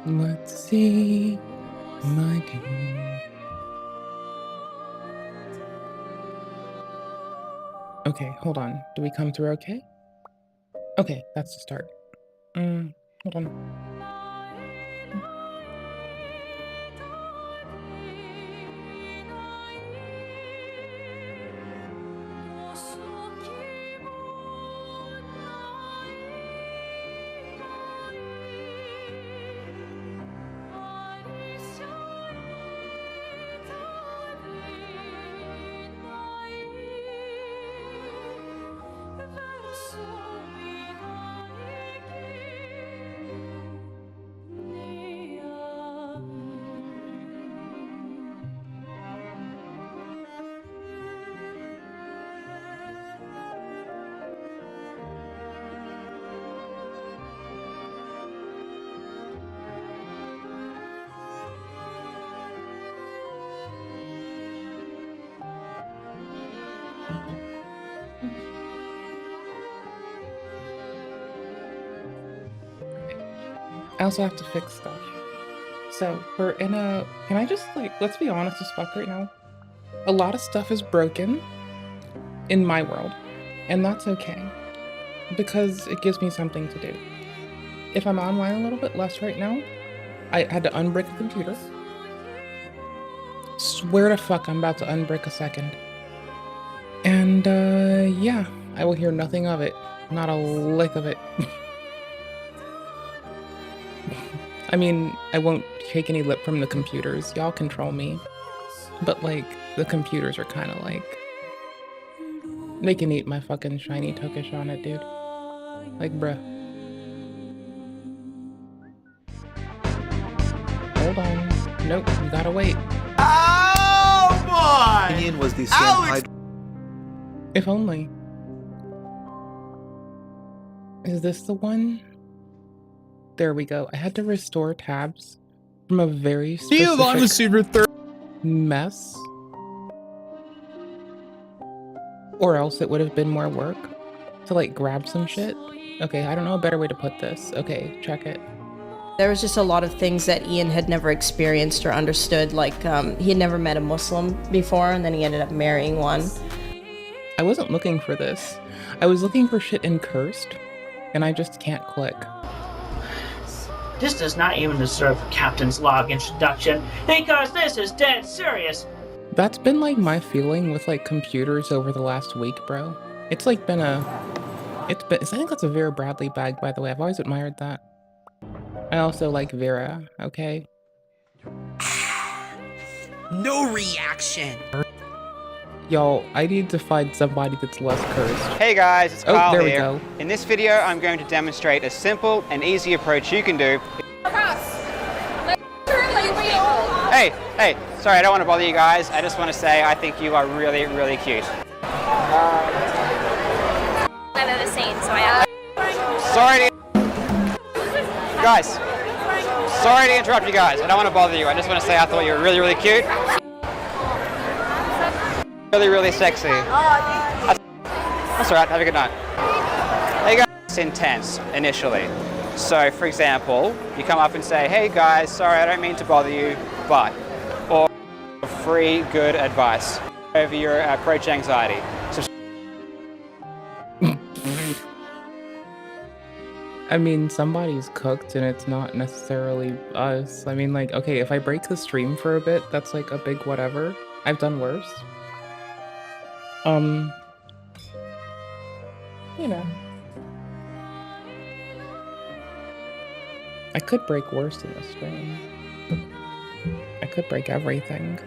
Let's see, my dude. Okay, hold on. Do we come through okay? Okay, that's the start. Hold on. I also have to fix stuff. So we're in a, can I just like, let's be honest as fuck right now. A lot of stuff is broken in my world, and that's okay because it gives me something to do. If I'm online a little bit less right now, I had to unbrick a computer. Swear to fuck, I'm about to unbrick a second. And yeah, I will hear nothing of it. Not a lick of it. I mean, I won't take any lip from the computers. Y'all control me. But like, the computers are kind of like, they can eat my fucking shiny tokish on it, dude. Like, bruh. Hold on. Nope, you gotta wait. Oh boy! Ian was the same. If only. Is this the one? There we go. I had to restore tabs from a very specific mess. Or else it would have been more work to like grab some shit. Okay, I don't know a better way to put this. Okay, check it. There was just a lot of things that Ian had never experienced or understood. Like he had never met a Muslim before, and then he ended up marrying one. I wasn't looking for this. I was looking for shit in cursed, and I just can't click. This does not even deserve a captain's log introduction, because this is dead serious. That's been like my feeling with like computers over the last week, bro. It's like been a, I think that's a Vera Bradley bag, by the way. I've always admired that. I also like Vera, okay? No reaction. Y'all, I need to find somebody that's less cursed. Hey guys, it's Carl there here. we go. In this video, I'm going to demonstrate a simple and easy approach you can do. Hey, sorry, I don't want to bother you guys. I just want to say I think you are really, really cute. They're the same, so I Sorry guys, sorry to interrupt you guys. I don't want to bother you. I just want to say I thought you were really, really cute. Really, really sexy. That's alright, have a good night. Hey guys, it's intense initially. So for example, you come up and say, hey guys, sorry, I don't mean to bother you, but, or free good advice over your approach anxiety. I mean, somebody's cooked and it's not necessarily us. I mean, like, okay, if I break the stream for a bit, that's like a big whatever. I've done worse. You know. I could break worse in the stream. I could break everything.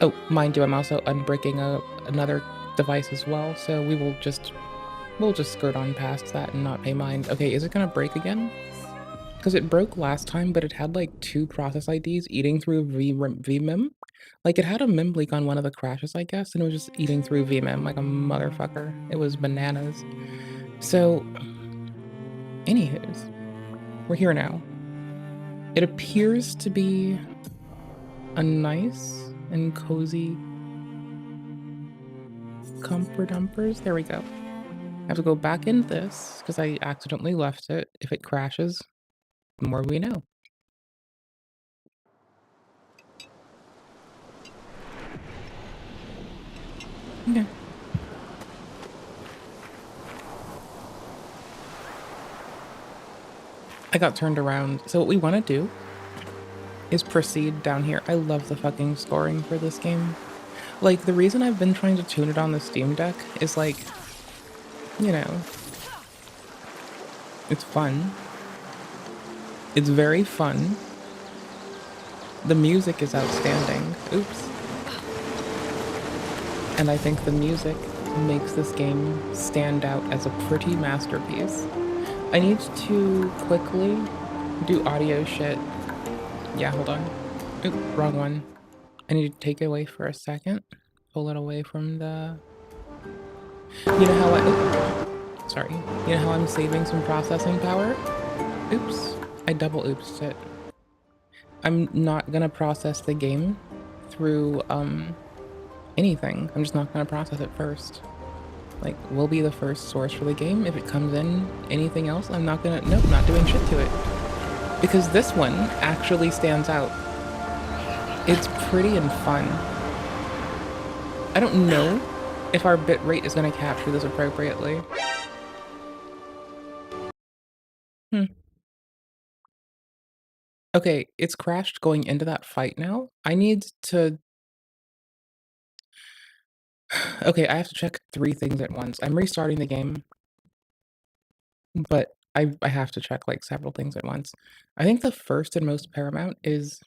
Oh, mind you, I'm also unbricking another device as well, so we'll just skirt on past that and not pay mind. Okay, is it gonna break again? Because it broke last time, but it had like 2 process IDs eating through vmem. Like it had a mem leak on one of the crashes, I guess, and it was just eating through vmem like a motherfucker. It was bananas. So, anywho's, we're here now. It appears to be a nice and cozy comfort dumpers. There we go. I have to go back in this because I accidentally left it if it crashes. the more we know. Okay. I got turned around. So what we want to do is proceed down here. I love the fucking scoring for this game. Like, the reason I've been trying to tune it on the Steam Deck is like, you know, it's fun. It's very fun. The music is outstanding. Oops. And I think the music makes this game stand out as a pretty masterpiece. I need to quickly do audio shit. Yeah, hold on. Oop, wrong one. I need to take it away for a second. Pull it away from the... You know how I... Sorry. You know how I'm saving some processing power? Oops. I double oopsed it. I'm not gonna process the game through, anything. I'm just not gonna process it first. Like, we'll be the first source for the game. If it comes in anything else, I'm not gonna... Nope, not doing shit to it. Because this one actually stands out. It's pretty and fun. I don't know if our bitrate is gonna capture this appropriately. Okay, it's crashed going into that fight now. I need to... Okay, I have to check 3 things at once. I'm restarting the game, but I have to check, like, several things at once. I think the first and most paramount is,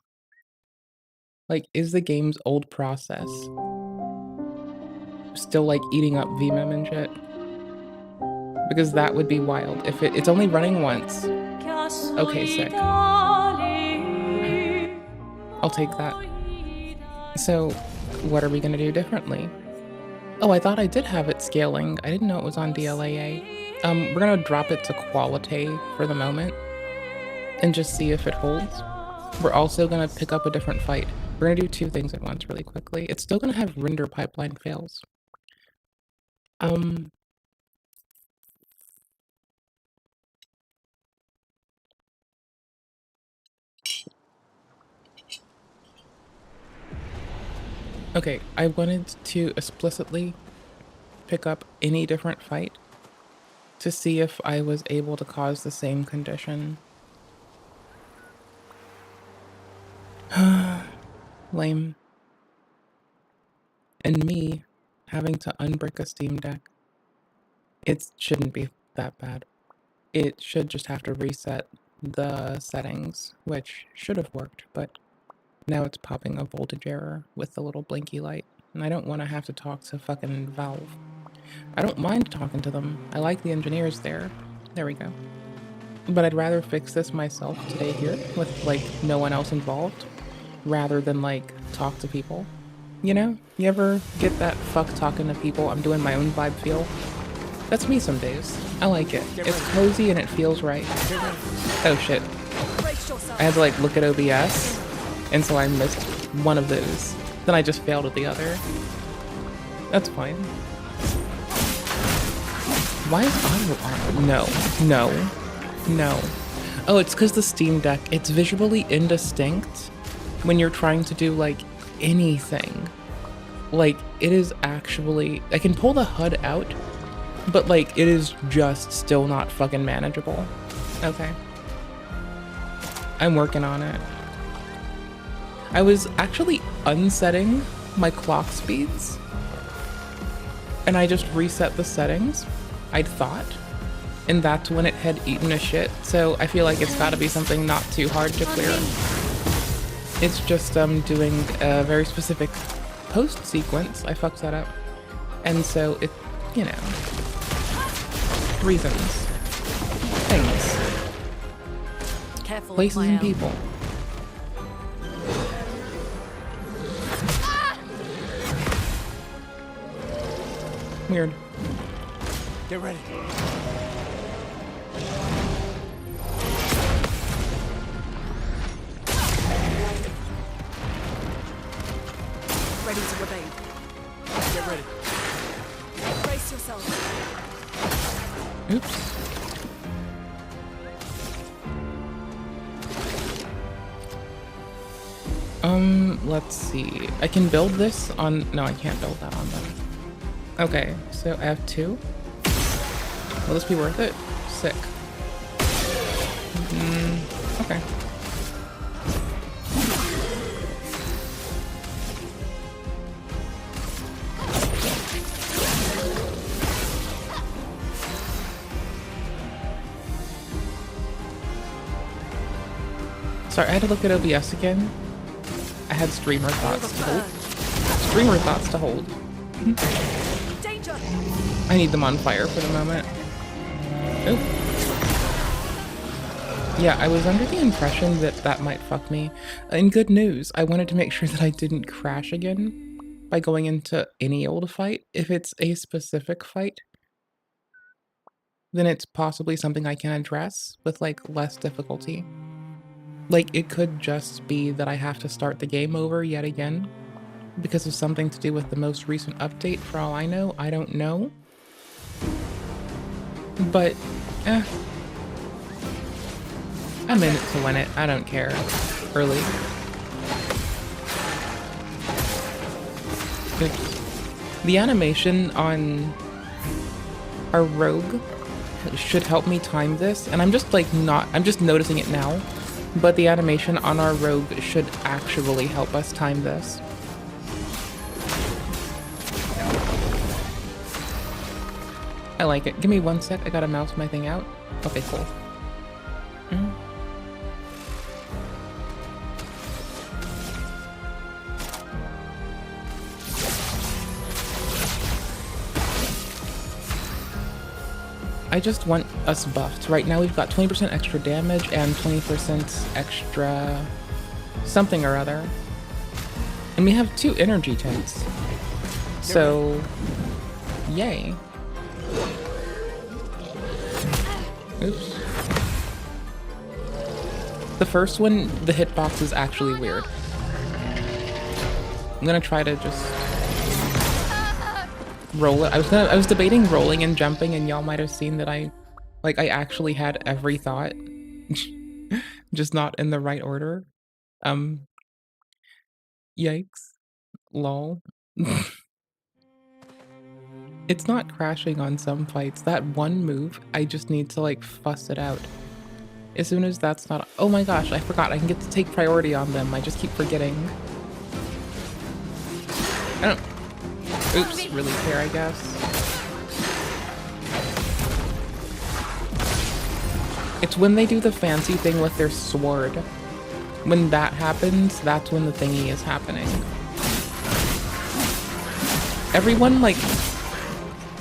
like, is the game's old process still, like, eating up VMem and shit? Because that would be wild. If it's only running once. Okay, sick. I'll take that. So, what are we gonna do differently? Oh, I thought I did have it scaling. I didn't know it was on DLAA. We're gonna drop it to quality for the moment and just see if it holds. We're also gonna pick up a different fight. We're gonna do 2 things at once really quickly. It's still gonna have render pipeline fails. Okay, I wanted to explicitly pick up any different fight to see if I was able to cause the same condition. Lame. And me having to unbrick a Steam Deck. It shouldn't be that bad. It should just have to reset the settings, which should have worked, but now it's popping a voltage error with the little blinky light, and I don't want to have to talk to fucking Valve. I don't mind talking to them. I like the engineers there. There we go. But I'd rather fix this myself today here with, like, no one else involved, rather than, like, talk to people. You know? You ever get that fuck talking to people, I'm doing my own vibe feel? That's me some days. I like it. It's cozy and it feels right. Oh shit. I had to, like, look at OBS, and so I missed one of those. Then I just failed at the other. That's fine. Why is audio on? No. No. No. Oh, it's because the Steam Deck, it's visually indistinct when you're trying to do, like, anything. Like, it is actually... I can pull the HUD out, but, like, it is just still not fucking manageable. Okay. I'm working on it. I was actually unsetting my clock speeds, and I just reset the settings, I'd thought, and that's when it had eaten a shit, so I feel like it's gotta be something not too hard to clear. It's just doing a very specific post sequence. I fucked that up. And so it, you know, reasons, things, Careful, places and people. Weird. Get ready. ready to evade. Get ready. Brace yourself. Oops. Let's see. I can build this on... No, I can't build that on them. Okay, so I have 2. Will this be worth it? Sick. Okay. Sorry, I had to look at OBS again. I had streamer thoughts to hold. Streamer thoughts to hold. Danger! I need them on fire for the moment. Oh. Yeah, I was under the impression that that might fuck me. And good news, I wanted to make sure that I didn't crash again by going into any old fight. If it's a specific fight, then it's possibly something I can address with like less difficulty. Like, it could just be that I have to start the game over yet again because of something to do with the most recent update. For all I know, I don't know. But, I'm in it to win it. I don't care. Early. The animation on our rogue should help me time this, and I'm just like I'm just noticing it now. But the animation on our rogue should actually help us time this. I like it. Give me 1 sec. I gotta mouse my thing out. Okay, cool. I just want us buffed. Right now we've got 20% extra damage and 20% extra something or other. And we have 2 energy tanks. So, yay. Oops. The first one, the hitbox is actually weird. I'm gonna try to just roll it. I was debating rolling and jumping, and y'all might have seen that I actually had every thought, just not in the right order. Yikes. Lol. It's not crashing on some fights. That one move, I just need to like fuss it out. As soon as that's not— oh my gosh, I forgot I can get to take priority on them. I just keep forgetting. I don't— oops, really care, I guess. It's when they do the fancy thing with their sword. When that happens, that's when the thingy is happening. Everyone, like,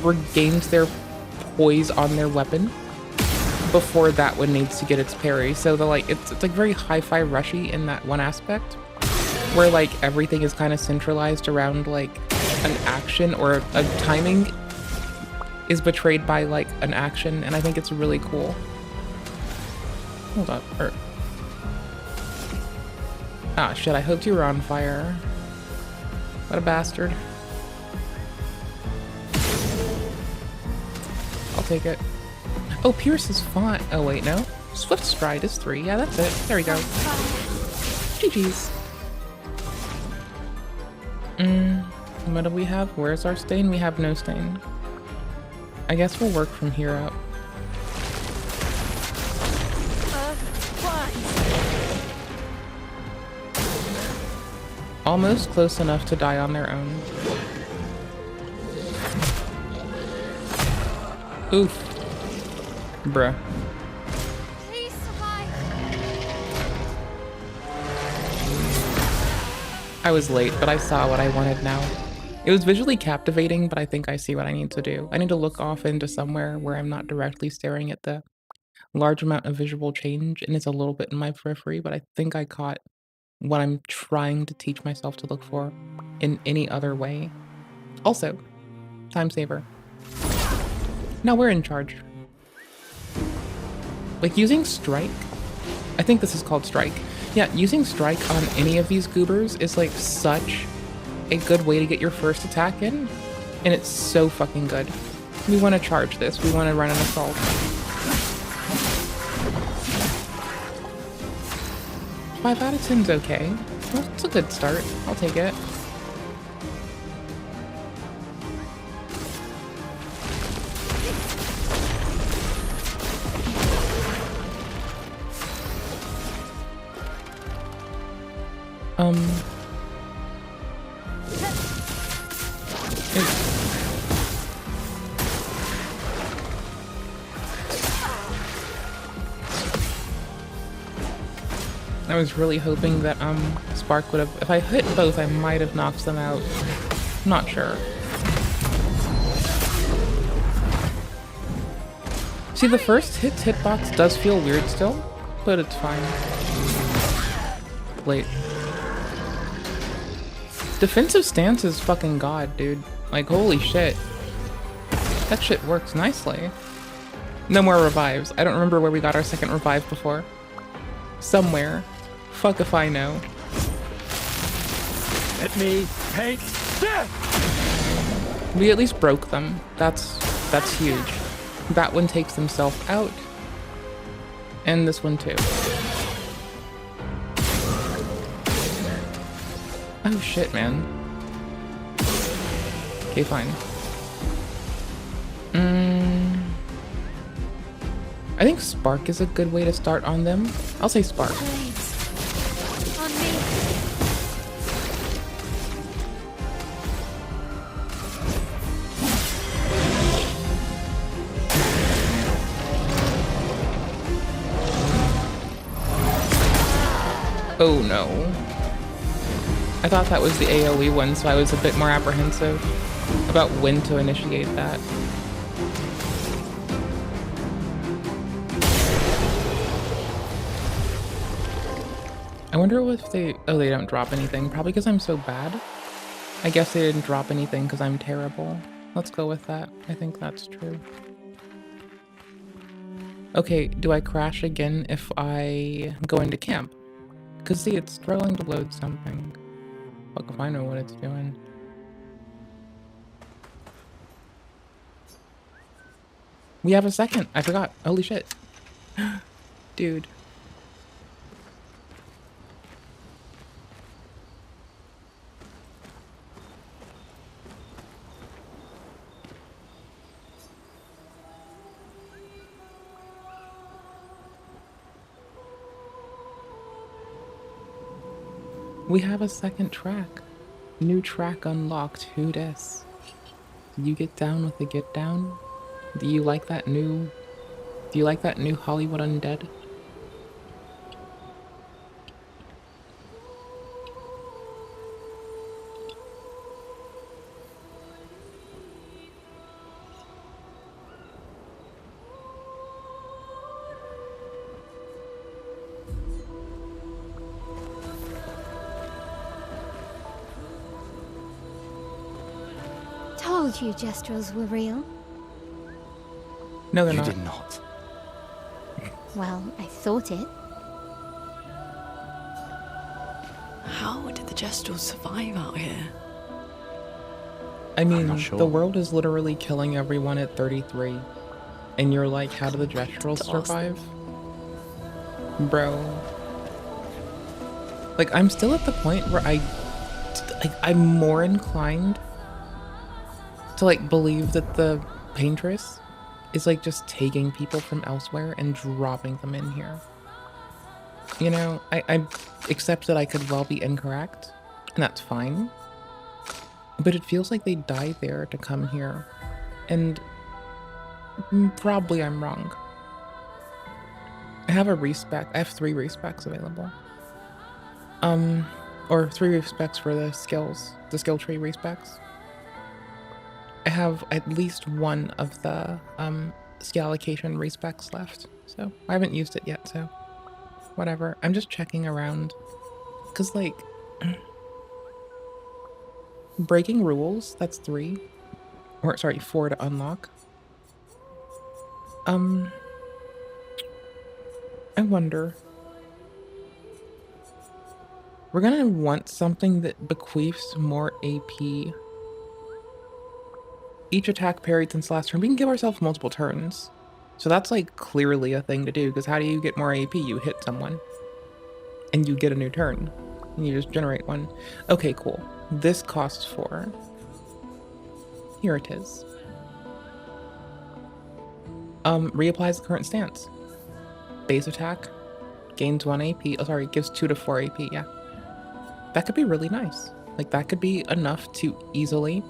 regains their poise on their weapon before that one needs to get its parry. So the it's like very hi-fi rushy in that one aspect, where like everything is kind of centralized around like an action, or a timing is betrayed by like an action, and I think it's really cool. Hold on. Ah, shit, I hoped you were on fire. What a bastard. I'll take it. Oh, Pierce is fine. Oh, wait, no. Swift Stride is 3. Yeah, that's it. There we go. GG's. What do we have? Where's our stain? We have no stain. I guess we'll work from here up. Almost close enough to die on their own. Oof. Bruh. Please survive. I was late, but I saw what I wanted now. It was visually captivating, but I think I see what I need to do. I need to look off into somewhere where I'm not directly staring at the large amount of visual change, and it's a little bit in my periphery, but I think I caught what I'm trying to teach myself to look for in any other way. Also, time saver. Now we're in charge. Like, using strike, I think this is called strike. Yeah, using strike on any of these goobers is like such a good way to get your first attack in, and it's so fucking good. We want to charge this. We want to run an assault. 5 out of 10's okay. Well, it's a good start. I'll take it. I was really hoping that Spark would have. If I hit both, I might have knocked them out. I'm not sure. See, the first hitbox does feel weird still, but it's fine. Wait. Defensive stance is fucking god, dude. Like, holy shit. That shit works nicely. No more revives. I don't remember where we got our second revive before. Somewhere. Fuck if I know. Let me paint death! We at least broke them. That's huge. That one takes himself out. And this one too. Oh shit, man. Okay, fine. I think Spark is a good way to start on them. I'll say Spark. Flames. On me. Oh no. I thought that was the AoE one, so I was a bit more apprehensive about when to initiate that. I wonder if they... Oh, they don't drop anything. Probably because I'm so bad. I guess they didn't drop anything because I'm terrible. Let's go with that. I think that's true. Okay, do I crash again if I go into camp? Because see, it's struggling to load something. Fuck if I know what it's doing. We have a second. I forgot. Holy shit. Dude. We have a second track. New track unlocked. Who dis? Do you get down with the get down? Do you like that new Hollywood Undead? Told you gestrels were real. No, they're You not. did not. Well, I thought it. How did the Gestrels survive out here? I mean, not sure. the world is literally killing everyone at 33. And you're like, how do the Gestrels To ask them. survive? Bro. Like, I'm still at the point where I'm more inclined to, like, believe that the Paintress is, like, just taking people from elsewhere and dropping them in here. You know, I accept that I could well be incorrect, and that's fine. But it feels like they died there to come here. And probably I'm wrong. I have a respec. I have 3 respecs available. Or 3 respecs for the skills, the skill tree respecs. I have at least one of the skill allocation respecs left, so I haven't used it yet, so whatever. I'm just checking around, cause like breaking rules, that's 3, or sorry, 4 to unlock. I wonder. We're gonna want something that bequeaths more AP. Each attack parried since last turn. We can give ourselves multiple turns. So that's like clearly a thing to do, because how do you get more AP? You hit someone and you get a new turn. And you just generate one. Okay, cool. This costs 4. Here it is. Reapplies the current stance. Base attack. Gains 1 AP. Oh, sorry, gives 2 to 4 AP, yeah. That could be really nice. Like, that could be enough to easily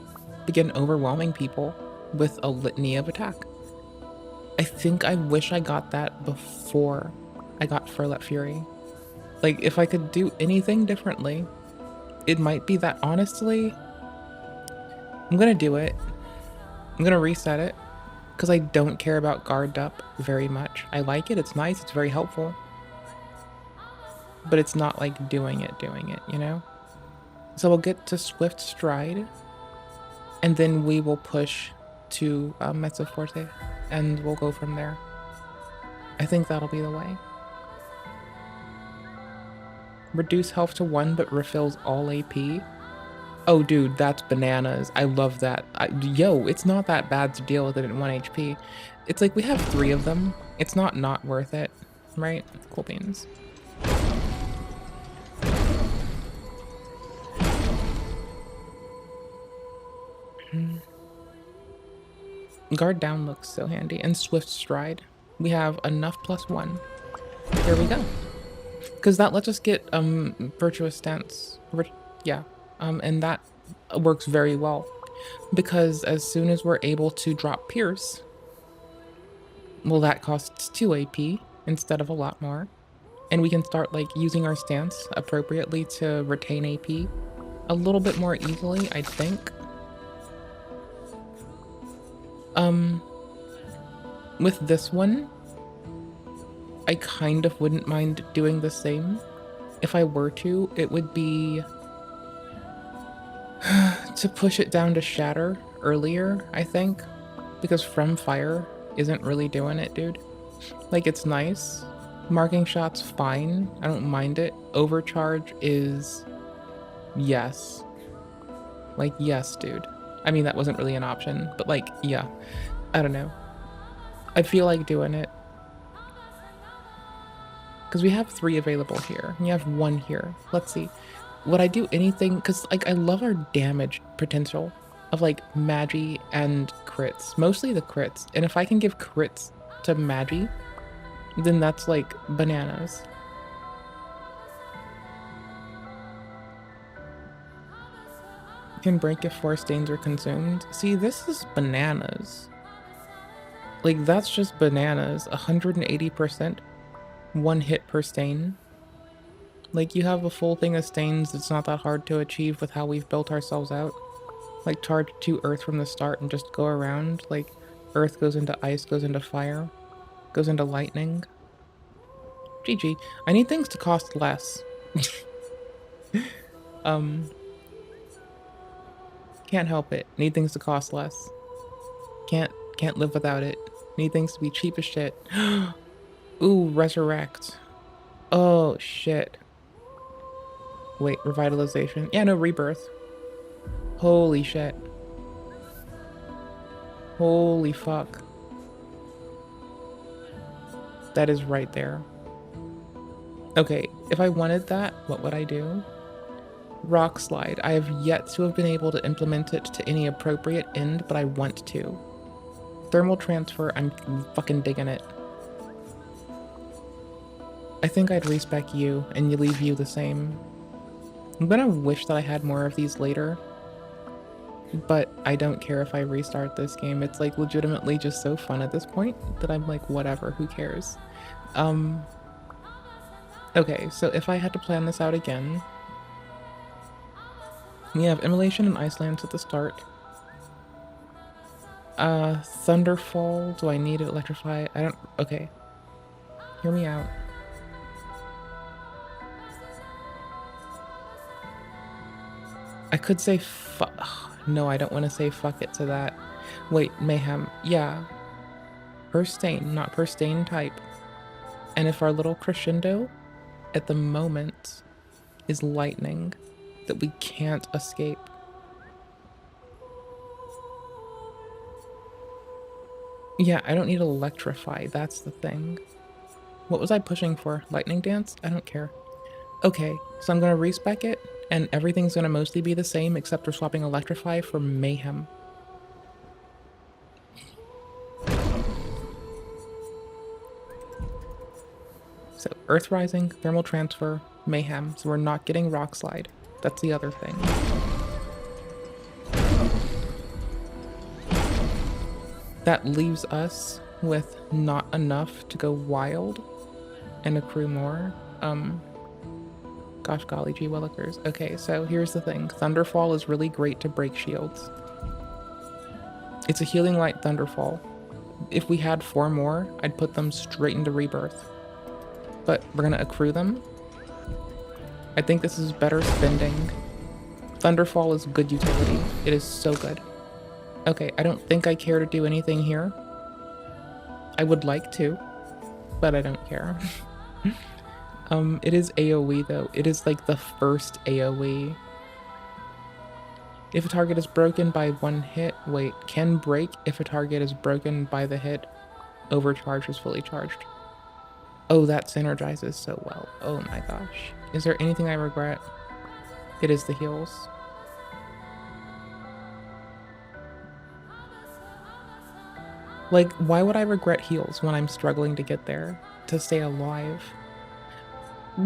begin overwhelming people with a litany of attack. I think I wish I got that before I got Furlet Fury. Like, if I could do anything differently, it might be that, honestly, I'm gonna do it. I'm gonna reset it, because I don't care about Guard Up very much. I like it, it's nice, it's very helpful. But it's not like doing it, you know? So we'll get to Swift Stride, and then we will push to Mezzo Forte, and we'll go from there. I think that'll be the way. Reduce health to 1, but refills all AP. Oh, dude, that's bananas. I love that. Yo, it's not that bad to deal with it at 1 HP. It's like we have 3 of them. It's not worth it, right? Cool beans. Guard down looks so handy. And Swift Stride. We have enough +1. Here we go. Because that lets us get Virtuous Stance. Yeah. And that works very well. Because as soon as we're able to drop Pierce, well, that costs 2 AP instead of a lot more. And we can start like using our stance appropriately to retain AP a little bit more easily, I think. With this one, I kind of wouldn't mind doing the same. If I were to, it would be to push it down to Shatter earlier, I think. Because From Fire isn't really doing it, dude. Like, it's nice. Marking Shot's fine. I don't mind it. Overcharge is... yes. Like, yes, dude. I mean, that wasn't really an option, but like, yeah. I don't know. I feel like doing it. Because we have 3 available here. And you have 1 here. Let's see. Would I do anything? Because, like, I love our damage potential of, like, Magi and crits. Mostly the crits. And if I can give crits to Magi, then that's, like, bananas. Can break if 4 stains are consumed. See, this is bananas. Like, that's just bananas. 180%. 1 hit per stain. Like, you have a full thing of stains. It's not that hard to achieve with how we've built ourselves out. Like, charge 2 earth from the start and just go around. Like, earth goes into ice, goes into fire, goes into lightning. GG. I need things to cost less. Can't help it. Need things to cost less. Can't live without it. Need things to be cheap as shit. Ooh, resurrect. Oh, shit. Wait, revitalization. Yeah, no, rebirth. Holy shit. Holy fuck. That is right there. Okay, if I wanted that, what would I do? Rock Slide. I have yet to have been able to implement it to any appropriate end, but I want to. Thermal Transfer, I'm fucking digging it. I think I'd respec you, and you leave you the same. I'm gonna wish that I had more of these later, but I don't care if I restart this game. It's like legitimately just so fun at this point that I'm like, whatever, who cares? Okay, so if I had to plan this out again, we have Immolation and Icelands at the start. Thunderfall, do I need to electrify? I don't, okay. Hear me out. I could say no, I don't want to say fuck it to that. Wait, Mayhem, yeah. Per stain, not per stain type. And if our little crescendo at the moment is lightning that we can't escape. Yeah, I don't need to electrify, that's the thing. What was I pushing for? Lightning Dance? I don't care. Okay, so I'm gonna respec it, and everything's gonna mostly be the same except for swapping Electrify for Mayhem. So Earth Rising, Thermal Transfer, Mayhem. So we're not getting Rock Slide. That's the other thing. That leaves us with not enough to go wild and accrue more. Gosh golly gee willikers. Okay, so here's the thing. Thunderfall is really great to break shields. It's a healing light Thunderfall. If we had 4 more, I'd put them straight into Rebirth. But we're gonna accrue them. I think this is better spending. Thunderfall is good utility. It is so good. Okay, I don't think I care to do anything here. I would like to, but I don't care. It is AoE though. It is like the first AoE. If a target is broken by 1 hit, wait, can break if a target is broken by the hit, overcharged is fully charged. Oh, that synergizes so well. Oh my gosh. Is there anything I regret? It is the heals. Like, why would I regret heals when I'm struggling to get there, to stay alive?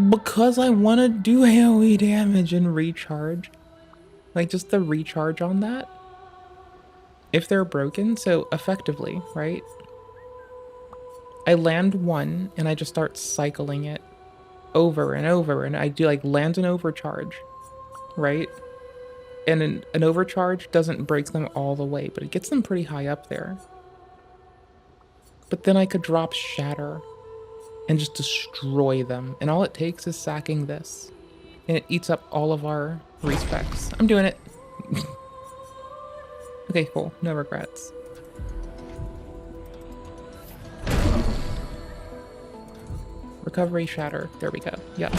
Because I want to do AoE damage and recharge. Like, just the recharge on that. If they're broken, so effectively, right? I land 1 and I just start cycling it over and over, and I do like land and overcharge, right? And an overcharge doesn't break them all the way, but it gets them pretty high up there. But then I could drop Shatter and just destroy them. And all it takes is sacking this. And it eats up all of our respecs. I'm doing it. Okay, cool. No regrets. Recovery, Shatter. There we go. Yep.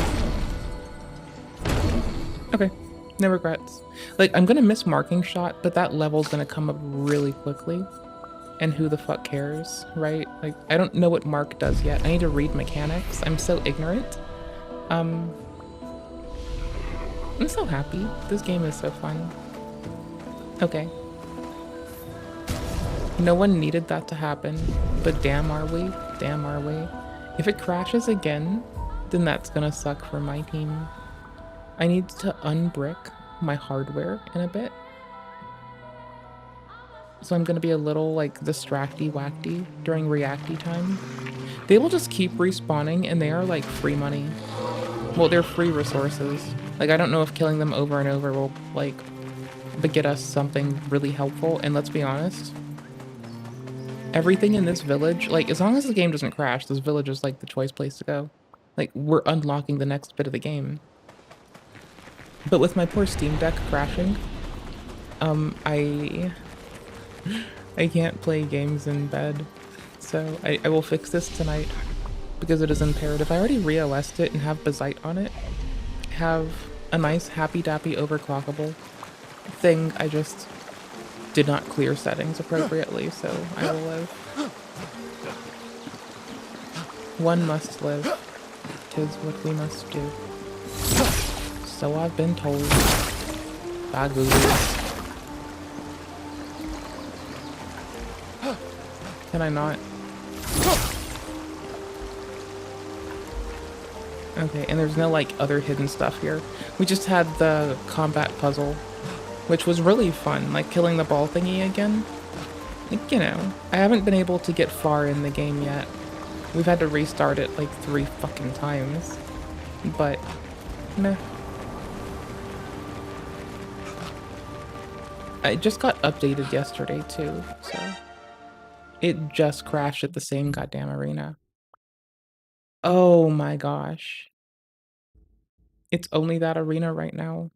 Okay. No regrets. Like, I'm gonna miss Marking Shot, but that level's gonna come up really quickly. And who the fuck cares, right? Like, I don't know what Mark does yet. I need to read mechanics. I'm so ignorant. I'm so happy. This game is so fun. Okay. No one needed that to happen, but damn are we? Damn are we? If it crashes again, then that's gonna suck for my team. I need to unbrick my hardware in a bit. So I'm gonna be a little like distracty-wacty during reacty time. They will just keep respawning and they are like free money. Well, they're free resources. Like, I don't know if killing them over and over will like get us something really helpful. And let's be honest, everything in this village, like as long as the game doesn't crash, this village is like the choice place to go. Like, we're unlocking the next bit of the game. But with my poor Steam Deck crashing, I can't play games in bed, so I will fix this tonight because it is imperative. I already re-OS'd it and have Bazite on it. Have a nice happy-dappy overclockable thing. I just did not clear settings appropriately, so I will live. One must live. 'Tis what we must do. So I've been told by Google. Can I not? Okay, and there's no like other hidden stuff here. We just had the combat puzzle, which was really fun, like killing the ball thingy again. Like, you know, I haven't been able to get far in the game yet. We've had to restart it like 3 fucking times, but meh. It just got updated yesterday too, so it just crashed at the same goddamn arena. Oh my gosh. It's only that arena right now.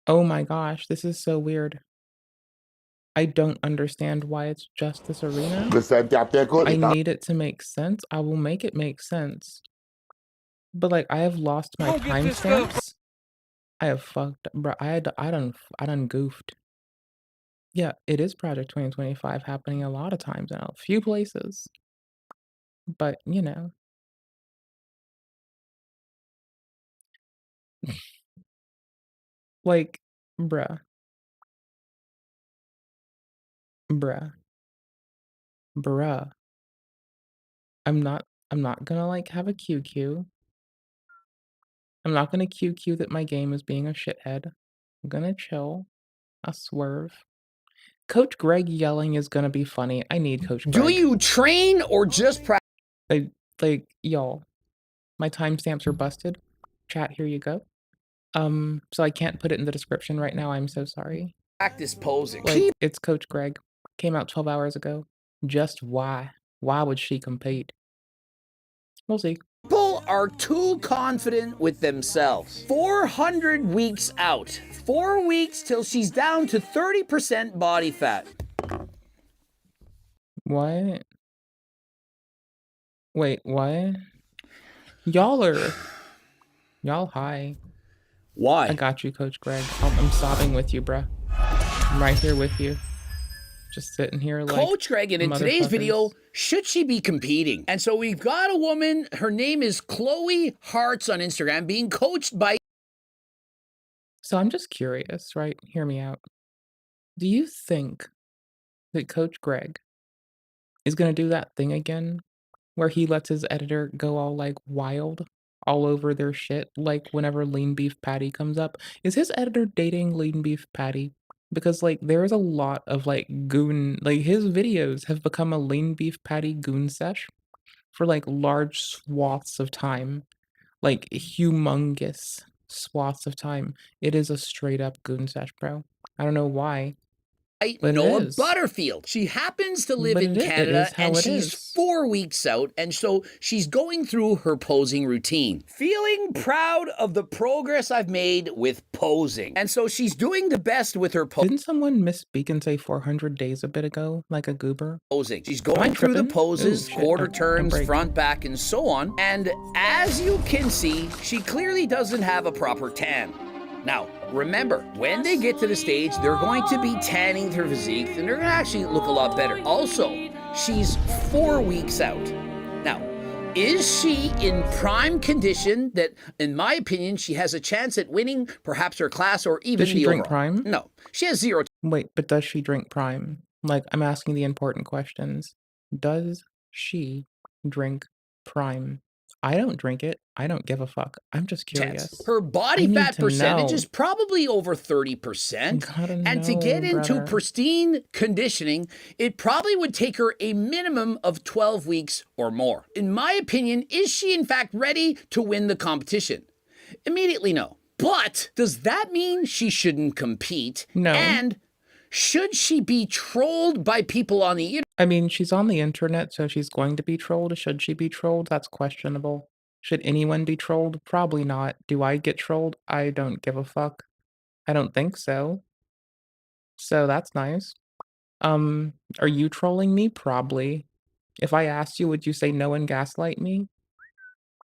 Oh my gosh, this is so weird. I don't understand why it's just this arena. I need it to make sense. I will make it make sense. But like, I have lost my timestamps. I have fucked, bro. I done goofed. Yeah, it is Project 2025 happening a lot of times now, a few places. But you know, Like, bruh. Bruh. Bruh. I'm not gonna, like, have a QQ. I'm not gonna QQ that my game is being a shithead. I'm gonna chill. I'll swerve. Coach Greg yelling is gonna be funny. I need Coach Greg. Do you train or just practice? Like, y'all, my timestamps are busted. Chat, here you go. So I can't put it in the description right now. I'm so sorry. Practice posing. Like, it's Coach Greg. Came out 12 hours ago. Just why? Why would she compete? We'll see. People are too confident with themselves. 400 weeks out. 4 weeks till she's down to 30% body fat. What? Wait, what? Y'all high. Why? I got you, Coach Greg. I'm sobbing with you, bruh. I'm right here with you. Just sitting here like Coach Greg, and in today's video, motherfuckers. should she be competing? And so we've got a woman, her name is Chloe Hearts on Instagram, being coached by... So I'm just curious, right? Hear me out. Do you think that Coach Greg is gonna do that thing again where he lets his editor go all like wild all over their shit, like whenever Lean Beef Patty comes up? Is his editor dating Lean Beef Patty? Because like there is a lot of like goon, like his videos have become a Lean Beef Patty goon sesh for like large swaths of time, like humongous swaths of time. It is a straight up goon sesh, bro. I don't know why. But it Noah is. Butterfield. She happens to live But in it Canada, is how and it she's is. 4 weeks out, and so she's going through her posing routine. Feeling proud of the progress I've made with posing. And so she's doing the best with her Didn't someone misspeak and say 400 days a bit ago, like a goober? posing. She's Am I going through the tripping? poses, Ooh, shit, quarter don't turns, break. front, back, and so on. And as you can see, she clearly doesn't have a proper tan. Now, remember, when they get to the stage, they're going to be tanning their physique, and they're going to actually look a lot better. Also, she's 4 weeks out. Now, is she in prime condition that, in my opinion, she has a chance at winning perhaps her class or even Does she the drink overall? Prime? No, she has 0. Wait, but does she drink Prime? Like, I'm asking the important questions. Does she drink Prime? I don't drink it. I don't give a fuck. I'm just curious. Her I body need fat to percentage know. is probably over 30%. Gotta And to get know, into brother. pristine conditioning, it probably would take her a minimum of 12 weeks or more. In my opinion, is she in fact ready to win the competition? Immediately no. But does that mean she shouldn't compete? No. And should she be trolled by people on the internet? I mean, she's on the internet, so she's going to be trolled. Should she be trolled? That's questionable. Should anyone be trolled? Probably not. Do I get trolled? I don't give a fuck. I don't think so. So that's nice. Are you trolling me? Probably. If I asked you, would you say no and gaslight me?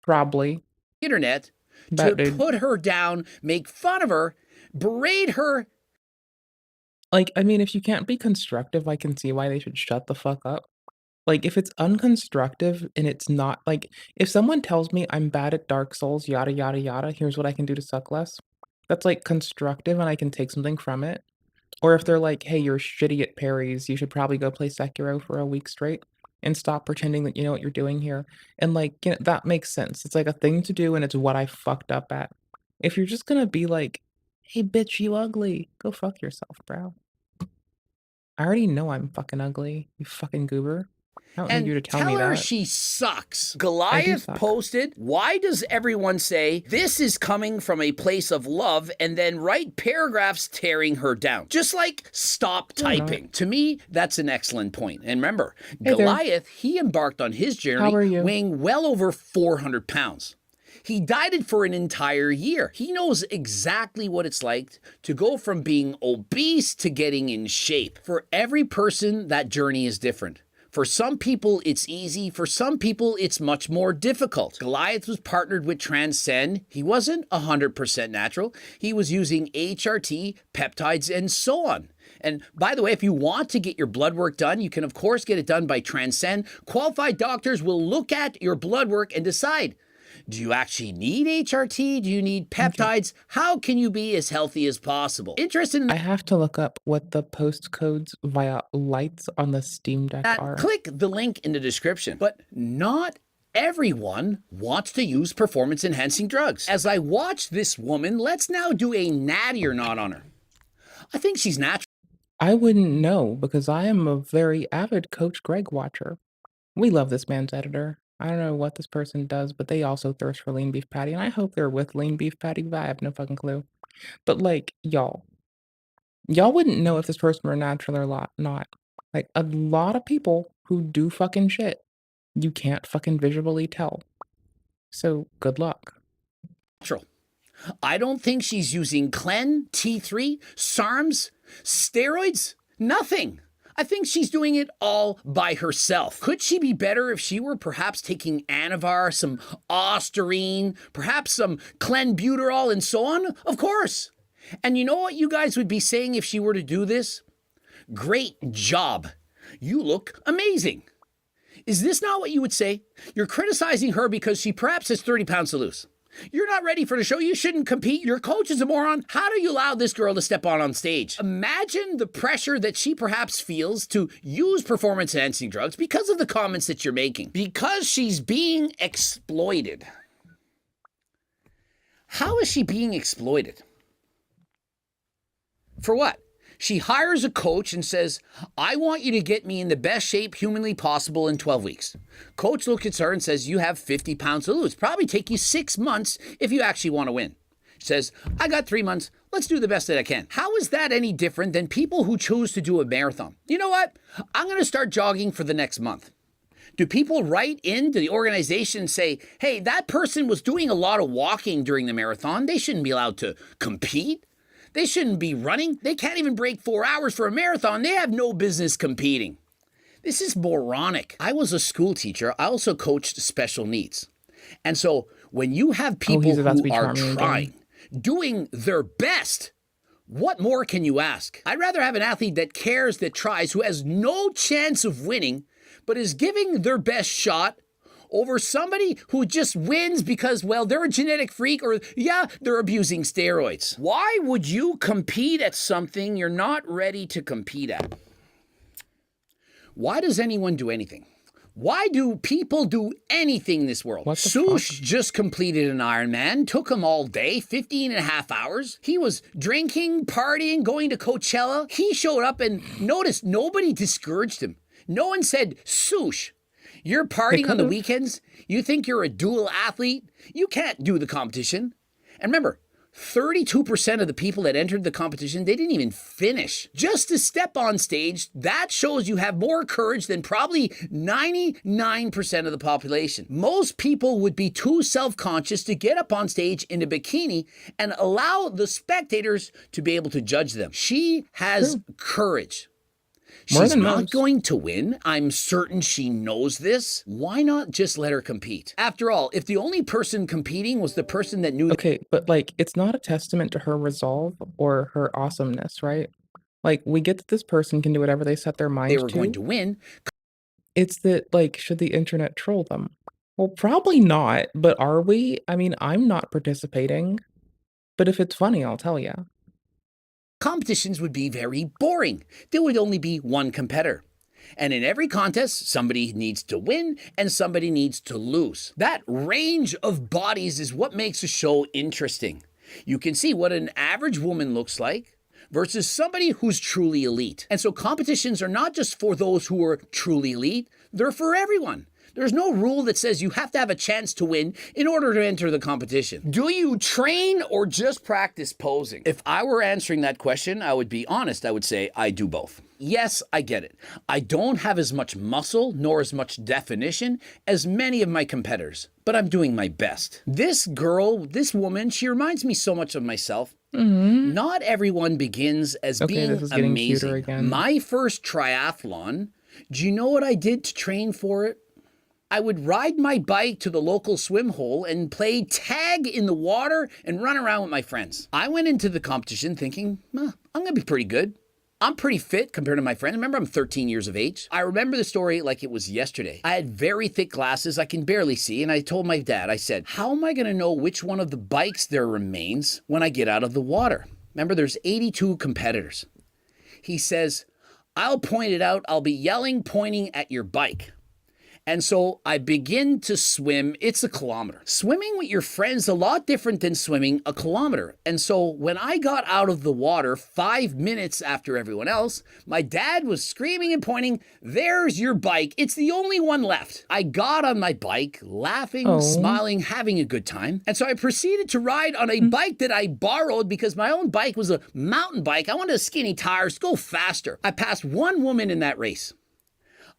Probably. Internet Bet, to dude. put her down, make fun of her, berate her. Like, I mean, if you can't be constructive, I can see why they should shut the fuck up. Like, if it's unconstructive and it's not like, if someone tells me I'm bad at Dark Souls, yada, yada, yada, here's what I can do to suck less. That's like constructive and I can take something from it. Or if they're like, hey, you're shitty at parries, you should probably go play Sekiro for a week straight and stop pretending that you know what you're doing here. And like, you know, that makes sense. It's like a thing to do and it's what I fucked up at. If you're just gonna be like, hey, bitch, you ugly, go fuck yourself, bro. I already know I'm fucking ugly, you fucking goober. I don't need you to tell me her that. she sucks. Goliath suck. posted, why does everyone say this is coming from a place of love and then write paragraphs tearing her down? Just like stop No, I'm not. typing. To me, that's an excellent point. And remember, Hey there. Goliath, he embarked on his How are journey you? weighing well over 400 pounds. He dieted for an entire year. He knows exactly what it's like to go from being obese to getting in shape. For every person, that journey is different. For some people, it's easy. For some people, it's much more difficult. Goliath was partnered with Transcend. He wasn't 100% natural. He was using HRT, peptides, and so on. And by the way, if you want to get your blood work done, you can of course get it done by Transcend. Qualified doctors will look at your blood work and decide, Do you actually need HRT? Do you need peptides? How can you be as healthy as possible? Interested in I have to look up what the postcodes via lights on the Steam Deck that? are. Click the link in the description. But not everyone wants to use performance enhancing drugs. As I watch this woman, let's now do a natty or not on her. I think she's natural. I wouldn't know because I am a very avid Coach Greg watcher. We love this man's editor. I don't know what this person does, but they also thirst for lean beef patty, and I hope they're with lean beef patty, but I have no fucking clue. But like, y'all wouldn't know if this person were natural or not. Like a lot of people who do fucking shit, you can't fucking visually tell. So good luck. I don't think she's using Clen, T3, SARMs, steroids, nothing. I think she's doing it all by herself. Could she be better if she were perhaps taking Anavar, some Ostarine, perhaps some Clenbuterol and so on? Of course. And you know what you guys would be saying if she were to do this? Great job. You look amazing. Is this not what you would say? You're criticizing her because she perhaps has 30 pounds to lose. You're not ready for the show. You shouldn't compete. Your coach is a moron. How do you allow this girl to step on stage? Imagine the pressure that she perhaps feels to use performance-enhancing drugs because of the comments that you're making. Because she's being exploited. How is she being exploited? For what? She hires a coach and says, I want you to get me in the best shape humanly possible in 12 weeks. Coach looks at her and says, you have 50 pounds to lose. Probably take you 6 months if you actually want to win. She says, I got 3 months. Let's do the best that I can. How is that any different than people who choose to do a marathon? You know what? I'm going to start jogging for the next month. Do people write into the organization and say, hey, that person was doing a lot of walking during the marathon. They shouldn't be allowed to compete. They shouldn't be running. They can't even break 4 hours for a marathon. They have no business competing. This is moronic. I was a school teacher. I also coached special needs. And so when you have people who are trying, doing their best, what more can you ask? I'd rather have an athlete that cares, that tries, who has no chance of winning, but is giving their best shot over somebody who just wins because, well, they're a genetic freak or, yeah, they're abusing steroids. Why would you compete at something you're not ready to compete at? Why does anyone do anything? Why do people do anything in this world? Sush just completed an Ironman, took him all day, 15 and a half hours. He was drinking, partying, going to Coachella. He showed up and notice nobody discouraged him. No one said, Sush, you're partying on the weekends? You think you're a dual athlete? You can't do the competition. And remember, 32% of the people that entered the competition, they didn't even finish. Just to step on stage, that shows you have more courage than probably 99% of the population. Most people would be too self-conscious to get up on stage in a bikini and allow the spectators to be able to judge them. She has courage. She's not going to win. I'm certain she knows this. Why not just let her compete? After all, if the only person competing was the person that knew... Okay, but like, it's not a testament to her resolve or her awesomeness, right? Like, we get that this person can do whatever they set their mind to. They were going to win. It's that, like, should the internet troll them? Well, probably not, but are we? I mean, I'm not participating. But if it's funny, I'll tell you. Competitions would be very boring. There would only be one competitor. And in every contest, somebody needs to win and somebody needs to lose. That range of bodies is what makes a show interesting. You can see what an average woman looks like versus somebody who's truly elite. And so competitions are not just for those who are truly elite, they're for everyone. There's no rule that says you have to have a chance to win in order to enter the competition. Do you train or just practice posing? If I were answering that question, I would be honest. I would say I do both. Yes, I get it. I don't have as much muscle nor as much definition as many of my competitors, but I'm doing my best. This girl, this woman, she reminds me so much of myself. Not everyone begins as being amazing. My first triathlon, do you know what I did to train for it? I would ride my bike to the local swim hole and play tag in the water and run around with my friends. I went into the competition thinking, I'm going to be pretty good. I'm pretty fit compared to my friends. Remember, I'm 13 years of age. I remember the story like it was yesterday. I had very thick glasses I can barely see, and I told my dad, I said, how am I going to know which one of the bikes there remains when I get out of the water? Remember, there's 82 competitors. He says, I'll point it out. I'll be yelling, pointing at your bike. And so I begin to swim. It's a kilometer. Swimming with your friends is a lot different than swimming a kilometer. And so when I got out of the water 5 minutes after everyone else, my dad was screaming and pointing, there's your bike. It's the only one left. I got on my bike, laughing, smiling, having a good time. And so I proceeded to ride on a bike that I borrowed because my own bike was a mountain bike. I wanted skinny tires, go faster. I passed one woman in that race.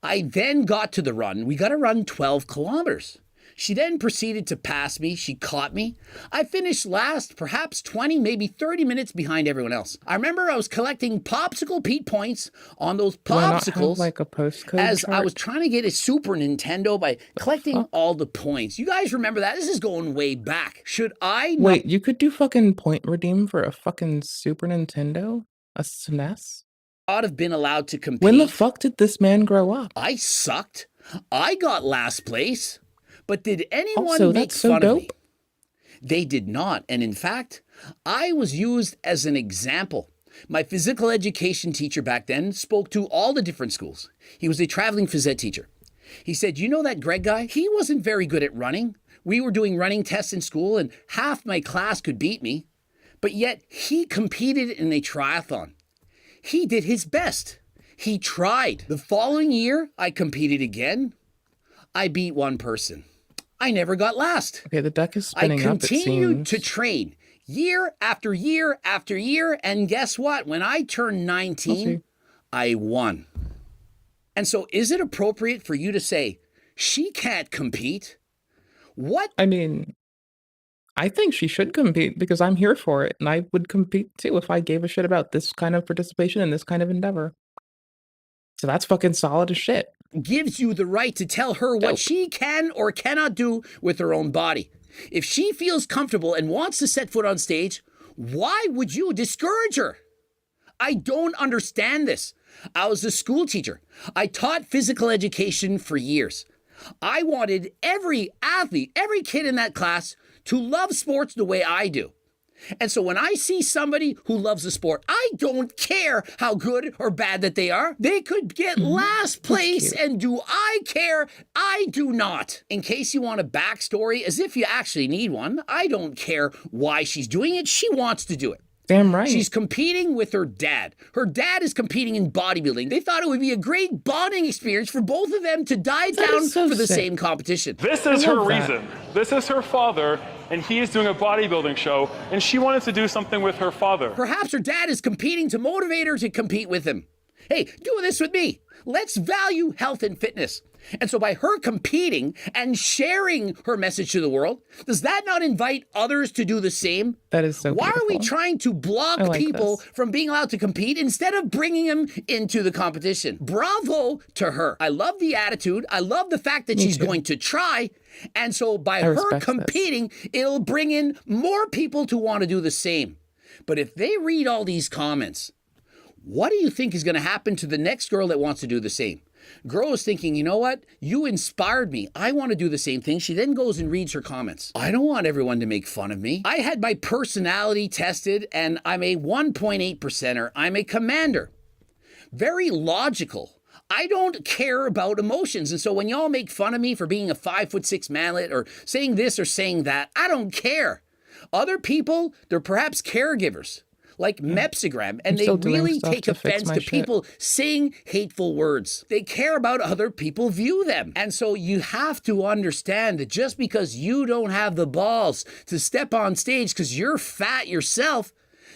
I then got to the run. We got to run 12 kilometers. She then proceeded to pass me. She caught me. I finished last, perhaps 20, maybe 30 minutes behind everyone else. I remember I was collecting Popsicle Pete points on those popsicles like a postcode as chart? I was trying to get a Super Nintendo by collecting all the points. You guys remember that? This is going way back. Should I not? Wait, you could do fucking point redeem for a fucking Super Nintendo? A SNES? Have been allowed to compete? When the fuck did this man grow up? I sucked. I got last place. But did anyone Also, make that's so fun of me? dope. They did not. And in fact, I was used as an example. My physical education teacher back then spoke to all the different schools. He was a traveling phys ed teacher. He said, you know that Greg guy? He wasn't very good at running. We were doing running tests in school and half my class could beat me. But yet he competed in a triathlon. He did his best. He tried. The following year, I competed again. I beat one person. I never got last. Okay, the deck is I spinning up, it continued seems. to train year after year after year. And guess what? When I turned 19, I won. And so is it appropriate for you to say, she can't compete? What? I mean, I think she should compete because I'm here for it, and I would compete too if I gave a shit about this kind of participation and this kind of endeavor. So that's fucking solid as shit. Gives you the right to tell her what Dope. she can or cannot do with her own body. If she feels comfortable and wants to set foot on stage, why would you discourage her? I don't understand this. I was a school teacher. I taught physical education for years. I wanted every athlete, every kid in that class to love sports the way I do. And so when I see somebody who loves a sport, I don't care how good or bad that they are. They could get last place, and do I care? I do not. In case you want a backstory, as if you actually need one, I don't care why she's doing it. She wants to do it. Damn right. She's competing with her dad. Her dad is competing in bodybuilding. They thought it would be a great bonding experience for both of them to dive That down is so for the sick. same competition. This is her love that. reason. This is her father, and he is doing a bodybuilding show, and she wanted to do something with her father. Perhaps her dad is competing to motivate her to compete with him. Hey, do this with me. Let's value health and fitness. And so by her competing and sharing her message to the world, does that not invite others to do the same? That is so Why are we beautiful. trying to block I like people this. from being allowed to compete instead of bringing them into the competition? Bravo to her. I love the attitude. I love the fact that she's too. going to try. And so by I her respect this. competing, it'll bring in more people to want to do the same. But if they read all these comments, what do you think is going to happen to the next girl that wants to do the same? Girl is thinking, you know what? You inspired me. I want to do the same thing. She then goes and reads her comments. I don't want everyone to make fun of me. I had my personality tested and I'm a 1.8 percenter. I'm a commander. Very logical. I don't care about emotions. And so when y'all make fun of me for being a 5'6" manlet or saying this or saying that, I don't care. Other people, they're perhaps caregivers. Like Mepsigram, and they still doing really stuff take to fix offense my to shit. people saying hateful words. They care about how other people view them. And so you have to understand that just because you don't have the balls to step on stage because you're fat yourself,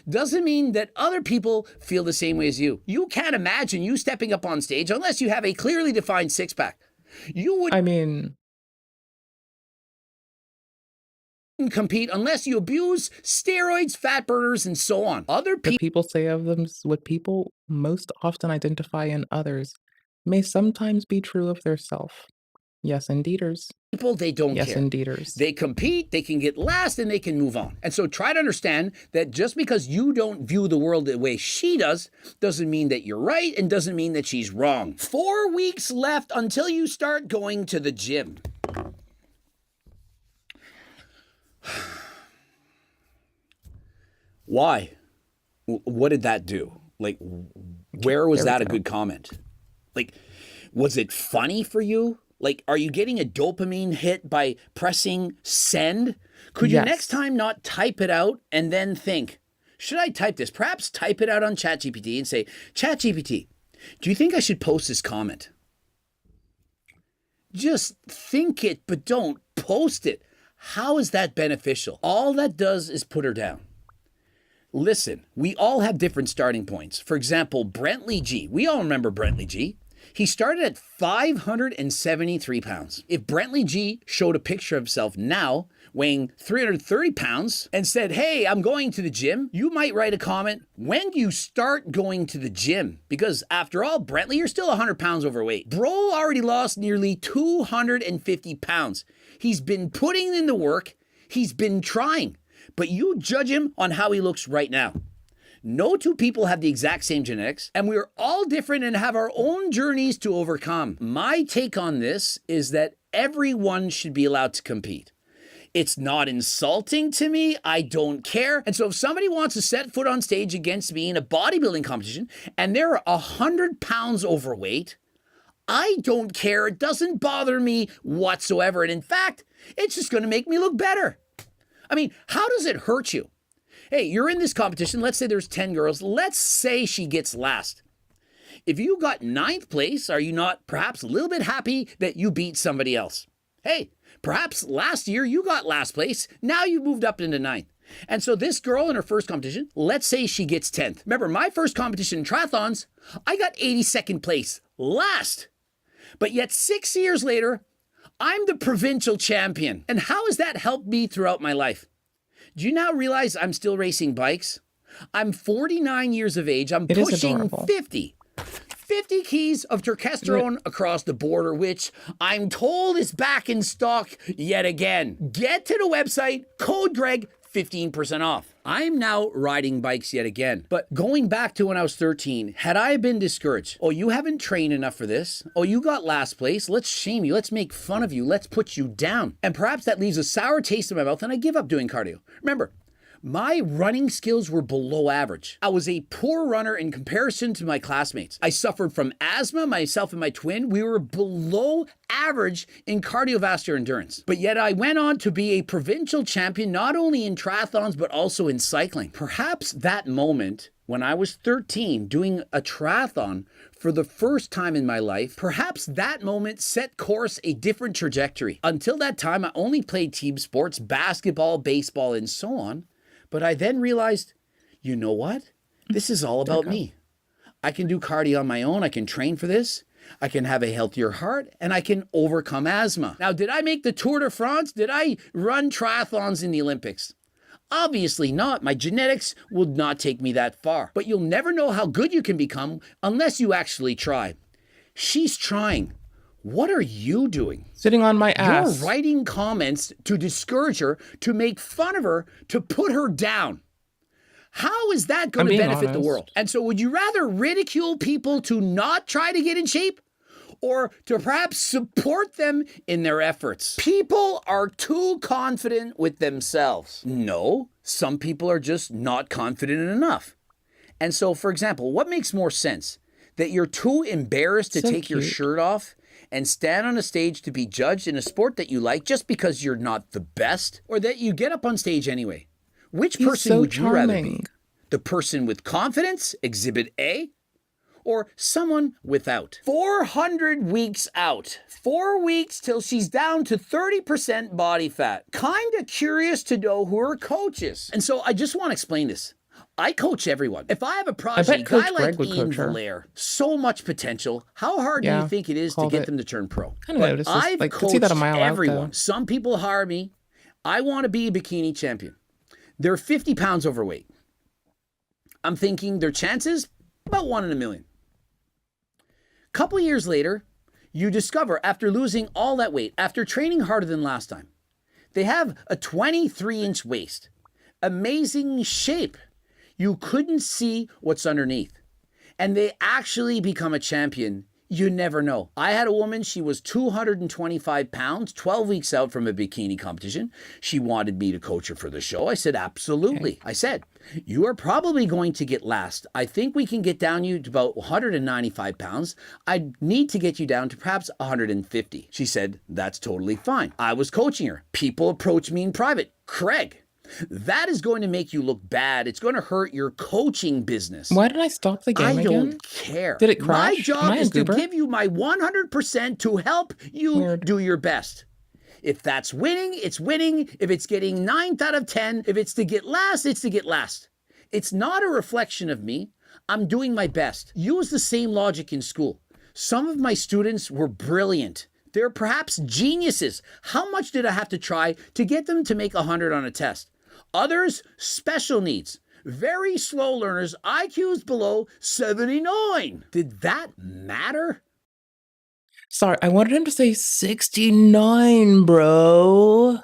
doesn't mean that other people feel the same way as you. You can't imagine you stepping up on stage unless you have a clearly defined six-pack. You would I mean, compete unless you abuse steroids, fat burners, and so on. Other what people people say of them, what people most often identify in others, may sometimes be true of their self. Yes, indeeders. People, they don't Yes, care. indeeders. They compete, they can get last, and they can move on. And so try to understand that just because you don't view the world the way she does, doesn't mean that you're right and doesn't mean that she's wrong. 4 weeks left until you start going to the gym. Why? What did that do? Like, where was that a good comment? Like, was it funny for you? Like, are you getting a dopamine hit by pressing send? Could you Yes. next time not type it out and then think, should I type this? Perhaps type it out on ChatGPT and say, ChatGPT, do you think I should post this comment? Just think it, but don't post it. How is that beneficial? All that does is put her down. Listen, we all have different starting points. For example, Brentley G. We all remember Brentley G. He started at 573 pounds. If Brentley G showed a picture of himself now weighing 330 pounds and said, hey, I'm going to the gym, you might write a comment, when do you start going to the gym? Because after all, Brentley, you're still 100 pounds overweight. Bro already lost nearly 250 pounds. He's been putting in the work. He's been trying. But you judge him on how he looks right now. No two people have the exact same genetics, and we're all different and have our own journeys to overcome. My take on this is that everyone should be allowed to compete. It's not insulting to me. I don't care. And so if somebody wants to set foot on stage against me in a bodybuilding competition and they're 100 pounds overweight, I don't care. It doesn't bother me whatsoever. And in fact, it's just going to make me look better. I mean, how does it hurt you? Hey, you're in this competition. Let's say there's 10 girls. Let's say she gets last. If you got 9th place, are you not perhaps a little bit happy that you beat somebody else? Hey, perhaps last year you got last place. Now you moved up into 9th. And so this girl in her first competition, let's say she gets 10th. Remember, my first competition in triathlons, I got 82nd place, last. But yet 6 years later, I'm the provincial champion. And how has that helped me throughout my life? Do you now realize I'm still racing bikes? I'm 49 years of age. I'm pushing 50. 50 keys of testosterone across the border, which I'm told is back in stock yet again. Get to the website, code Greg, 15% off. I'm now riding bikes yet again. But going back to when I was 13, had I been discouraged, oh, you haven't trained enough for this. Oh, you got last place. Let's shame you. Let's make fun of you. Let's put you down. And perhaps that leaves a sour taste in my mouth and I give up doing cardio. Remember, my running skills were below average. I was a poor runner in comparison to my classmates. I suffered from asthma, myself and my twin. We were below average in cardiovascular endurance. But yet I went on to be a provincial champion, not only in triathlons, but also in cycling. Perhaps that moment when I was 13 doing a triathlon for the first time in my life, perhaps that moment set course a different trajectory. Until that time, I only played team sports, basketball, baseball, and so on. But I then realized, you know what? This is all about me. I can do cardio on my own. I can train for this. I can have a healthier heart and I can overcome asthma. Now, did I make the Tour de France? Did I run triathlons in the Olympics? Obviously not. My genetics would not take me that far. But you'll never know how good you can become unless you actually try. She's trying. What are you doing? Sitting on my ass. You're writing comments to discourage her, to make fun of her, to put her down. How is that going to benefit the world? And so would you rather ridicule people to not try to get in shape or to perhaps support them in their efforts? People are too confident with themselves. No, some people are just not confident enough. And so, for example, what makes more sense? That you're too embarrassed to take your shirt off and stand on a stage to be judged in a sport that you like just because you're not the best? Or that you get up on stage anyway? Which person would you rather be? The person with confidence, exhibit A, or someone without? 400 weeks out. 4 weeks till she's down to 30% body fat. Kinda curious to know who her coach is. And so I just want to explain this. I coach everyone. If I have a prodigy, a guy like Ian Valaire, so much potential. How hard do you think it is to get them to turn pro? But I've coached everyone. Some people hire me. I want to be a bikini champion. They're 50 pounds overweight. I'm thinking their chances, about 1 in a million. Couple years later, You discover after losing all that weight, after training harder than last time, they have a 23-inch waist, amazing shape. You couldn't see what's underneath. And they actually become a champion. You never know. I had a woman, she was 225 pounds, 12 weeks out from a bikini competition. She wanted me to coach her for the show. I said, absolutely. Okay. I said, you are probably going to get last. I think we can get down you to about 195 pounds. I need to get you down to perhaps 150. She said, that's totally fine. I was coaching her. People approached me in private. Craig, that is going to make you look bad. It's going to hurt your coaching business. Why did I stop the game again? I don't care. Did it crash? My job is to give you my 100% to help you do your best. If that's winning, it's winning. If it's getting 9th out of 10, if it's to get last, it's to get last. It's not a reflection of me. I'm doing my best. Use the same logic in school. Some of my students were brilliant. They're perhaps geniuses. How much did I have to try to get them to make 100 on a test? Others, special needs. Very slow learners, IQs below 79. Did that matter? Sorry, I wanted him to say 69, bro.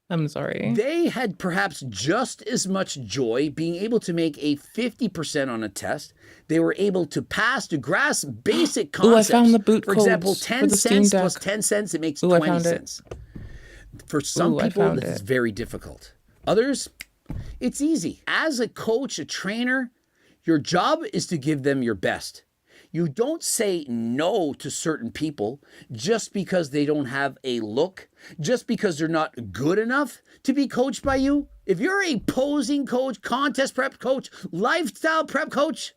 I'm sorry. They had perhaps just as much joy being able to make a 50% on a test. They were able to pass to grasp basic concepts. Ooh, I found the boot For example, codes 10 for the Steam cents Deck. plus 10 cents, it makes Ooh, I 20 found cents. For some people, this is very difficult. Others, it's easy. As a coach, a trainer, your job is to give them your best. You don't say no to certain people just because they don't have a look, just because they're not good enough to be coached by you. If you're a posing coach, contest prep coach, lifestyle prep coach,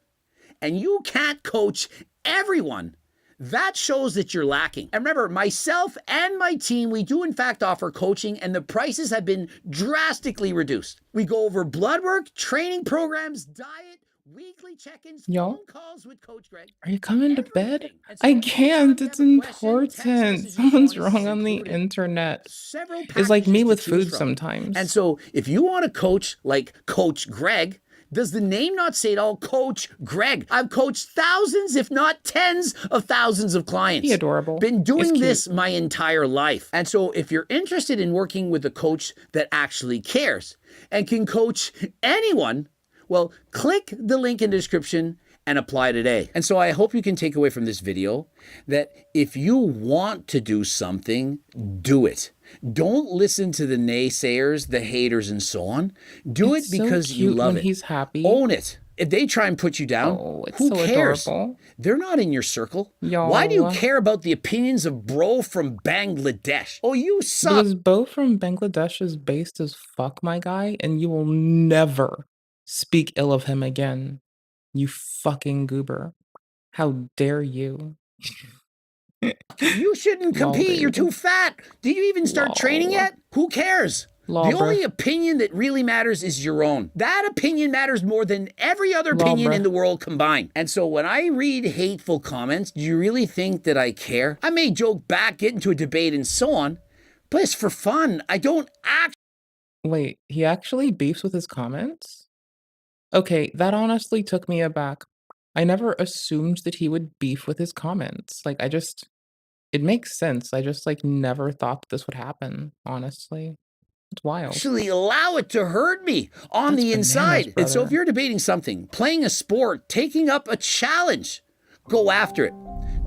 and you can't coach everyone, that shows that you're lacking. And remember, myself and my team, we do in fact offer coaching, and the prices have been drastically reduced. We go over blood work, training programs, diet, weekly check-ins, phone calls with Coach Greg. Are you coming to bed? I can't. It's important. Someone's wrong on the internet. It's like me with food sometimes. And so if you want to coach like Coach Greg, does the name not say it all? Coach Greg. I've coached thousands, if not tens of thousands of clients. Be adorable. Been doing this my entire life. And so if you're interested in working with a coach that actually cares and can coach anyone, well, click the link in the description and apply today. And so I hope you can take away from this video that if you want to do something, do it. Don't listen to the naysayers, the haters, and so on. Do it because you love it. He's happy. Own it. If they try and put you down, who cares? Adorable. They're not in your circle. Why do you care about the opinions of bro from Bangladesh? Oh, you suck. Because bro from Bangladesh is based as fuck, my guy, and you will never speak ill of him again. You fucking goober. How dare you? You shouldn't compete. You're too fat. Did you even start training yet? Who cares? The only opinion that really matters is your own. That opinion matters more than every other opinion in the world combined. And so when I read hateful comments, do you really think that I care? I may joke back, get into a debate and so on, but it's for fun. I don't act. Wait, he actually beefs with his comments? Okay, that honestly took me aback. I never assumed that he would beef with his comments. Like, it makes sense. I just, like, never thought that this would happen, honestly. It's wild. Actually allow it to hurt me on the inside. And so if you're debating something, playing a sport, taking up a challenge, go after it.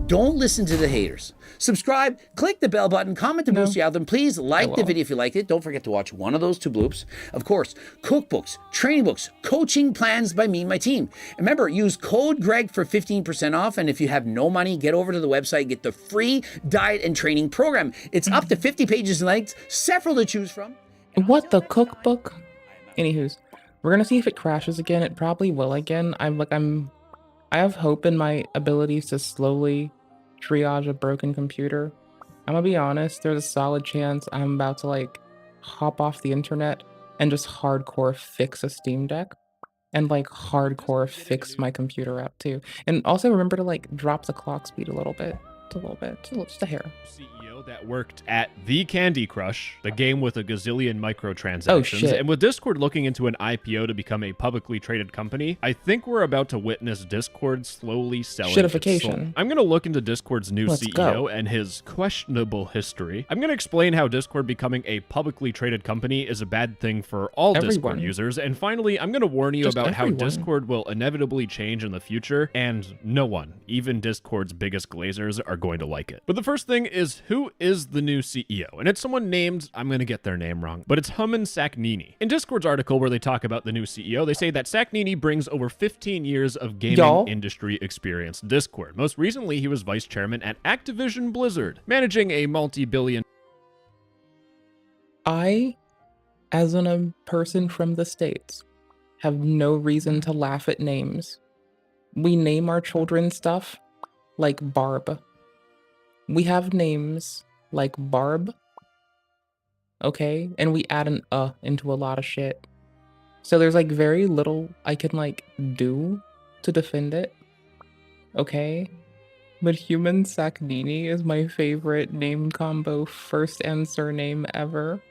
Don't listen to the haters. Subscribe, click the bell button, comment to boost the algorithm. Please like the video if you liked it. Don't forget to watch one of those 2 bloops. Of course, cookbooks, training books, coaching plans by me and my team. Remember, use code Greg for 15% off. And if you have no money, get over to the website, get the free diet and training program. It's up to 50 pages in length, several to choose from. What, the cookbook? Anywho's, we're gonna see if it crashes again. It probably will again. I have hope in my abilities to slowly triage a broken computer. I'm gonna be honest, there's a solid chance I'm about to like hop off the internet and just hardcore fix a Steam Deck and like hardcore fix my computer up too. And also remember to like drop the clock speed a little bit, just a hair. CEO that worked at the Candy Crush, the game with a gazillion microtransactions. Oh, shit. And with Discord looking into an IPO to become a publicly traded company, I think we're about to witness Discord slowly selling its soul. Shitification. I'm going to look into Discord's new Let's CEO go. and his questionable history. I'm going to explain how Discord becoming a publicly traded company is a bad thing for all Discord Everyone. users. And finally, I'm going to warn you Just about how everyone. Discord will inevitably change in the future, and no one, even Discord's biggest glazers, are going to like it. But the first thing is, who is the new CEO? And it's someone named, I'm going to get their name wrong, but it's Hummin Saknini. In Discord's article where they talk about the new CEO, they say that Saknini brings over 15 years of gaming Y'all. industry experience to Discord. Most recently, he was vice chairman at Activision Blizzard, managing a multi-billion I, as a person from the States, have no reason to laugh at names. We name our children stuff like Barb. We have names like Barb, okay? And we add an into a lot of shit. So there's like very little I can like do to defend it, okay? But Human Saknini is my favorite name combo, first and surname ever.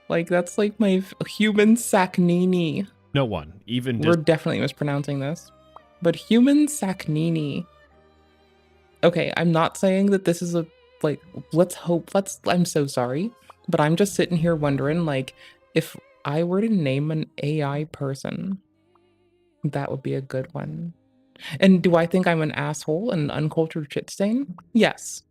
Like, that's like my Human Saknini. no one, even We're definitely mispronouncing this. But Human Saknini. Okay, I'm not saying that this is a, like, I'm so sorry. But I'm just sitting here wondering, like, if I were to name an AI person, that would be a good one. And do I think I'm an asshole and an uncultured shit stain? Yes.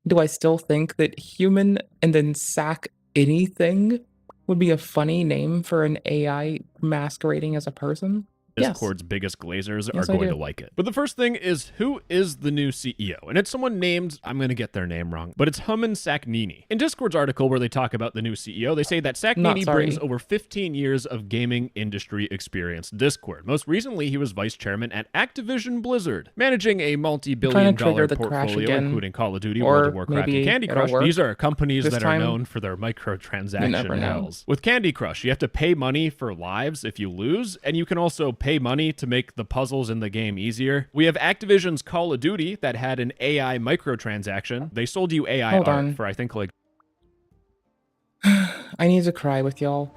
Do I still think that human and then sack anything would be a funny name for an AI masquerading as a person? Yes. Discord's biggest glazers Yes, are I going do. to like it. But the first thing is, who is the new CEO? And it's someone named, I'm going to get their name wrong, but it's Hummin Saknini. In Discord's article where they talk about the new CEO, they say that Saknini sorry. brings over 15 years of gaming industry experience to Discord. Most recently, he was vice chairman at Activision Blizzard, managing a multi-billion dollar trigger the crash portfolio, again. including Call of Duty, Or World of Warcraft, and maybe Candy it'll Crush. work. These are companies This that time, are known for their you microtransaction never know. hells. With Candy Crush, you have to pay money for lives if you lose, and you can also pay money to make the puzzles in the game easier. We have Activision's Call of Duty that had an AI microtransaction. They sold you AI Hold art on. for I think like I need to cry with y'all.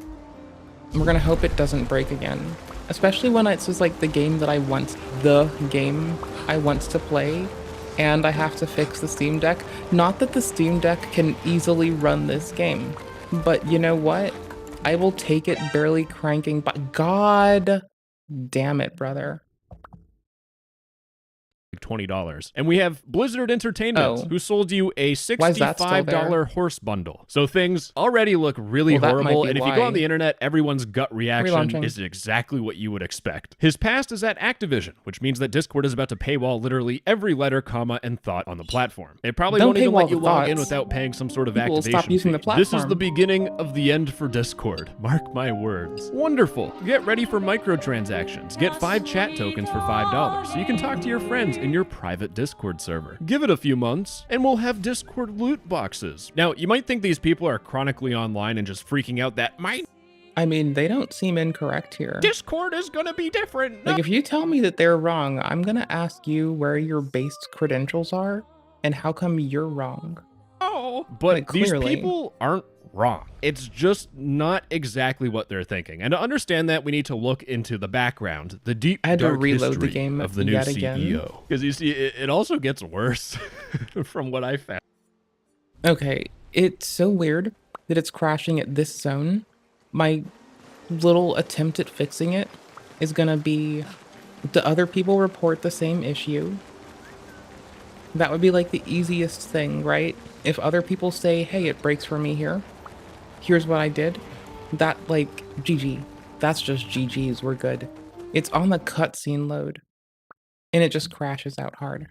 We're gonna hope it doesn't break again. Especially when it's just like the game I want to play, and I have to fix the Steam Deck. Not that the Steam Deck can easily run this game, but you know what? I will take it barely cranking, but God damn it, brother. $20. And we have Blizzard Entertainment, Oh. who sold you a Why is that still there? $65 horse bundle. So things already look really Well, that might horrible, be and if you go why. on the internet, everyone's gut reaction Relaunching. is exactly what you would expect. His past is at Activision, which means that Discord is about to paywall literally every letter, comma, and thought on the platform. They probably Don't won't even paywall let you the log in thoughts. without paying some sort of People will activation stop using the fee. This is platform. the beginning of the end for Discord. Mark my words. Wonderful. Get ready for microtransactions. Get 5 chat tokens for $5 so you can talk to your friends in your private Discord server. Give it a few months and we'll have Discord loot boxes. Now, you might think these people are chronically online and just freaking out that my I mean, they don't seem incorrect here. Discord is gonna be different. Like, if you tell me that they're wrong, I'm gonna ask you where your base credentials are and how come you're wrong. No. But Like, these clearly. people aren't wrong. It's just not exactly what they're thinking. And to understand that, we need to look into the background, the deep, I had to dark reload the history game of the new yet again. CEO. Because you see, it also gets worse from what I found. Okay, it's so weird that it's crashing at this zone. My little attempt at fixing it is gonna be the other people report the same issue. That would be like the easiest thing, right? If other people say, hey, it breaks for me here, here's what I did. That, like, GG. That's just GG's, we're good. It's on the cutscene load, and it just crashes out hard.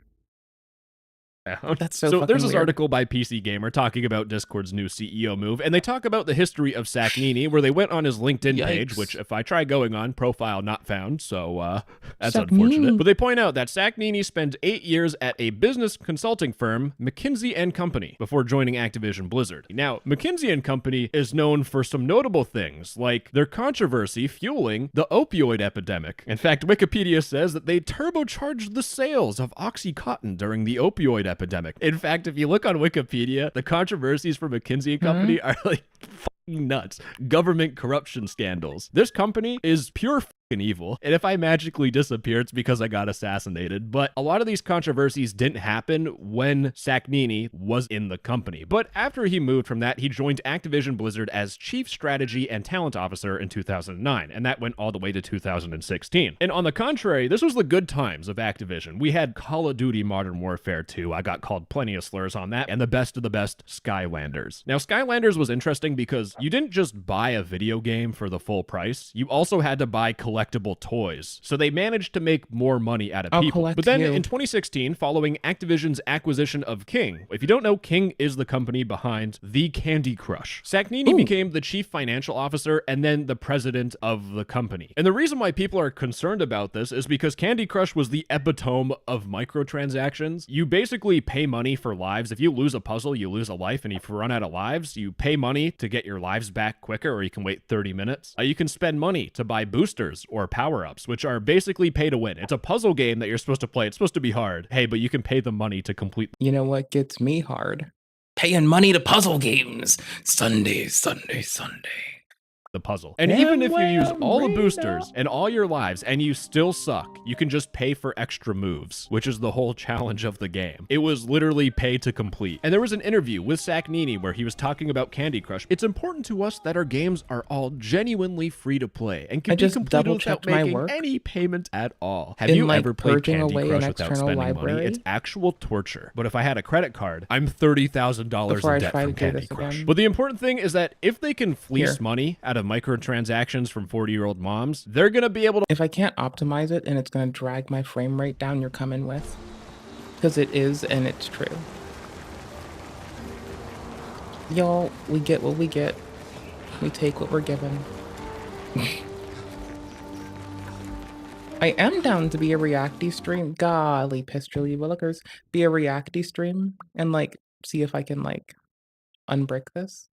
That's so fucking there's this weird. article by PC Gamer talking about Discord's new CEO move, and they talk about the history of Saknini, where they went on his LinkedIn page, Yikes. which if I try going on, profile not found, so that's Saknini. unfortunate. But they point out that Saknini spent 8 years at a business consulting firm, McKinsey & Company, before joining Activision Blizzard. Now, McKinsey & Company is known for some notable things, like their controversy fueling the opioid epidemic. In fact, Wikipedia says that they turbocharged the sales of OxyContin during the opioid epidemic. In fact, if you look on Wikipedia, the controversies for McKinsey & Company are like fucking nuts. Government corruption scandals. This company is pure fucking evil, and if I magically disappear, it's because I got assassinated. But a lot of these controversies didn't happen when Sacnini was in the company. But after he moved from that, he joined Activision Blizzard as Chief Strategy and Talent Officer in 2009, and that went all the way to 2016. And on the contrary, this was the good times of Activision. We had Call of Duty Modern Warfare 2. I got called plenty of slurs on that, and the best of the best, Skylanders. Now, Skylanders was interesting because you didn't just buy a video game for the full price, you also had to buy collectible toys. So they managed to make more money out of people. But then in 2016, following Activision's acquisition of King, if you don't know, King is the company behind the Candy Crush. Sacnini became the chief financial officer and then the president of the company. And the reason why people are concerned about this is because Candy Crush was the epitome of microtransactions. You basically pay money for lives. If you lose a puzzle, you lose a life, and if you run out of lives, you pay money to get your lives back quicker, or you can wait 30 minutes. You can spend money to buy boosters or power-ups, which are basically pay to win. It's a puzzle game that you're supposed to play. It's supposed to be hard. Hey, but you can pay the money to complete. You know what gets me hard? Paying money to puzzle games. Sunday, Sunday, Sunday. The puzzle. And even if you use all the boosters and all your lives and you still suck, you can just pay for extra moves, which is the whole challenge of the game. It was literally pay to complete. And there was an interview with Sacnini where he was talking about Candy Crush. It's important to us that our games are all genuinely free to play and can be completed without making any payment at all. Have you ever played Candy Crush without spending money? It's actual torture. But if I had a credit card, I'm $30,000 in debt from Candy Crush. But the important thing is that if they can fleece money out of microtransactions from 40-year-old moms, they're gonna be able to. If I can't optimize it and it's gonna drag my frame rate down, you're coming with. Because it is, and it's true. Y'all, we get what we get. We take what we're given. I am down to be a reacty stream. Golly, pistol, you willikers. Be a reacty stream and like see if I can like unbrick this.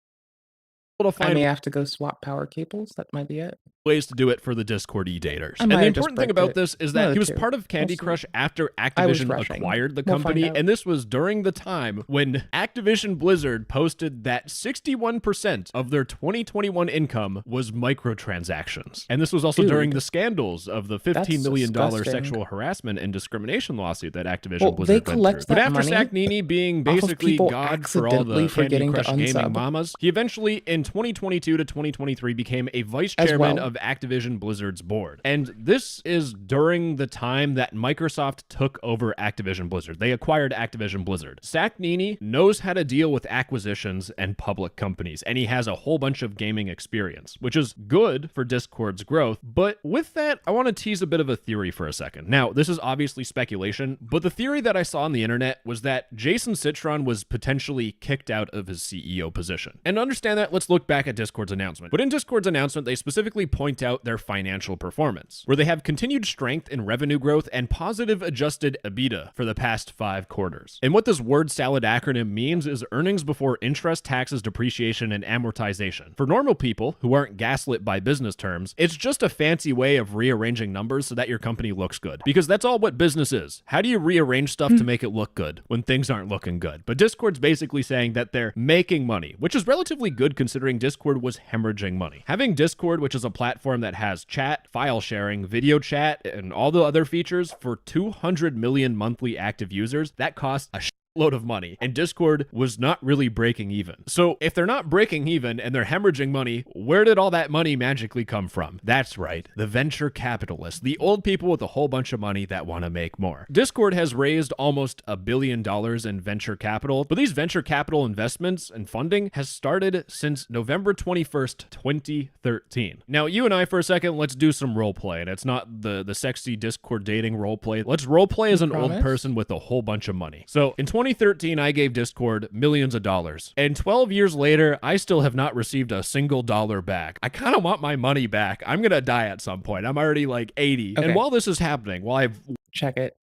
I may have to go swap power cables. That might be it. Ways to do it for the Discord e-daters. And the important thing about this is that he was part of Candy Crush after Activision acquired the company, and this was during the time when Activision Blizzard posted that 61% of their 2021 income was microtransactions. And this was also during the scandals of the $15 million sexual harassment and discrimination lawsuit that Activision Blizzard went through. But after Sacnini being basically God for all the Candy Crush gaming mamas, he eventually, in 2022 to 2023, became a vice chairman of Activision Blizzard's board. And this is during the time that Microsoft took over Activision Blizzard. They acquired Activision Blizzard. Sacnini knows how to deal with acquisitions and public companies, and he has a whole bunch of gaming experience, which is good for Discord's growth. But with that, I want to tease a bit of a theory for a second. Now, this is obviously speculation, but the theory that I saw on the internet was that Jason Citron was potentially kicked out of his CEO position. And to understand that, let's look back at Discord's announcement. But in Discord's announcement, they specifically point out their financial performance, where they have continued strength in revenue growth and positive adjusted EBITDA for the past 5 quarters. And what this word salad acronym means is earnings before interest, taxes, depreciation, and amortization. For normal people who aren't gaslit by business terms, it's just a fancy way of rearranging numbers so that your company looks good. Because that's all what business is. How do you rearrange stuff to make it look good when things aren't looking good? But Discord's basically saying that they're making money, which is relatively good considering Discord was hemorrhaging money. Having Discord, which is a platform that has chat, file sharing, video chat, and all the other features for 200 million monthly active users, that costs a load of money, and Discord was not really breaking even. So if they're not breaking even and they're hemorrhaging money, where did all that money magically come from? That's right, the venture capitalists, the old people with a whole bunch of money that want to make more. Discord has raised almost $1 billion in venture capital, but these venture capital investments and funding has started since November 21st, 2013. Now, you and I, for a second, let's do some role play, and it's not the sexy Discord dating role play. Let's role play as an old person with a whole bunch of money. So in 2013, I gave Discord millions of dollars. And 12 years later, I still have not received a single dollar back. I kind of want my money back. I'm going to die at some point. I'm already like 80. Okay. And while this is happening, while I've... Check it.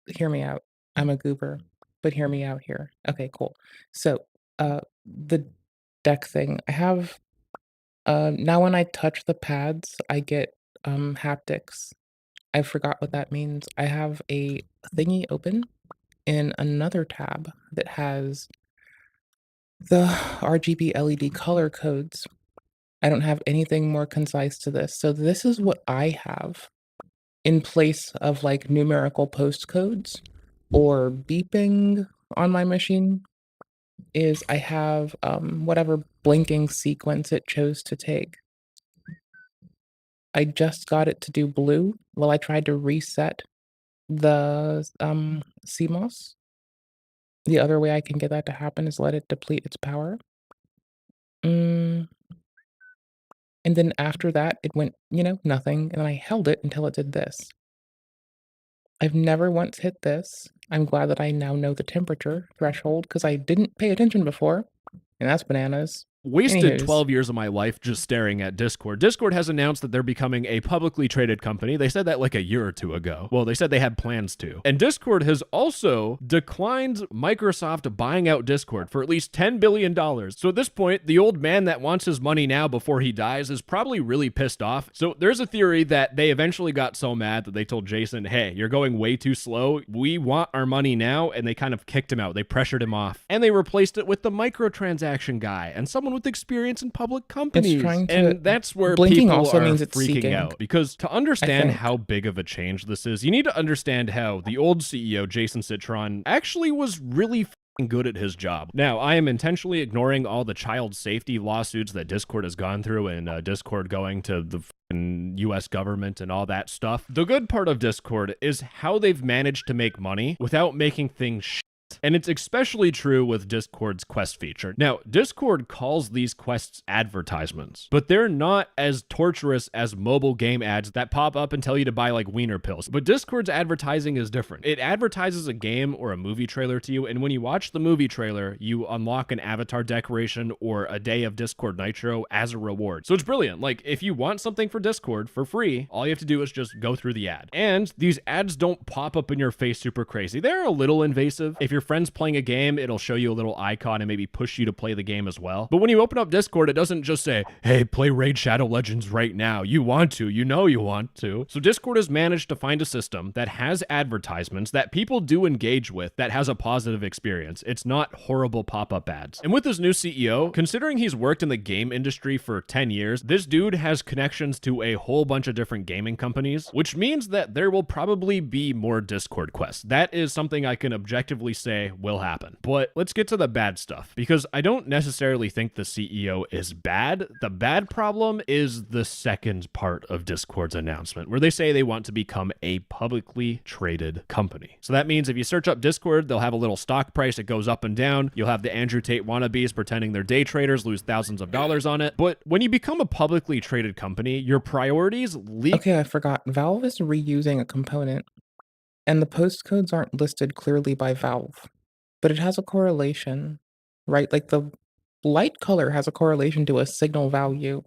Hear me out. I'm a goober, but hear me out here. Okay, cool. So, the deck thing. I have... now when I touch the pads, I get haptics. I forgot what that means. I have a thingy open, in another tab that has the RGB LED color codes. I don't have anything more concise to this. So this is what I have in place of like numerical postcodes or beeping on my machine is I have whatever blinking sequence it chose to take. I just got it to do blue while I tried to reset the CMOS. The other way I can get that to happen is let it deplete its power. And then after that, it went, nothing, and then I held it until it did this. I've never once hit this. I'm glad that I now know the temperature threshold because I didn't pay attention before, and that's bananas. Wasted Anywho's. 12 years of my life just staring at Discord. Discord has announced that they're becoming a publicly traded company. They said that like a year or two ago. Well, they said they had plans to. And Discord has also declined Microsoft buying out Discord for at least $10 billion. So at this point, the old man that wants his money now before he dies is probably really pissed off. So there's a theory that they eventually got so mad that they told Jason, hey, you're going way too slow. We want our money now. And they kind of kicked him out. They pressured him off. And they replaced it with the microtransaction guy and someone with experience in public companies. And that's where Blinking people also are means it's freaking seeking, out. Because to understand how big of a change this is, you need to understand how the old CEO, Jason Citron, actually was really good at his job. Now, I am intentionally ignoring all the child safety lawsuits that Discord has gone through and Discord going to the US government and all that stuff. The good part of Discord is how they've managed to make money without making things and it's especially true with Discord's quest feature. Now, Discord calls these quests advertisements, but they're not as torturous as mobile game ads that pop up and tell you to buy like wiener pills. But Discord's advertising is different. It advertises a game or a movie trailer to you, and when you watch the movie trailer, you unlock an avatar decoration or a day of Discord Nitro as a reward. So it's brilliant. Like, if you want something for Discord for free, all you have to do is just go through the ad. And these ads don't pop up in your face super crazy. They're a little invasive. If your friend's playing a game, it'll show you a little icon and maybe push you to play the game as well. But when you open up Discord, it doesn't just say, hey, play Raid Shadow Legends right now. You want to, you know you want to. So Discord has managed to find a system that has advertisements that people do engage with that has a positive experience. It's not horrible pop-up ads. And with this new CEO, considering he's worked in the game industry for 10 years, this dude has connections to a whole bunch of different gaming companies, which means that there will probably be more Discord quests. That is something I can objectively say will happen. But let's get to the bad stuff, because I don't necessarily think the CEO is bad. The bad problem is the second part of Discord's announcement, where they say they want to become a publicly traded company. So that means if you search up Discord, they'll have a little stock price that goes up and down. You'll have the Andrew Tate wannabes pretending they're day traders, lose thousands of dollars on it. But when you become a publicly traded company, your priorities leak. Okay, I forgot. Valve is reusing a component, and the postcodes aren't listed clearly by Valve. But it has a correlation, right? Like the light color has a correlation to a signal value.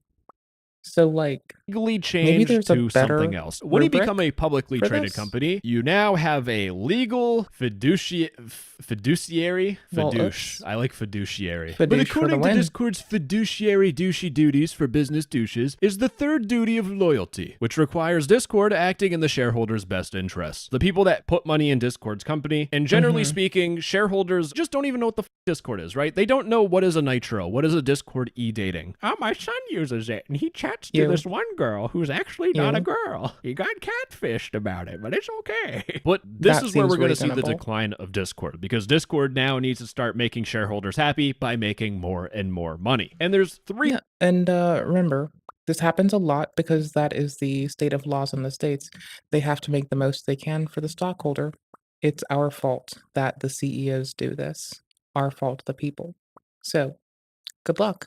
So like legally maybe changed there's a to better something else. When you become a publicly for traded this? company, you now have a legal fiduciary. Well, Fidouche. I like fiduciary. Fidouche But for the according to win. Discord's fiduciary douchey duties for business douches is the third duty of loyalty, which requires Discord acting in the shareholders' best interests. The people that put money in Discord's company, and generally speaking, shareholders just don't even know what the Discord is, right? They don't know what is a Nitro, what is a Discord e-dating. Oh, my son uses it, and he chats to this one girl who's actually not a girl. He got catfished about it, but it's okay. But this That is where seems we're going to see the reasonable. decline of Discord, because Discord now needs to start making shareholders happy by making more and more money. And there's three. Yeah, and remember, this happens a lot because that is the state of laws in the States. They have to make the most they can for the stockholder. It's our fault that the CEOs do this. Our fault, the people. So, good luck.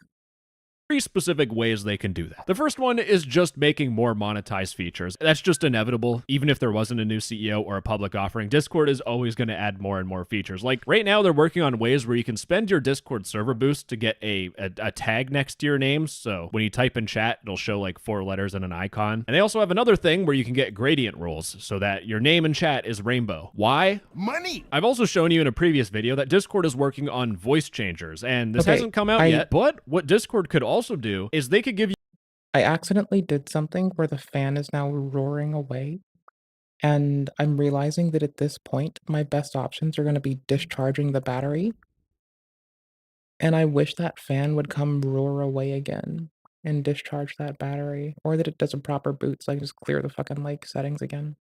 Three specific ways they can do that. The first one is just making more monetized features. That's just inevitable. Even if there wasn't a new CEO or a public offering, Discord is always going to add more and more features. Like right now, they're working on ways where you can spend your Discord server boost to get a tag next to your name. So when you type in chat, it'll show like 4 letters and an icon. And they also have another thing where you can get gradient rules so that your name in chat is rainbow. Why? Money! I've also shown you in a previous video that Discord is working on voice changers, and this Okay, hasn't come out yet, but what Discord could also do is they could give you I accidentally did something where the fan is now roaring away. And I'm realizing that at this point, my best options are gonna be discharging the battery. And I wish that fan would come roar away again and discharge that battery, or that it does a proper boot so I can just clear the fucking, like, settings again.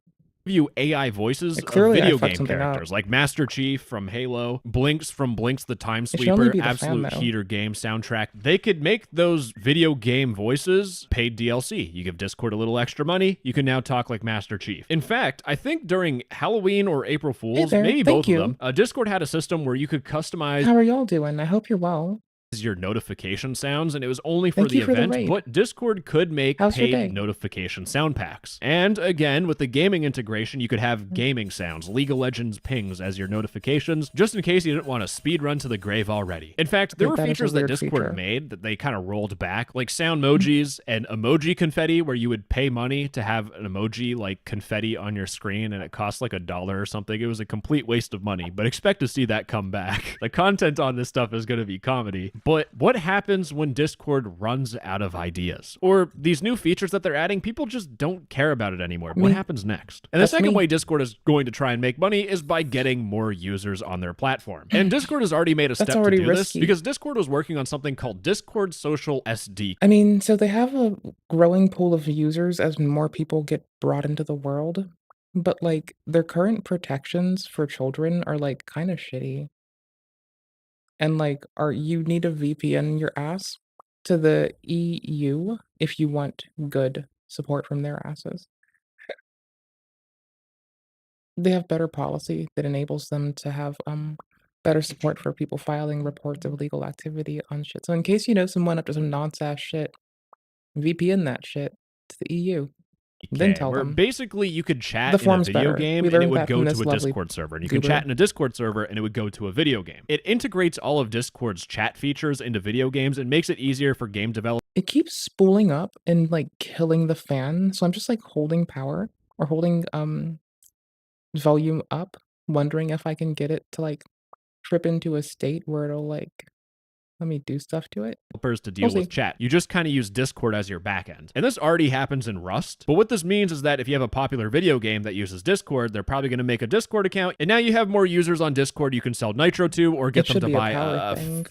You AI voices of Clearly, I video fucked game something up. characters like Master Chief from Halo, Blinks from Blinks the Time It should only Sweeper, be the fan, Absolute though. Heater game soundtrack. They could make those video game voices paid DLC. You give Discord a little extra money, you can now talk like Master Chief. In fact, I think during Halloween or April Fools, there. maybe Thank both you. of them, Discord had a system where you could customize How are y'all doing? I hope you're well. your notification sounds, and it was only for Thank the you for the event, raid. but Discord could make How's your day? paid notification sound packs. And again, with the gaming integration, you could have gaming sounds, League of Legends pings as your notifications, just in case you didn't want to speed run to the grave already. In fact, there were that is a features that weird Discord feature. made that they kind of rolled back, like sound emojis and emoji confetti, where you would pay money to have an emoji like confetti on your screen, and it cost like $1 or something. It was a complete waste of money, but expect to see that come back. The content on this stuff is going to be comedy, but what happens when Discord runs out of ideas? Or these new features that they're adding, people just don't care about it anymore. What happens next? And the That's second me. way Discord is going to try and make money is by getting more users on their platform. And Discord has already made a step to already do this risky. because Discord was working on something called Discord Social SD. I mean, so they have a growing pool of users as more people get brought into the world, but, like, their current protections for children are, like, kinda shitty. And, like, you need a VPN your ass to the EU if you want good support from their asses. They have better policy that enables them to have, better support for people filing reports of illegal activity on shit. So in case you know someone up to some nonce-ass shit, VPN that shit to the EU. Then tell where them. basically you could chat The in a form's video better. game We and it learned would that go from to this a lovely Discord server. And you can goober. chat in a Discord server and it would go to a video game. It integrates all of Discord's chat features into video games and makes it easier for game developers It keeps spooling up and, like, killing the fan, so I'm just, like, holding power or holding, volume up, wondering if I can get it to, like, trip into a state where it'll, like, let me do stuff to it. to deal We'll with see. chat. You just kind of use Discord as your backend. And this already happens in Rust. But what this means is that if you have a popular video game that uses Discord, they're probably going to make a Discord account. And now you have more users on Discord you can sell Nitro to or get them should to be a buy power a thing.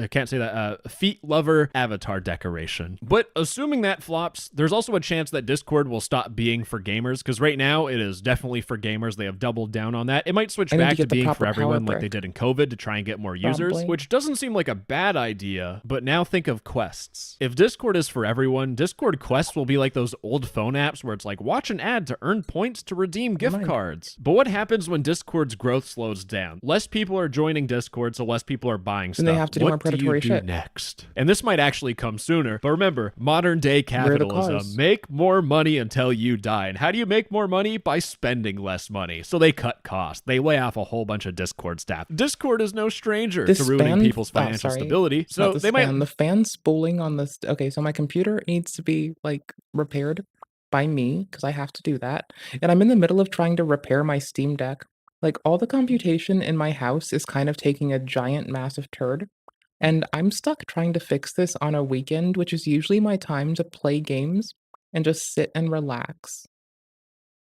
I can't say that, feet lover avatar decoration. But assuming that flops, there's also a chance that Discord will stop being for gamers, because right now it is definitely for gamers. They have doubled down on that. It might switch I need to back to get the being proper for everyone power like they brick. did in COVID to try and get more users, Probably. which doesn't seem like a bad idea. But now think of quests. If Discord is for everyone, Discord quests will be like those old phone apps where it's like, watch an ad to earn points to redeem gift Mind. cards. But what happens when Discord's growth slows down? Less people are joining Discord, so less people are buying stuff. Then they have to do what more predatory do you do shit. next? And this might actually come sooner. But remember, modern day We're the capitalism. cause. Make more money until you die. And how do you make more money? By spending less money. So they cut costs. They lay off a whole bunch of Discord staff. Discord is no stranger This to ruining fan- people's oh, financial sorry. stability. Not So this they might fan. The fan spooling on this. Okay, so my computer needs to be, like, repaired by me because I have to do that. And I'm in the middle of trying to repair my Steam Deck. Like, all the computation in my house is kind of taking a giant, massive turd. And I'm stuck trying to fix this on a weekend, which is usually my time to play games and just sit and relax.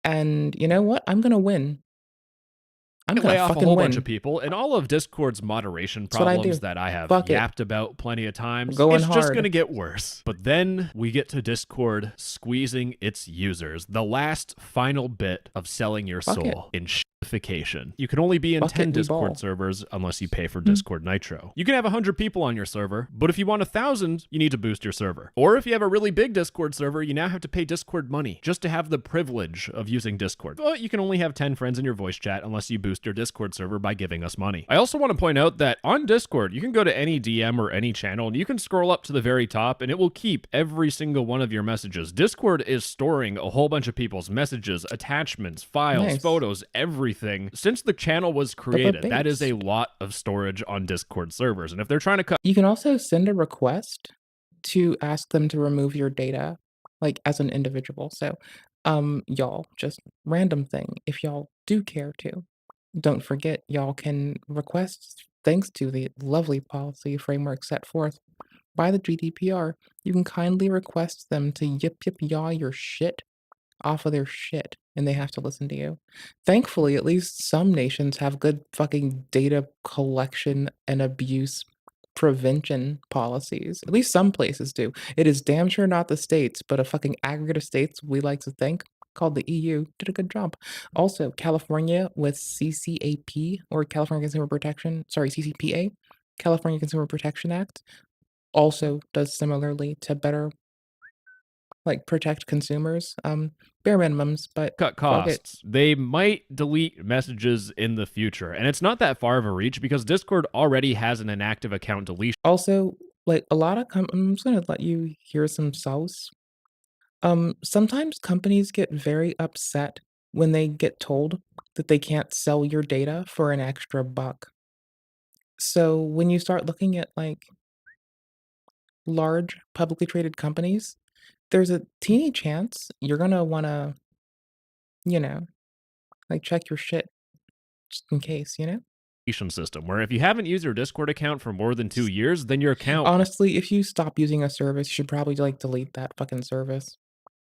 And you know what? I'm gonna win. I'm lay gonna off a fucking whole win. bunch of people, and all of Discord's moderation That's what I problems do. that I have Fuck it. yapped about plenty of times, Going it's just hard. going to get worse. But then we get to Discord squeezing its users, the last final bit of selling your Fuck it. soul in shitification. You can only be in Fuck 10 it, we Discord ball. servers unless you pay for Discord Nitro. You can have 100 people on your server, but if you want 1,000, you need to boost your server. Or if you have a really big Discord server, you now have to pay Discord money just to have the privilege of using Discord. But you can only have 10 friends in your voice chat unless you boost your Discord server by giving us money. I also want to point out that on Discord, you can go to any DM or any channel and you can scroll up to the very top and it will keep every single one of your messages. Discord is storing a whole bunch of people's messages, attachments, files, Nice. photos, everything. Since the channel was created, that is babes. a lot of storage on Discord servers. And if they're trying to cut You can also send a request to ask them to remove your data, like, as an individual. So, y'all, just random thing, if y'all do care to, don't forget y'all can request, thanks to the lovely policy framework set forth by the GDPR, you can kindly request them to yip yaw your shit off of their shit and they have to listen to you. Thankfully, at least some nations have good fucking data collection and abuse prevention policies. At least some places do. It is damn sure not the states, but a fucking aggregate of states we like to think called the EU did a good job. Also, California with CCAP or California Consumer Protection, sorry, CCPA, California Consumer Protection Act also does similarly to better like protect consumers. Bare minimums, but cut fuck it. costs. They might delete messages in the future. And it's not that far of a reach because Discord already has an inactive account deletion Also, like a lot of I'm just gonna let you hear some sauce. Sometimes companies get very upset when they get told that they can't sell your data for an extra buck. So when you start looking at like large publicly traded companies, there's a teeny chance you're gonna wanna, you know, like check your shit just in case, you know? system where if you haven't used your Discord account for more than 2 years, then your account Honestly, if you stop using a service, you should probably like delete that fucking service.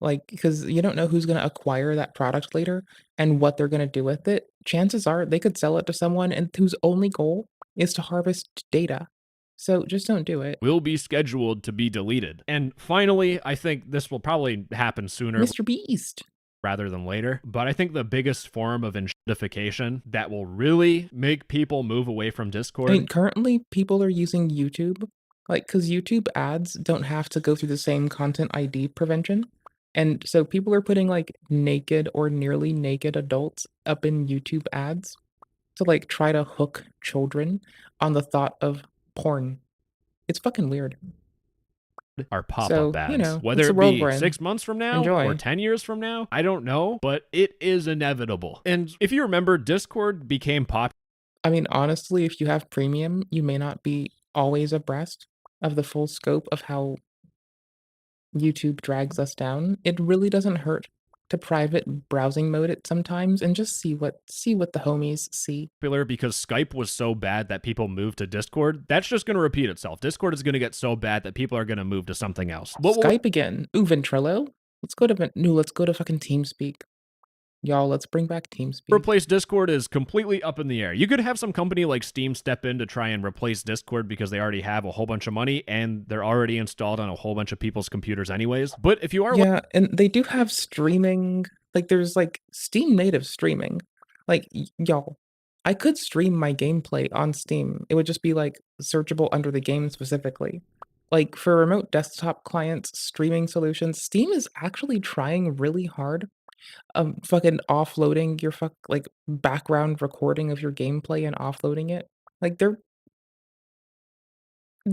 Like, because you don't know who's gonna acquire that product later and what they're gonna do with it. Chances are they could sell it to someone and whose only goal is to harvest data. So just don't do it. will be scheduled to be deleted. And finally, I think this will probably happen sooner Mr. Beast. rather than later. But I think the biggest form of enshittification that will really make people move away from Discord. I mean, currently people are using YouTube, like, because YouTube ads don't have to go through the same content ID prevention. And so people are putting like naked or nearly naked adults up in YouTube ads to like try to hook children on the thought of porn. It's fucking weird. Are pop-up So, ads. you know, Whether it's it the world be we're in. 6 months from now Enjoy. or 10 years from now, I don't know, but it is inevitable. And if you remember, Discord became popular I mean, honestly, if you have premium, you may not be always abreast of the full scope of how YouTube drags us down. It really doesn't hurt to private browsing mode it sometimes and just see what the homies see. because Skype was so bad that people moved to Discord. That's just going to repeat itself. Discord is going to get so bad that people are going to move to something else. What will Skype again. Ooh, Ventrilo. Let's go to fucking TeamSpeak. Y'all, let's bring back TeamSpeak. replace Discord is completely up in the air. You could have some company like Steam step in to try and replace Discord because they already have a whole bunch of money and they're already installed on a whole bunch of people's computers anyways. But if you are Yeah, and they do have streaming. Like, there's like Steam native streaming. Like, y'all, I could stream my gameplay on Steam. It would just be like searchable under the game specifically. Like, for remote desktop clients streaming solutions, Steam is actually trying really hard. Fucking offloading your like background recording of your gameplay and offloading it. Like they're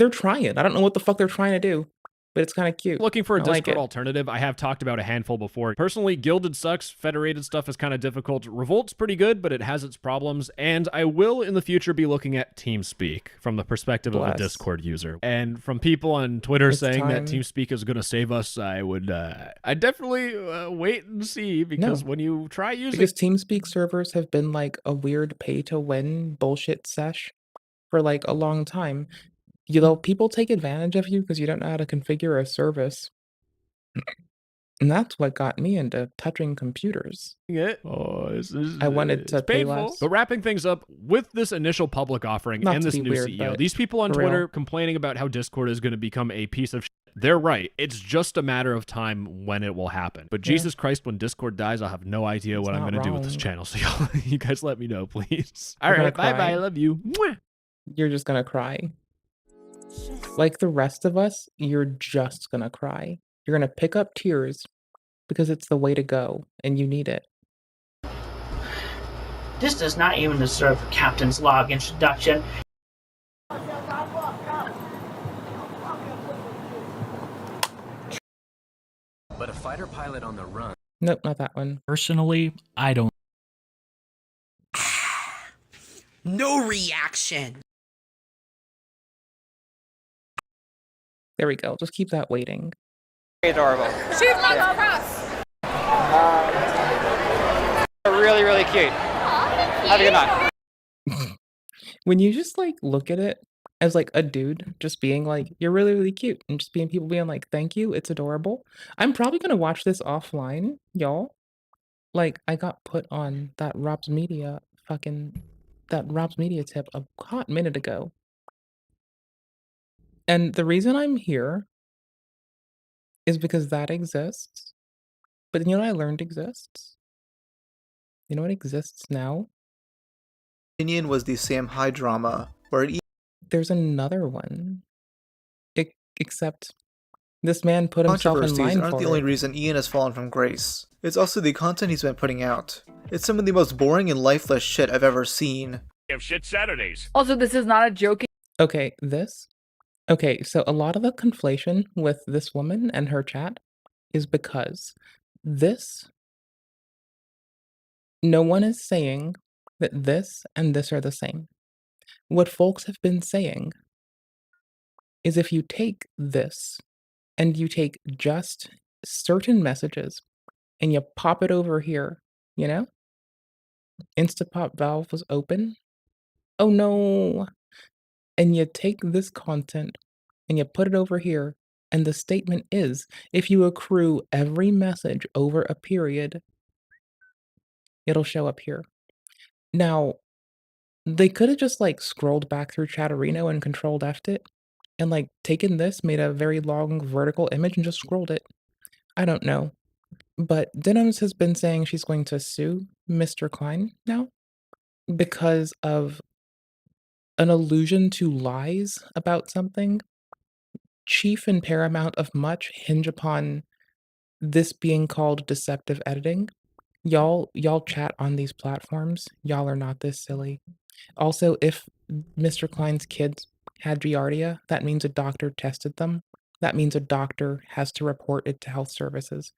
trying. I don't know what the fuck they're trying to do, but it's kind of cute. looking for a I like Discord it. alternative, I have talked about a handful before. Personally, Gilded sucks. Federated stuff is kind of difficult. Revolt's pretty good, but it has its problems. And I will in the future be looking at TeamSpeak from the perspective of a Bless. Discord user. And from people on Twitter It's saying that time. TeamSpeak is going to save us, I definitely wait and see because No. when you try using Because TeamSpeak servers have been like a weird pay to win bullshit sesh for like a long time. People take advantage of you because you don't know how to configure a service. And that's what got me into touching computers. it. Oh, this is, I wanted to it's pay painful. less. But wrapping things up with this initial public offering Not and to this be new weird, CEO, but these people on for Twitter real. complaining about how Discord is going to become a piece of shit. They're right. It's just a matter of time when it will happen. But Yeah. Jesus Christ, when Discord dies, I'll have no idea what I'm not going to do with this wrong. channel. So y'all, you guys let me know, please. All You're gonna right, bye-bye. cry. I love you. Mwah. You're just gonna cry. Like the rest of us, you're just gonna cry. You're gonna pick up tears because it's the way to go and you need it. This does not even deserve a captain's log introduction. But a fighter pilot on the run. Nope, not that one. Personally, I don't. No reaction. There we go. Just keep that waiting. Adorable. She's not cross. Really, really cute. Have a good night. When you just like look at it as like a dude just being like, "You're really, really cute," and just people being like, "Thank you, it's adorable." I'm probably gonna watch this offline, y'all. Like, I got put on that Rob's Media tip a hot minute ago. And the reason I'm here is because that exists. But you know what I learned exists? You know what exists now? Opinion was the Sam Hyde drama, where it There's another one. Except this man put himself in controversies line aren't for the only it. reason Ian has fallen from grace. It's also the content he's been putting out. It's some of the most boring and lifeless shit I've ever seen. We have shit Saturdays. Also, this is not a joking. Okay, so a lot of the conflation with this woman and her chat is because no one is saying that this and this are the same. What folks have been saying is if you take this and you take just certain messages and you pop it over here, you know? Instapot valve was open. Oh no. And you take this content and you put it over here, and the statement is if you accrue every message over a period, it'll show up here. Now, they could have just like scrolled back through Chatterino and controlled F'd it and like taken this, made a very long vertical image and just scrolled it. I don't know. But Denims has been saying she's going to sue Mr. Klein now because of an allusion to lies about something. Chief and paramount of much hinge upon this being called deceptive editing. Y'all chat on these platforms. Y'all are not this silly. Also, if Mr. Klein's kids had Giardia, that means a doctor tested them. That means a doctor has to report it to health services.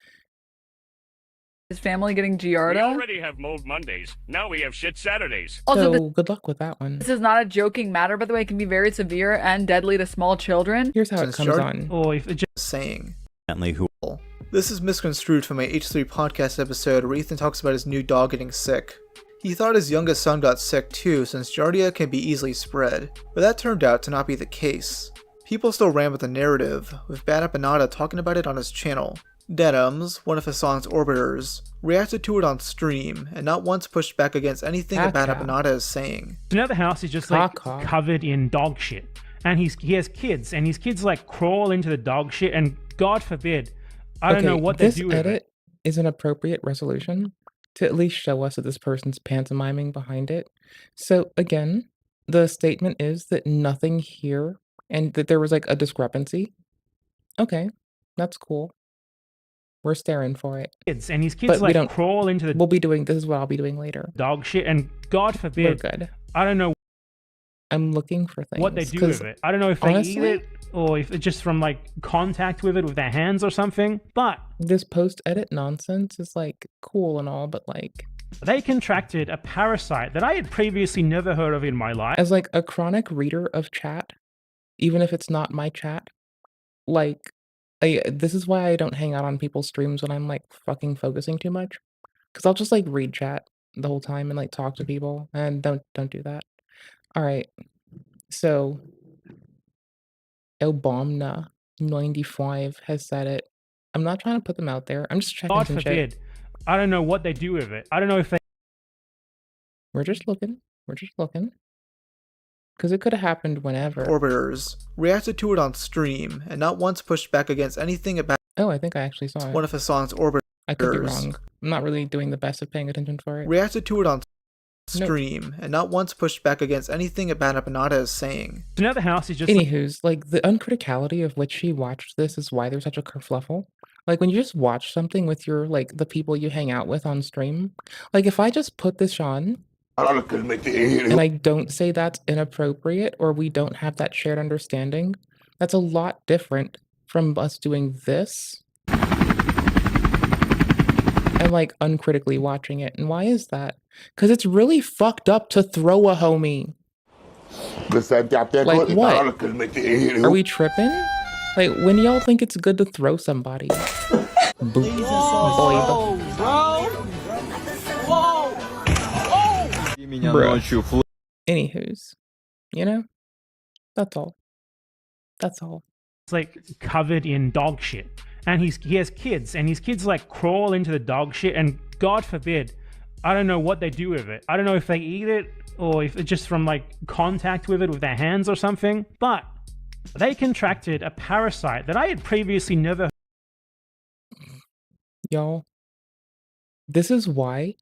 His family getting We Giardia? already have Mold Mondays. Now we have shit Saturdays. Also, So good luck with that one. this is not a joking matter, by the way. It can be very severe and deadly to small children. Here's how it Since comes Jordan- on. saying. This is misconstrued from my H3 podcast episode where Ethan talks about his new dog getting sick. He thought his youngest son got sick too, since Giardia can be easily spread, but that turned out to not be the case. People still ran with the narrative, with Bad Apanada talking about it on his channel. Denims, one of Hassan's orbiters, reacted to it on stream, and not once pushed back against anything that Bad Apanada is saying. Now the house is just like covered in dog shit, and he has kids, and his kids like crawl into the dog shit, and God forbid, I don't know what they do with it. This edit is an appropriate resolution to at least show us that this person's pantomiming behind it. So again, the statement is that nothing here, and that there was like a discrepancy. Okay, that's cool. We're staring for it. Kids, and his kids But we like don't crawl into the this is what I'll be doing later. dog shit, and God forbid, We're good. I don't know I'm looking for things. what they do 'cause with it. I don't know if they honestly, eat it or if it's just from like contact with it with their hands or something, but this post-edit nonsense is like cool and all, but like they contracted a parasite that I had previously never heard of in my life. as like a chronic reader of chat, even if it's not my chat, like this is why I don't hang out on people's streams when I'm like fucking focusing too much, because I'll just like read chat the whole time and like talk to people, and don't do that. All right, so Obama 95 has said it. I'm not trying to put them out there. I'm just checking God some forbid, shit. I don't know what they do with it. I don't know if they. We're just looking. Because it could have happened whenever. Orbiters reacted to it on stream, and not once pushed back against anything about. Oh, I think I actually saw it. One of Hassan's orbiters. I could be wrong. I'm not really doing the best of paying attention for it. Reacted to it on stream, and not once pushed back against anything that Bad Apanada is saying. So now the house is just. Anywho's, like the uncriticality of which she watched this is why there's such a kerfluffle. Like when you just watch something with your like the people you hang out with on stream. Like if I just put this on and I don't say that's inappropriate or we don't have that shared understanding, that's a lot different from us doing this and like uncritically watching it. And why is that? Because it's really fucked up to throw a homie. Like what? Are we tripping? Like when y'all think it's good to throw somebody? Whoa, bro. Whoa. Bruh. Anywho's, you know? That's all. That's all. It's like covered in dog shit, and he has kids, and his kids like crawl into the dog shit, and God forbid, I don't know what they do with it. I don't know if they eat it or if it's just from like contact with it with their hands or something, but they contracted a parasite that I had previously never. Y'all, this is why.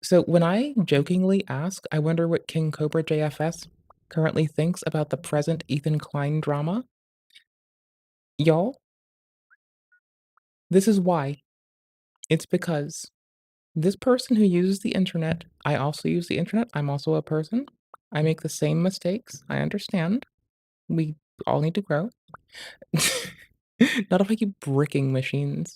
So when I jokingly ask, I wonder what King Cobra JFS currently thinks about the present Ethan Klein drama. Y'all, this is why. It's because this person who uses the internet, I also use the internet. I'm also a person. I make the same mistakes. I understand. We all need to grow. Not if I keep bricking machines.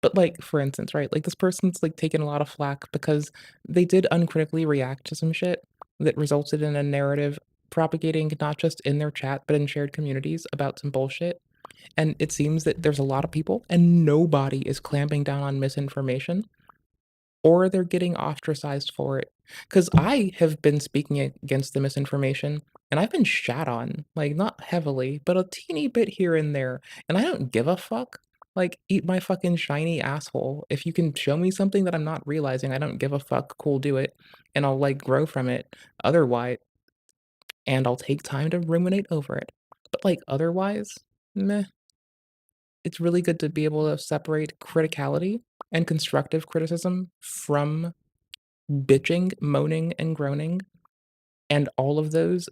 But, like, for instance, right, like, this person's, like, taking a lot of flack because they did uncritically react to some shit that resulted in a narrative propagating not just in their chat, but in shared communities about some bullshit, and it seems that there's a lot of people, and nobody is clamping down on misinformation, or they're getting ostracized for it. Because I have been speaking against the misinformation, and I've been shat on, like, not heavily, but a teeny bit here and there, and I don't give a fuck. Like, eat my fucking shiny asshole. If you can show me something that I'm not realizing, I don't give a fuck, cool, do it, and I'll, like, grow from it. Otherwise and I'll take time to ruminate over it. But, like, otherwise, meh. It's really good to be able to separate criticality and constructive criticism from bitching, moaning, and groaning, and all of those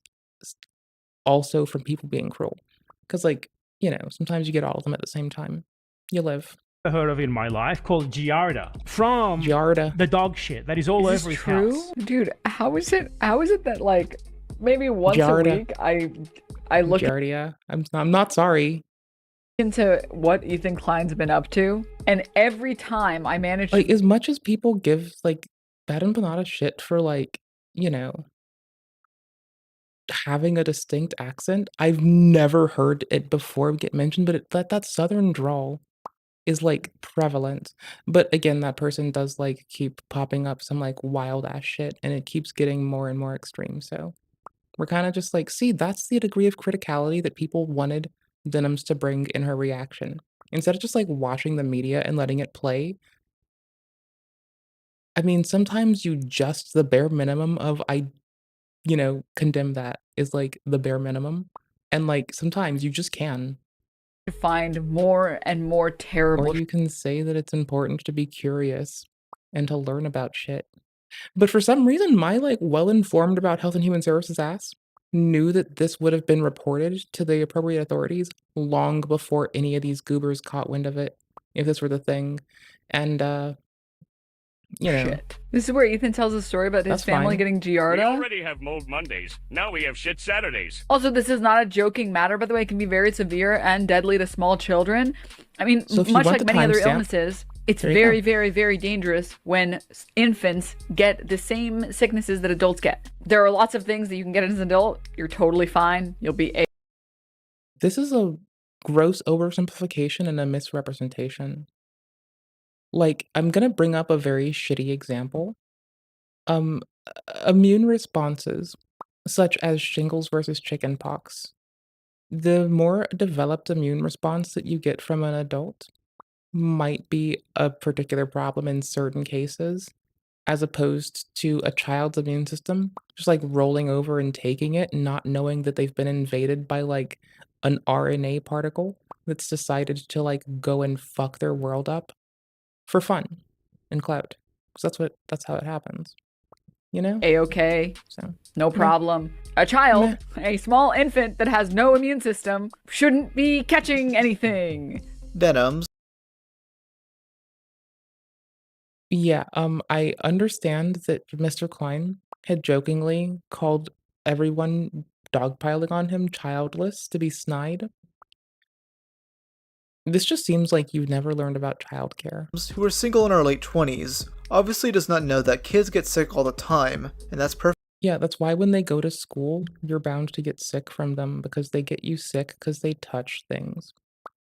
also from people being cruel. Because, like, you know, sometimes you get all of them at the same time. You live. Heard of in my life called Giarda from the dog shit that is all over his house. Dude, how is it that like maybe once a week I look Giardia. I'm not sorry. into what Ethan Klein's been up to, and every time I manage like as much as people give like Bad and Banana shit for like, you know, having a distinct accent, I've never heard it before get mentioned, but that southern drawl is like prevalent. But again, that person does like keep popping up some like wild ass shit and it keeps getting more and more extreme. So we're kind of just like, see, that's the degree of criticality that people wanted Denims to bring in her reaction. Instead of just like watching the media and letting it play. I mean, sometimes you just the bare minimum of you know, condemn that is like the bare minimum. And like sometimes you just can. find more and more terrible. Or you can say that it's important to be curious and to learn about shit. But for some reason, my like well-informed about Health and Human Services ass knew that this would have been reported to the appropriate authorities long before any of these goobers caught wind of it, if this were the thing. And you know. Shit. This is where Ethan tells a story about his That's family fine. getting We Giarda. already have Mold Mondays. Now we have Shit Saturdays. Also, this is not a joking matter, by the way. It can be very severe and deadly to small children. I mean, So if you much want like the many other timestamp, illnesses, it's there you very, go. very, very dangerous when infants get the same sicknesses that adults get. There are lots of things that you can get as an adult. You're totally fine. You'll be a. This is a gross oversimplification and a misrepresentation. Like, I'm gonna bring up a very shitty example. Immune responses, such as shingles versus chickenpox. The more developed immune response that you get from an adult might be a particular problem in certain cases, as opposed to a child's immune system just like rolling over and taking it and not knowing that they've been invaded by like an RNA particle that's decided to like go and fuck their world up for fun and clout. Because that's how it happens. You know? A-okay. So, no problem. A child, a small infant that has no immune system, shouldn't be catching anything. Denims. Yeah, I understand that Mr. Klein had jokingly called everyone dogpiling on him childless to be snide. This just seems like you've never learned about childcare. Who are single in our late 20s obviously does not know that kids get sick all the time, and that's perfect. Yeah, that's why when they go to school, you're bound to get sick from them because they get you sick because they touch things.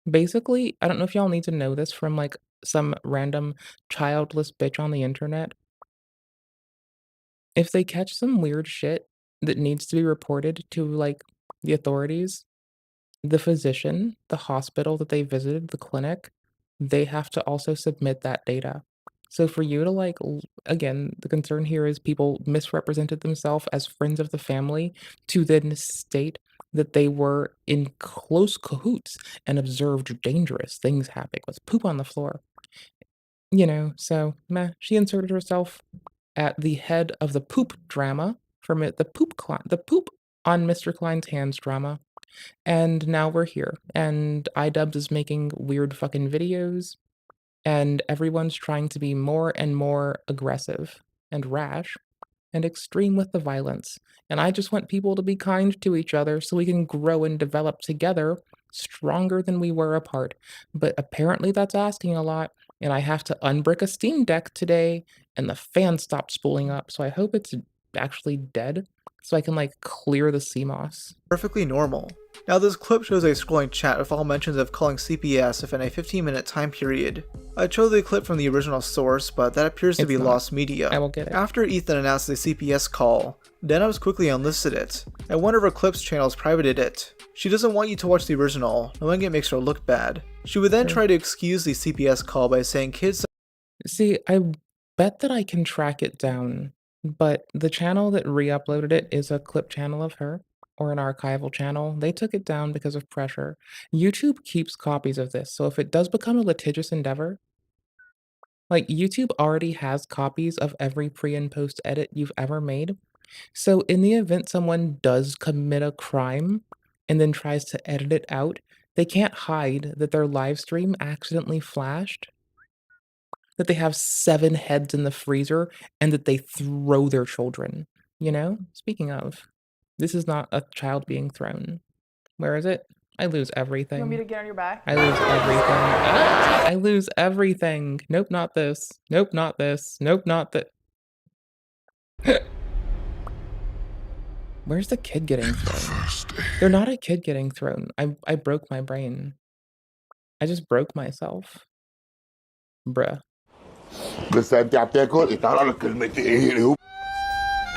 Basically, I don't know if y'all need to know this from like some random childless bitch on the internet. If they catch some weird shit that needs to be reported to like the authorities, the physician, the hospital that they visited, the clinic, they have to also submit that data. So for you to again, the concern here is people misrepresented themselves as friends of the family to then state that they were in close cahoots and observed dangerous things happening with poop on the floor. So meh, she inserted herself at the head of the poop drama from it, the poop on Mr. Klein's hands drama. And now we're here, and iDubbbz is making weird fucking videos, and everyone's trying to be more and more aggressive and rash and extreme with the violence. And I just want people to be kind to each other so we can grow and develop together stronger than we were apart. But apparently that's asking a lot, and I have to unbrick a Steam Deck today, and the fan stopped spooling up, so I hope it's actually dead so I can clear the CMOS. Perfectly normal. Now this clip shows a scrolling chat with all mentions of calling CPS within a 15-minute time period. I chose the clip from the original source, but that appears to be lost media. I will get it. After Ethan announced the CPS call, Denhams quickly unlisted it, and one of her clips channels privated it. She doesn't want you to watch the original, knowing it makes her look bad. She would then try to excuse the CPS call by saying kids... See, I bet that I can track it down, but the channel that re-uploaded it is a clip channel of her, or an archival channel. They took it down because of pressure. YouTube keeps copies of this, so if it does become a litigious endeavor, YouTube already has copies of every pre and post edit you've ever made. So in the event someone does commit a crime and then tries to edit it out, they can't hide that their live stream accidentally flashed, that they have 7 heads in the freezer, and that they throw their children. Speaking of, this is not a child being thrown. Where is it? I lose everything. You want me to get on your back? I lose everything. Ah! I lose everything. Nope, not this. Nope, not this. Nope, not that. Where's the kid getting thrown? They're not a kid getting thrown. I broke my brain. I just broke myself. Bruh. I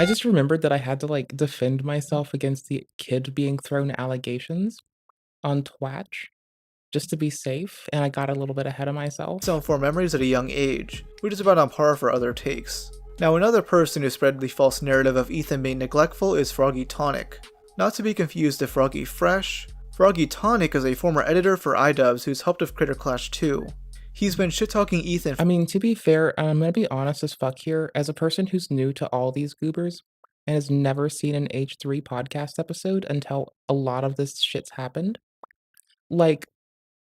just remembered that I had to defend myself against the kid being thrown allegations on Twitch just to be safe, and I got a little bit ahead of myself. Some for memories at a young age, which is about on par for other takes. Now another person who spread the false narrative of Ethan being neglectful is Froggy Tonic. Not to be confused with Froggy Fresh, Froggy Tonic is a former editor for iDubbbz who's helped with Critter Clash 2. He's been shit-talking Ethan. I mean, to be fair, I'm gonna be honest as fuck here. As a person who's new to all these goobers and has never seen an H3 podcast episode until a lot of this shit's happened,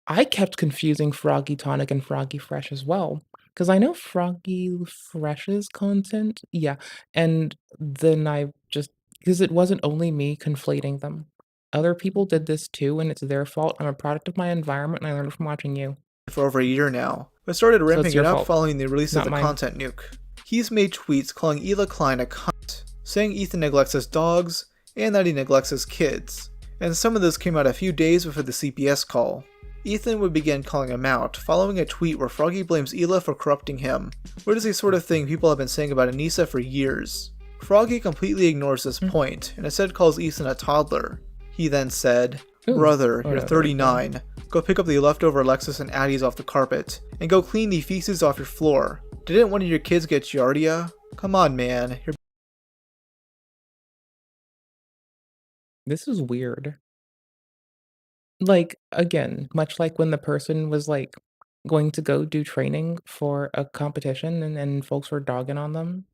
I kept confusing Froggy Tonic and Froggy Fresh as well. Because I know Froggy Fresh's content, yeah, and then because it wasn't only me conflating them. Other people did this too, and it's their fault. I'm a product of my environment, and I learned from watching you. For over a year now, but started ramping it up fault. following the release of Not the mine. content nuke. He's made tweets calling Ela Klein a cunt, saying Ethan neglects his dogs, and that he neglects his kids. And some of this came out a few days before the CPS call. Ethan would begin calling him out, following a tweet where Froggy blames Ela for corrupting him, which is the sort of thing people have been saying about Anissa for years. Froggy completely ignores this point, and instead calls Ethan a toddler. He then said, "Brother, you're 39. Go pick up the leftover Lexus and Addies off the carpet, and go clean the feces off your floor. Didn't one of your kids get Giardia? Come on, man. This is weird. Again, much like when the person was going to go do training for a competition and folks were dogging on them.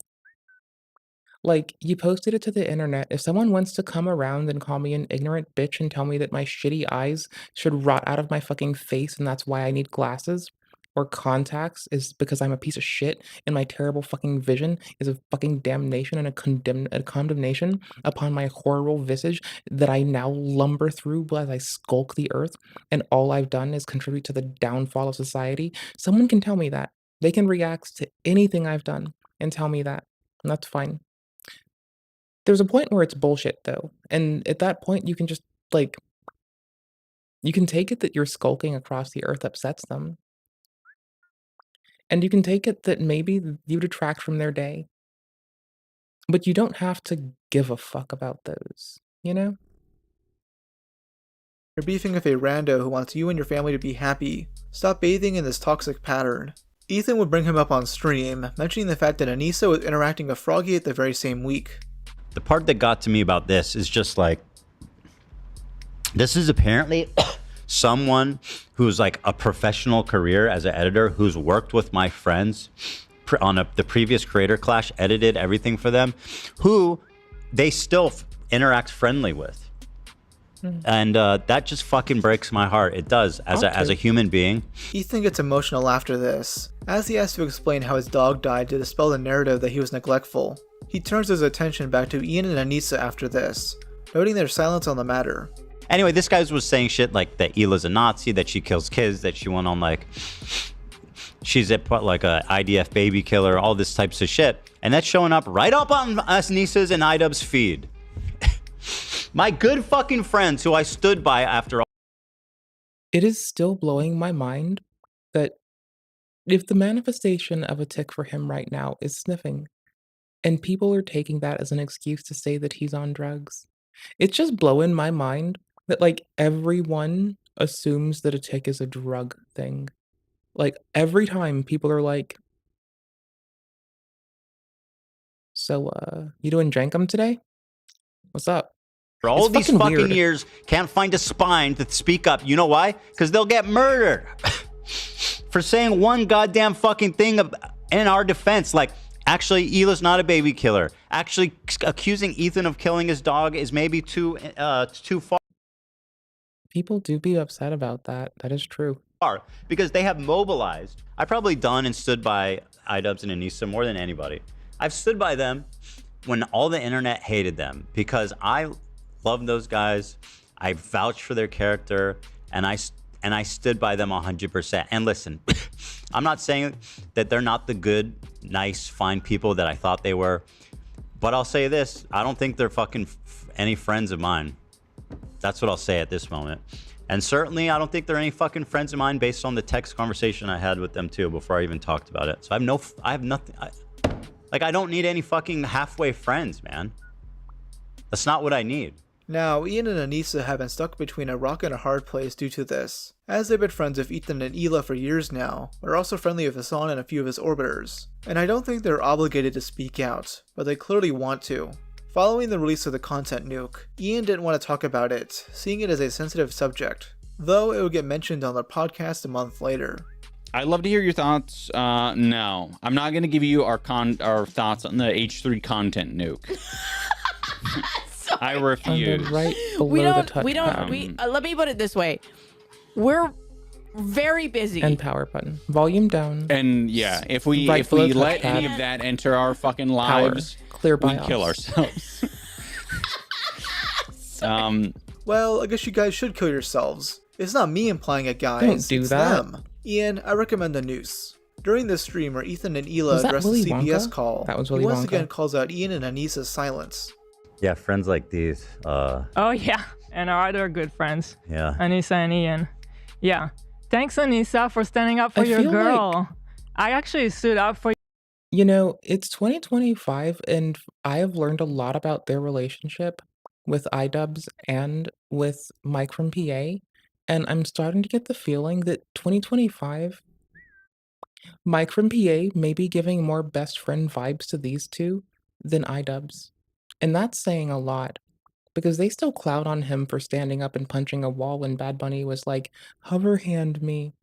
You posted it to the internet. If someone wants to come around and call me an ignorant bitch and tell me that my shitty eyes should rot out of my fucking face and that's why I need glasses or contacts is because I'm a piece of shit and my terrible fucking vision is a fucking damnation and a condemnation upon my horrible visage that I now lumber through as I skulk the earth, and all I've done is contribute to the downfall of society. Someone can tell me that. They can react to anything I've done and tell me that. And that's fine. There's a point where it's bullshit, though, and at that point, you can just, you can take it that you're skulking across the earth upsets them. And you can take it that maybe you detract from their day. But you don't have to give a fuck about those, you know? You're beefing with a rando who wants you and your family to be happy. Stop bathing in this toxic pattern. Ethan would bring him up on stream, mentioning the fact that Anissa was interacting with Froggy at the very same week. The part that got to me about this is just like, this is apparently someone who's like a professional career as an editor who's worked with my friends on the previous Creator Clash, edited everything for them, who they still interact friendly with. And that just fucking breaks my heart. It does, as a human being. Ethan gets emotional after this, as he has to explain how his dog died to dispel the narrative that he was neglectful. He turns his attention back to Ian and Anissa after this, noting their silence on the matter. Anyway, this guy was saying shit like that Hila's a Nazi, that she kills kids, that she went on like, she's a IDF baby killer, all this types of shit. And that's showing up right up on Anissa's and IDub's feed. My good fucking friends who I stood by after all. It is still blowing my mind that if the manifestation of a tick for him right now is sniffing, and people are taking that as an excuse to say that he's on drugs, it's just blowing my mind that like everyone assumes that a tick is a drug thing. Like every time people are like, so you doing Drankum today? What's up? For all It's these fucking fucking weird. years, can't find a spine to speak up. You know why? Because they'll get murdered for saying one goddamn fucking thing in our defense. Like, actually, Hila's not a baby killer. Actually, accusing Ethan of killing his dog is maybe too far. People do be upset about that. That is true. Because they have mobilized. I've probably done and stood by iDubbbz and Anissa more than anybody. I've stood by them when all the internet hated them because I love those guys. I vouched for their character, and I stood by them 100%. And listen, I'm not saying that they're not the good, nice, fine people that I thought they were, but I'll say this: I don't think they're fucking any friends of mine. That's what I'll say at this moment. And certainly, I don't think they're any fucking friends of mine based on the text conversation I had with them too before I even talked about it. So I have nothing. I don't need any fucking halfway friends, man. That's not what I need. Now, Ian and Anissa have been stuck between a rock and a hard place due to this, as they've been friends with Ethan and Hila for years now, are also friendly with Hassan and a few of his orbiters. And I don't think they're obligated to speak out, but they clearly want to. Following the release of the content nuke, Ian didn't want to talk about it, seeing it as a sensitive subject, though it would get mentioned on their podcast a month later. I'd love to hear your thoughts. No, I'm not going to give you our thoughts on the H3 content nuke. I refuse. Right We below the don't. We touch don't. button. Let me put it this way: we're very busy. And power button. Volume down. And yeah, if we Right below let touchpad. any of that enter our fucking Power. lives, Clear we BIOS. kill ourselves. Well, I guess you guys should kill yourselves. It's not me implying it, guys. Don't do it's that. them. Ian, I recommend the noose. During this stream where Ethan and Was Hila that address the Willy CBS Wonka? call, That was he Willy once Wonka. again calls out Ian and Anissa's silence. Yeah, friends like these. Oh yeah, and our other good friends. Yeah. Anissa and Ian. Yeah. Thanks, Anissa, for standing up for I your feel girl. I actually stood up for You know, it's 2025, and I have learned a lot about their relationship with iDubbbz and with Mike from PA, and I'm starting to get the feeling that 2025, Mike from PA may be giving more best friend vibes to these two than iDubbbz. And that's saying a lot, because they still cloud on him for standing up and punching a wall when Bad Bunny was like, hover hand me.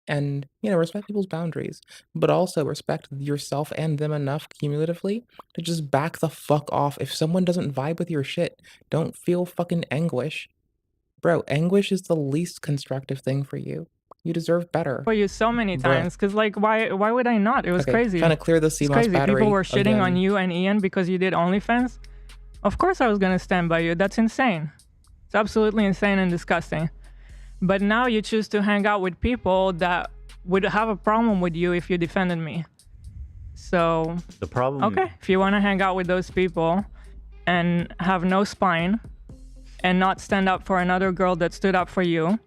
And, you know, respect people's boundaries, but also respect yourself and them enough cumulatively to just back the fuck off. If someone doesn't vibe with your shit, don't feel fucking anguish. Bro, anguish is the least constructive thing for you. You deserve better. you so many Bruh. times, because like, why would I not? It was Okay, crazy. trying to clear the It's CMOS crazy. battery People were shitting on again. you and Ian because you did OnlyFans. Of course I was gonna stand by you. That's insane. It's absolutely insane and disgusting. But now you choose to hang out with people that would have a problem with you if you defended me. So, The problem. okay, if you want to hang out with those people and have no spine and not stand up for another girl that stood up for you,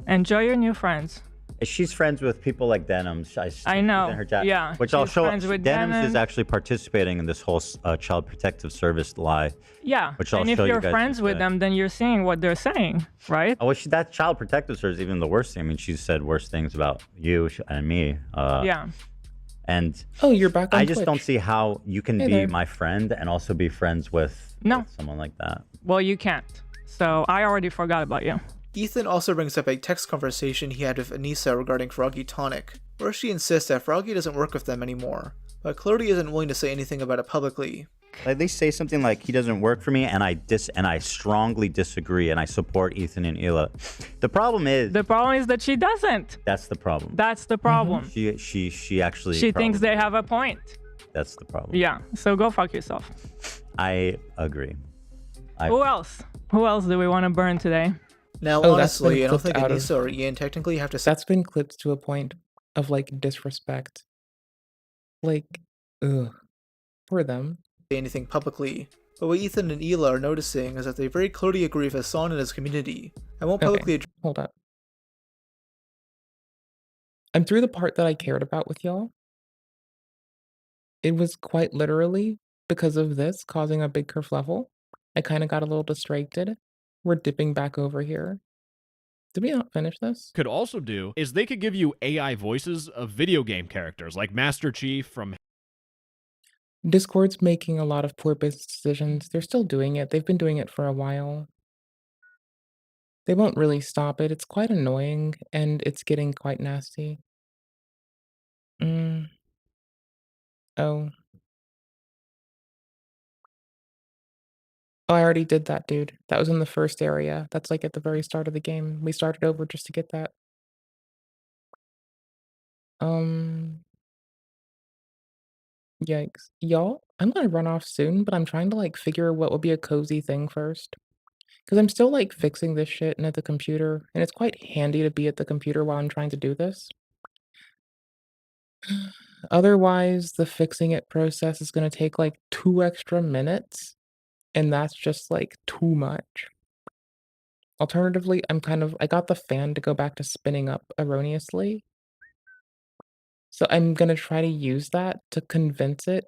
enjoy your new friends. She's friends with people like Denims. I know. In her chat, Yeah, which I'll she's show. friends with Denims is Denim. actually participating in this whole child protective service lie. Yeah, which I'll and if show you you're guys friends with today. them, then you're saying what they're saying, right? Oh, well, that child protective service is even the worst thing. I mean, she's said worse things about you and me. Yeah. And oh, you're back on I just Twitch. don't see how you can Hey be there. my friend and also be friends with someone like that. Well, you can't. So I already forgot about you. Ethan also brings up a text conversation he had with Anissa regarding Froggy Tonic, where she insists that Froggy doesn't work with them anymore, but clearly isn't willing to say anything about it publicly. Like they say something like he doesn't work for me, and I strongly disagree, and I support Ethan and Hila. The problem is that she doesn't. That's the problem. That's the problem. She actually She thinks they have a point. that's the problem. Yeah. So go fuck yourself. I agree. Who else? Who else do we want to burn today? Now, Oh, that's been honestly, I don't clipped think out of- Anissa or Ian technically have to say That's been clipped to a point of like disrespect. Like, ugh, for them. anything publicly. But what Ethan and Hila are noticing is that they very clearly agree with Hassan and his community, and won't publicly Okay, hold up. I'm through the part that I cared about with y'all. It was quite literally because of this causing a big kerfluffle. I kind of got a little distracted. We're dipping back over here. Did we not finish this? Could also do is they could give you AI voices of video game characters like Master Chief from Discord's making a lot of poor business decisions. They're still doing it. They've been doing it for a while. They won't really stop it. It's quite annoying, and it's getting quite nasty. Oh. Oh, I already did that, dude. That was in the first area. That's like at the very start of the game. We started over just to get that. Yikes. Y'all, I'm gonna run off soon, but I'm trying to like figure what would be a cozy thing first. Because I'm still like fixing this shit and at the computer, and it's quite handy to be at the computer while I'm trying to do this. Otherwise, the fixing it process is gonna take like 2 extra minutes, and that's just like too much. Alternatively, I got the fan to go back to spinning up erroneously. So I'm gonna try to use that to convince it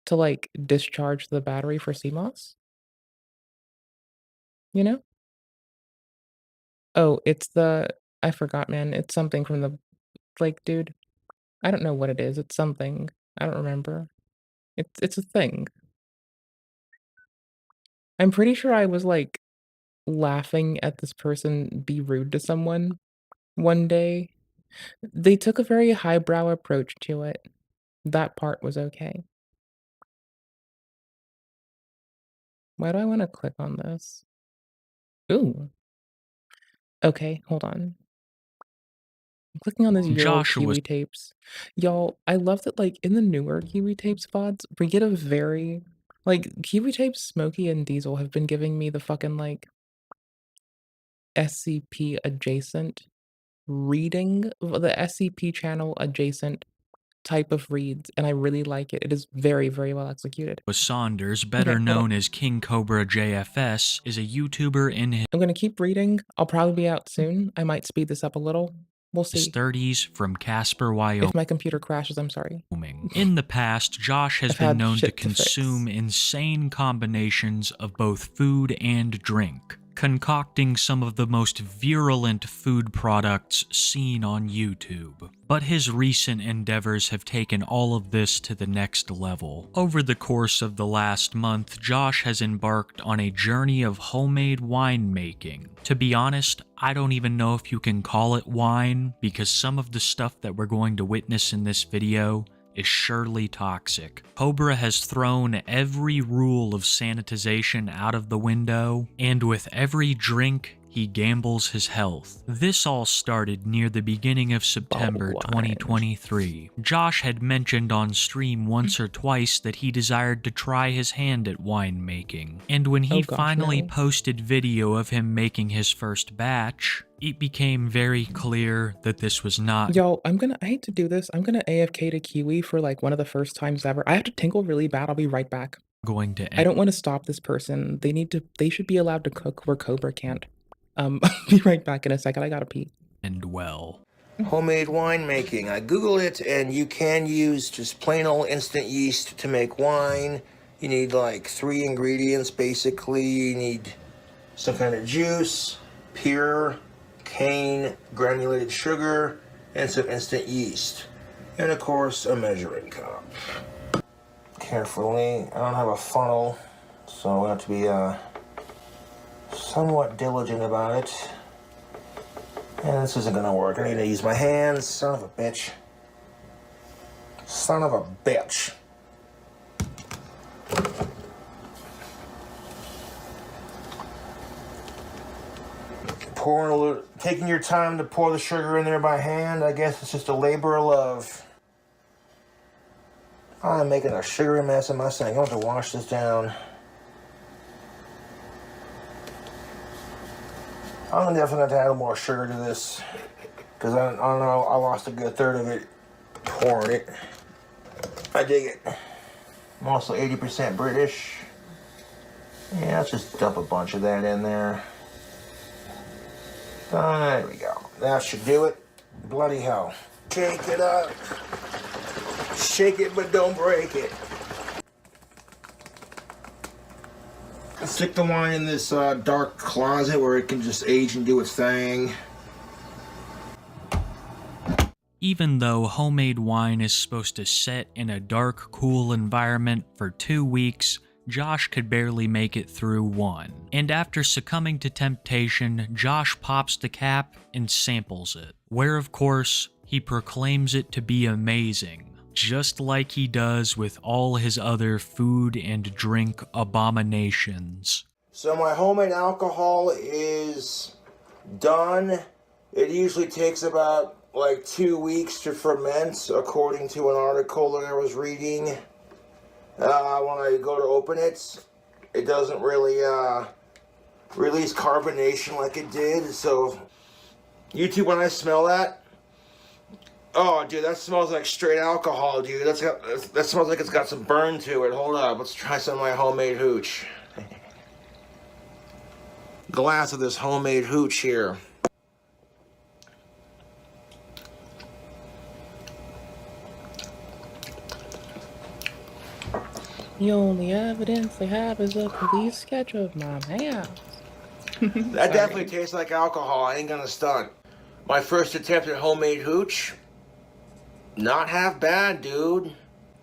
to like discharge the battery for CMOS. You know? Oh, it's I forgot, man. It's something from the like, dude. I don't know what it is. It's something. I don't remember. It's a thing. I'm pretty sure I was like laughing at this person be rude to someone one day. They took a very highbrow approach to it. That part was okay. Why do I want to click on this? Ooh. Okay, hold on. I'm clicking on this Euro Kiwi tapes. Y'all, I love that like in the newer Kiwi tapes VODs, we get a very like Kiwi tapes, Smokey and Diesel have been giving me the fucking like SCP adjacent reading, the SCP channel adjacent type of reads, and I really like it. It is very, very well executed. Saunders, better Okay, hold known on. as King Cobra JFS, is a YouTuber in his I'm gonna keep reading. I'll probably be out soon. I might speed this up a little. We'll see. 30s from Casper, Wyoming. If my computer crashes, I'm sorry. In the past, Josh has I've been had known to shit to fix. consume insane combinations of both food and drink, concocting some of the most virulent food products seen on YouTube. But his recent endeavors have taken all of this to the next level. Over the course of the last month, Josh has embarked on a journey of homemade winemaking. To be honest, I don't even know if you can call it wine, because some of the stuff that we're going to witness in this video is surely toxic. Cobra has thrown every rule of sanitization out of the window, and with every drink, he gambles his health. This all started near the beginning of September 2023. Josh had mentioned on stream once or twice that he desired to try his hand at winemaking, and when he finally posted video of him making his first batch, it became very clear that this was not Yo, I hate to do this. I'm gonna AFK to Kiwi for like one of the first times ever. I have to tinkle really bad. I'll be right back. going to I don't want to stop this person. They should be allowed to cook where Cobra can't. I'll be right back in a second. I gotta pee. end well. Homemade winemaking. I Googled it, and you can use just plain old instant yeast to make wine. You need like 3 ingredients basically. You need some kind of juice, pure cane granulated sugar, and some instant yeast. And of course, a measuring cup. Carefully, I don't have a funnel, so I have to be somewhat diligent about it. And this isn't gonna work. I need to use my hands. Son of a bitch. Son of a bitch. Pouring a little, taking your time to pour the sugar in there by hand. I guess it's just a labor of love. I'm making a sugary mess of my sink. I want to wash this down. I'm definitely going to add more sugar to this, because I don't know, I lost a good third of it pouring it. I dig it. I'm also 80% British. Yeah, let's just dump a bunch of that in there. There we go. That should do it. Bloody hell. Shake it up. Shake it, but don't break it. Stick the wine in this dark closet where it can just age and do its thing. Even though homemade wine is supposed to set in a dark, cool environment for 2 weeks, Josh could barely make it through 1. And after succumbing to temptation, Josh pops the cap and samples it, where of course, he proclaims it to be amazing, just like he does with all his other food and drink abominations. So my homemade alcohol is done. It usually takes about like 2 weeks to ferment, according to an article that I was reading. When I go to open it, it doesn't really release carbonation like it did. So, YouTube, when I smell that, oh, dude, that smells like straight alcohol, dude. That smells like it's got some burn to it. Hold up, let's try some of my homemade hooch. Glass of this homemade hooch here. The only evidence they have is a police sketch of my house. That definitely tastes like alcohol. I ain't gonna stunt. My first attempt at homemade hooch, not half bad, dude.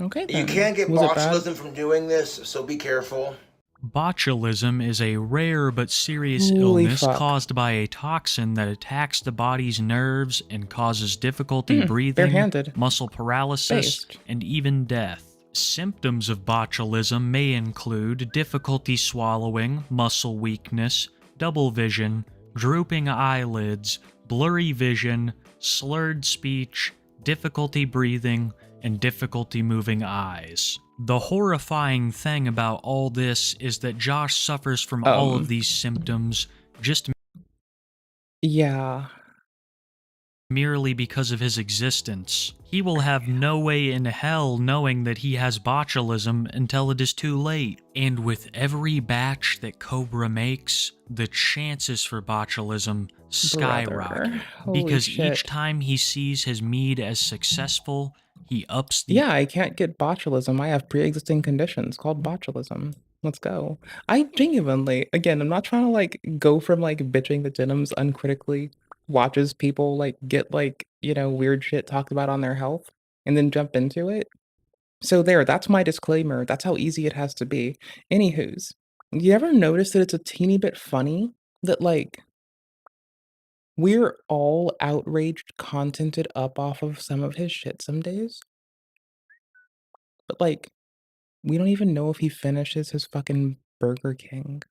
Okay, then. You can't get Was it bad? botulism from doing this, so be careful. Botulism is a rare but serious Holy illness fuck. caused by a toxin that attacks the body's nerves and causes difficulty breathing, barehanded. muscle paralysis, Based. and even death. Symptoms of botulism may include difficulty swallowing, muscle weakness, double vision, drooping eyelids, blurry vision, slurred speech, difficulty breathing, and difficulty moving eyes. The horrifying thing about all this is that Josh suffers from all of these symptoms just Yeah. merely because of his existence. He will have no way in hell knowing that he has botulism until it is too late. And with every batch that Cobra makes, the chances for botulism skyrocket. Holy Because shit. each time he sees his mead as successful, he ups the Yeah, I can't get botulism. I have pre-existing conditions called botulism. Let's go. I genuinely, again, I'm not trying to like go from like bitching that Denims uncritically watches people like get like, weird shit talked about on their health and then jump into it. So there, that's my disclaimer. That's how easy it has to be. Anywho's, you ever notice that it's a teeny bit funny that like we're all outraged, contented up off of some of his shit some days? But like, we don't even know if he finishes his fucking Burger King.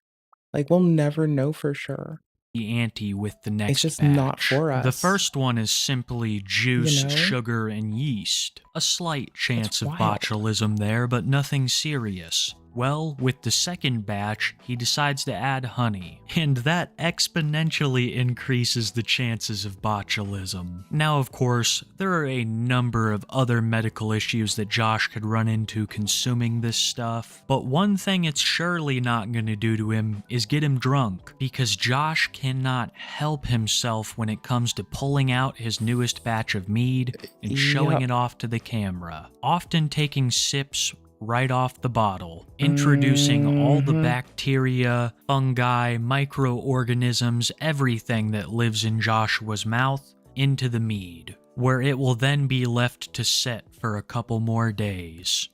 Like, we'll never know for sure. ante with the next just batch. not for The us. first one is simply juice, know? sugar, and yeast. A slight chance of wild. botulism there, but nothing serious. Well, with the second batch, he decides to add honey, and that exponentially increases the chances of botulism. Now, of course, there are a number of other medical issues that Josh could run into consuming this stuff, but one thing it's surely not going to do to him is get him drunk, because Josh cannot help himself when it comes to pulling out his newest batch of mead and showing it off to the camera, often taking sips right off the bottle, introducing all the bacteria, fungi, microorganisms, everything that lives in Joshua's mouth into the mead, where it will then be left to set for a couple more days.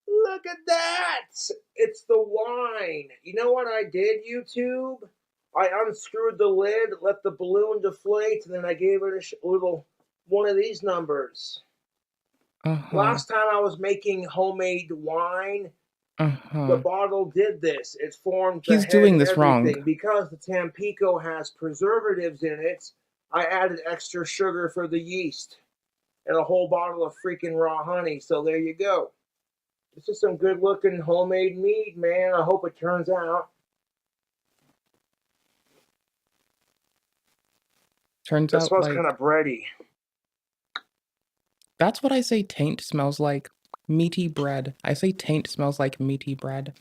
Look at that! It's the wine. You know what I did, YouTube? I unscrewed the lid, let the balloon deflate, and then I gave it a little one of these numbers. Last time I was making homemade wine, the bottle did this. It formed the He's head doing and this wrong. everything. Because the Tampico has preservatives in it, I added extra sugar for the yeast and a whole bottle of freaking raw honey. So there you go. This is some good looking homemade mead, man. I hope it turns out. Turns It out, smells like, kind of bready. that's what I say taint smells like. Meaty bread. I say taint smells like meaty bread.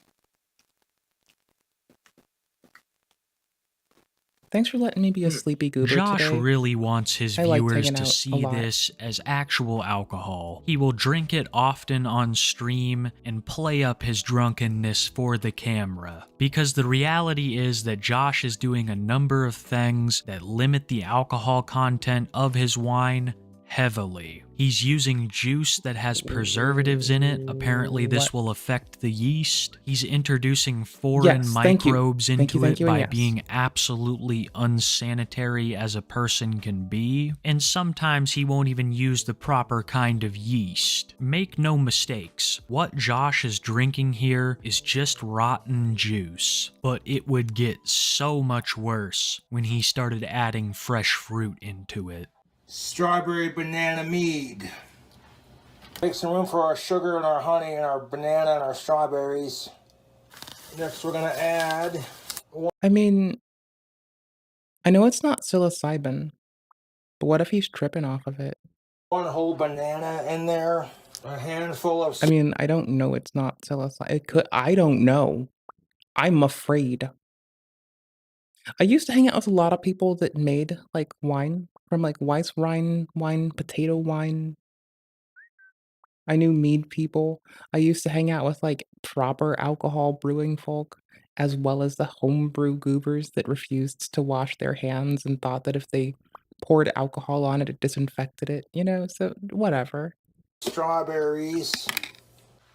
Thanks for letting me be a sleepy goober Josh today. really wants his I liked viewers hanging to out a see lot. this as actual alcohol. He will drink it often on stream and play up his drunkenness for the camera. Because the reality is that Josh is doing a number of things that limit the alcohol content of his wine heavily. He's using juice that has preservatives in it. Apparently this will affect the yeast. He's introducing foreign Yes, thank you. microbes Thank into you, thank it you, and by yes. being absolutely unsanitary as a person can be. And sometimes he won't even use the proper kind of yeast. Make no mistakes, what Josh is drinking here is just rotten juice. But it would get so much worse when he started adding fresh fruit into it. Strawberry banana mead. Make some room for our sugar and our honey and our banana and our strawberries. Next we're gonna add I mean, I know it's not psilocybin, but what if he's tripping off of it? one whole banana in there, a handful of I mean, I don't know it's not psilocybin. It could, I don't know. I'm afraid. I used to hang out with a lot of people that made, like, wine from, like, Weiss wine, potato wine. I knew mead people. I used to hang out with, like, proper alcohol brewing folk, as well as the homebrew goobers that refused to wash their hands and thought that if they poured alcohol on it, it disinfected it, you know? So, whatever. strawberries.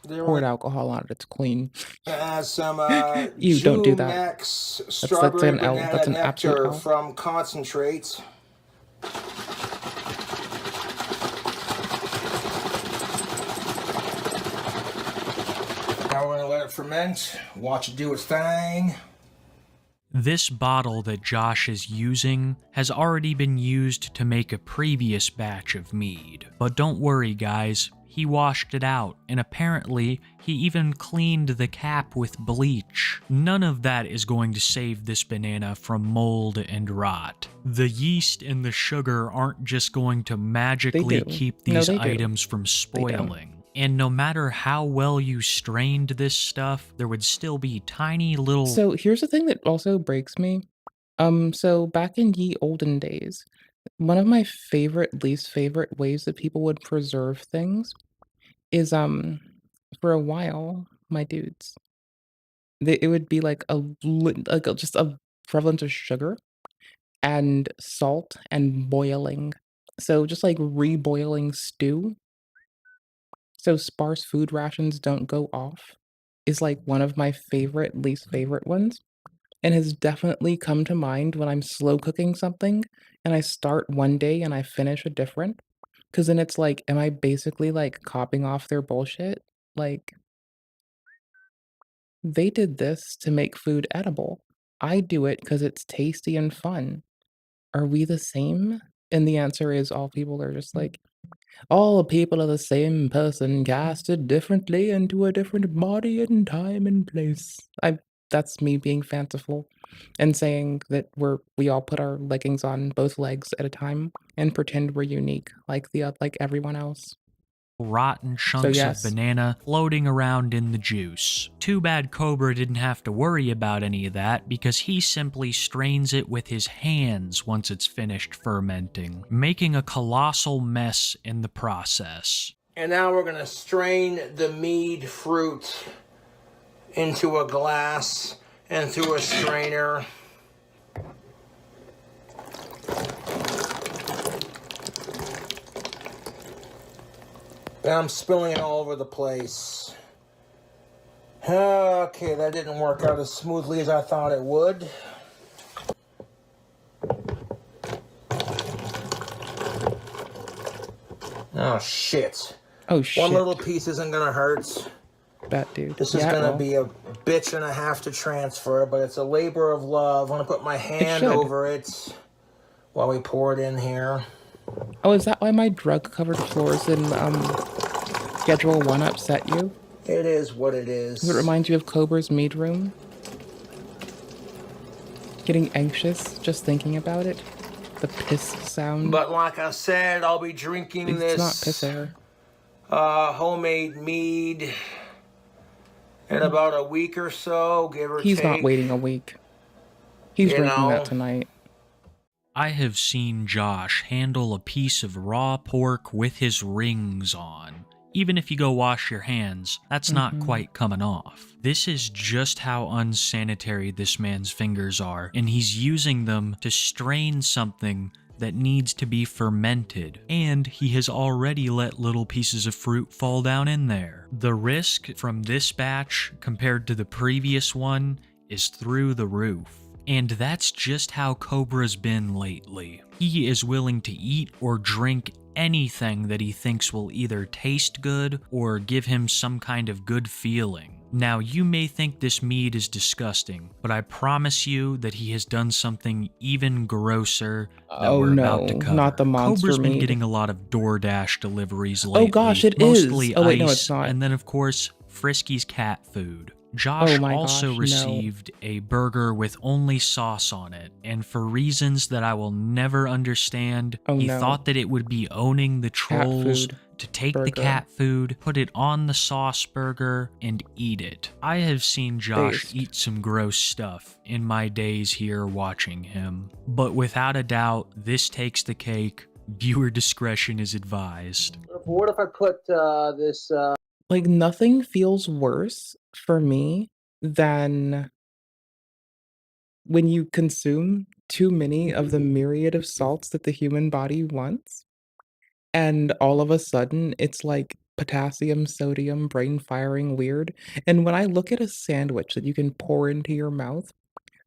Then we're Poured alcohol on it, it's clean. gonna add some Ew, don't do that. Jumex That's strawberry an L. banana That's an absolute nectar L. from concentrate. Now we're gonna let it ferment, watch it do its thing. This bottle that Josh is using has already been used to make a previous batch of mead. But don't worry guys, he washed it out, and apparently he even cleaned the cap with bleach. None of that is going to save this banana from mold and rot. The yeast and the sugar aren't just going to magically do. keep No, these they do. items from They do. spoiling. And no matter how well you strained this stuff, there would still be tiny little... So here's the thing that also breaks me. So back in ye olden days, one of my least favorite ways that people would preserve things is, for a while, my dudes, it would be like just a prevalence of sugar and salt and boiling. So just like reboiling stew, so sparse food rations don't go off, is like one of my least favorite ones. And has definitely come to mind when I'm slow cooking something and I start one day and I finish a different. Because then it's like, am I basically like copying off their bullshit? Like, they did this to make food edible. I do it because it's tasty and fun. Are we the same? And the answer is all people are just like, All people are the same person, casted differently into a different body and time and place. That's me being fanciful and saying that we all put our leggings on both legs at a time and pretend we're unique like everyone else. Rotten So chunks of yes. banana floating around in the juice. Too bad Cobra didn't have to worry about any of that because he simply strains it with his hands once it's finished fermenting, making a colossal mess in the process. And now we're gonna strain the mead fruit into a glass and through a strainer. And I'm spilling it all over the place. Okay, that didn't work out as smoothly as I thought it would. Oh shit. Oh shit. One little piece isn't gonna hurt. Bet, dude. This is gonna be a bitch and a half to transfer, but it's a labor of love. I'm gonna put my hand over it while we pour it in here. Oh, is that why my drug-covered floors in Schedule 1 upset you? It is what it is. Does it remind you of Cobra's mead room? Getting anxious just thinking about it? The piss sound? But like I said, I'll be drinking this. It's not piss air. Homemade mead in about a week or so, give or take. He's not waiting a week. He's drinking that tonight. I have seen Josh handle a piece of raw pork with his rings on. Even if you go wash your hands, that's not quite coming off. This is just how unsanitary this man's fingers are, and he's using them to strain something that needs to be fermented, and he has already let little pieces of fruit fall down in there. The risk from this batch compared to the previous one is through the roof. And that's just how Cobra's been lately. He is willing to eat or drink anything that he thinks will either taste good or give him some kind of good feeling. Now, you may think this mead is disgusting, but I promise you that he has done something even grosser that we're about to cover. Not the monster Cobra's been mead. getting a lot of DoorDash deliveries lately. Oh gosh, it is. Mostly Oh ice, wait, no, it's not. and then of course, Frisky's cat food. Josh also received a burger with only sauce on it, and for reasons that I will never understand, he thought that it would be owning the trolls to take the cat food, put it on the sauce burger, and eat it. I have seen Josh eat some gross stuff in my days here watching him, but without a doubt, this takes the cake. Viewer discretion is advised. What if I put this... Like, nothing feels worse for me than when you consume too many of the myriad of salts that the human body wants, and all of a sudden, it's like potassium, sodium, brain firing weird. And when I look at a sandwich that you can pour into your mouth,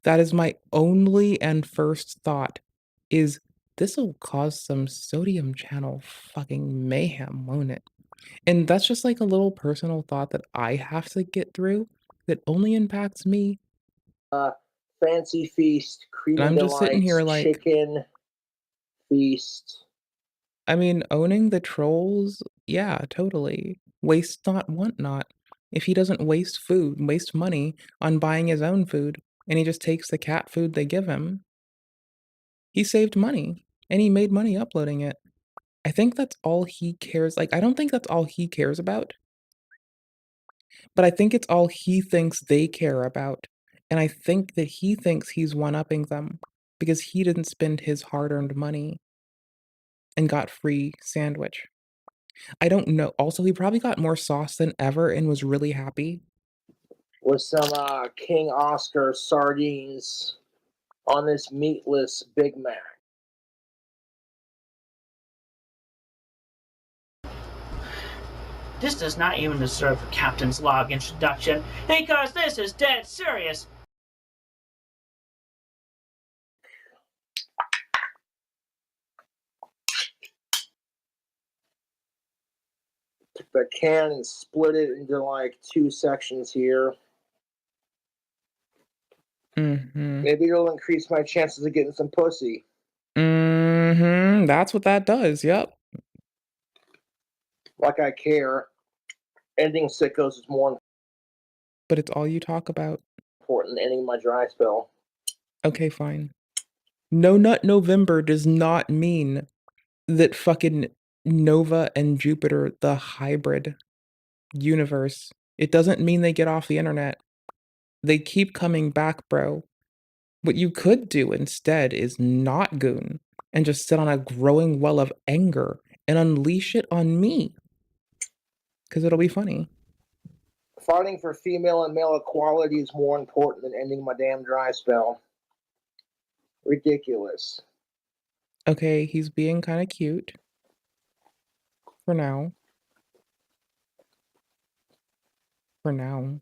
that is my only and first thought is, this'll cause some sodium channel fucking mayhem, won't it? And that's just like a little personal thought that I have to get through that only impacts me. Fancy feast, cream And I'm just sitting here delights, like, chicken feast. I mean, owning the trolls, yeah, totally. Waste not, want not. If he doesn't waste food, waste money on buying his own food, and he just takes the cat food they give him, he saved money, and he made money uploading it. I think that's all he cares. Like, I don't think that's all he cares about. But I think it's all he thinks they care about. And I think that he thinks he's one-upping them because he didn't spend his hard-earned money and got free sandwich. I don't know. Also, he probably got more sauce than ever and was really happy. With some King Oscar sardines on this meatless Big Mac. This does not even deserve a captain's log introduction, because this is dead serious. Took the can and split it into like 2 sections here. Maybe it'll increase my chances of getting some pussy. That's what that does, yep. Like I care. Ending sickos is more But it's all you talk about. important than ending my dry spell. Okay, fine. No Nut November does not mean that fucking Nova and Jupiter, the hybrid universe, it doesn't mean they get off the internet. They keep coming back, bro. What you could do instead is not goon and just sit on a growing well of anger and unleash it on me. Because it'll be funny. Fighting for female and male equality is more important than ending my damn dry spell. Ridiculous. Okay, he's being kind of cute. For now. For now.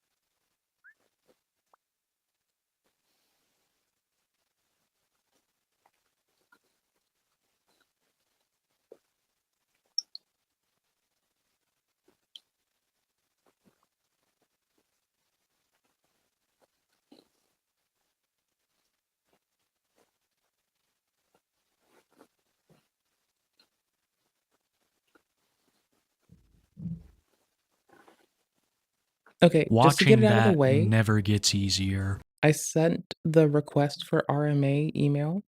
Okay, just to get Watching it out of the that way, never gets easier. I sent the request for RMA email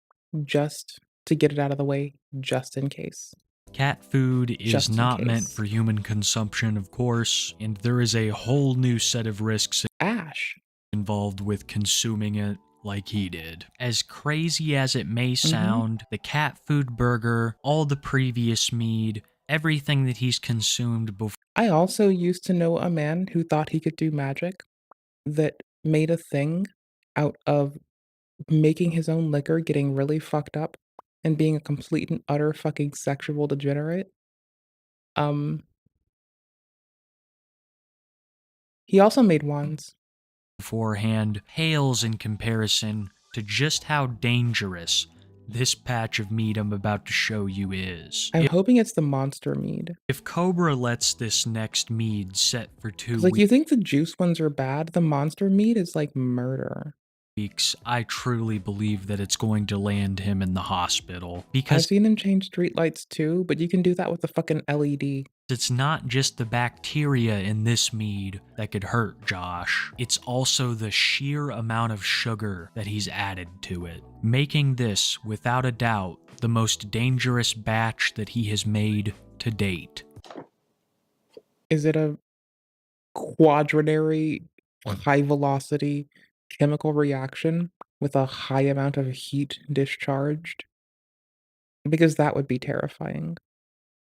just to get it out of the way, just in case. Cat food is Just in not meant case. for human consumption, of course, and there is a whole new set of risks Ash involved with consuming it like he did. As crazy as it may sound, the cat food burger, all the previous mead, everything that he's consumed before. I also used to know a man who thought he could do magic that made a thing out of making his own liquor, getting really fucked up, and being a complete and utter fucking sexual degenerate. He also made wands. Beforehand pales in comparison to just how dangerous this patch of meat I'm about to show you is. I'm hoping it's the monster mead. If Cobra lets this next mead set for 2 'Cause, like, you think the juice ones are bad, the monster mead is like murder. weeks, I truly believe that it's going to land him in the hospital. I've Because seen him change streetlights too, but you can do that with a fucking LED. it's not just the bacteria in this mead that could hurt Josh. It's also the sheer amount of sugar that he's added to it, making this, without a doubt, the most dangerous batch that he has made to date. Is it a quaternary high velocity chemical reaction with a high amount of heat discharged? Because that would be terrifying.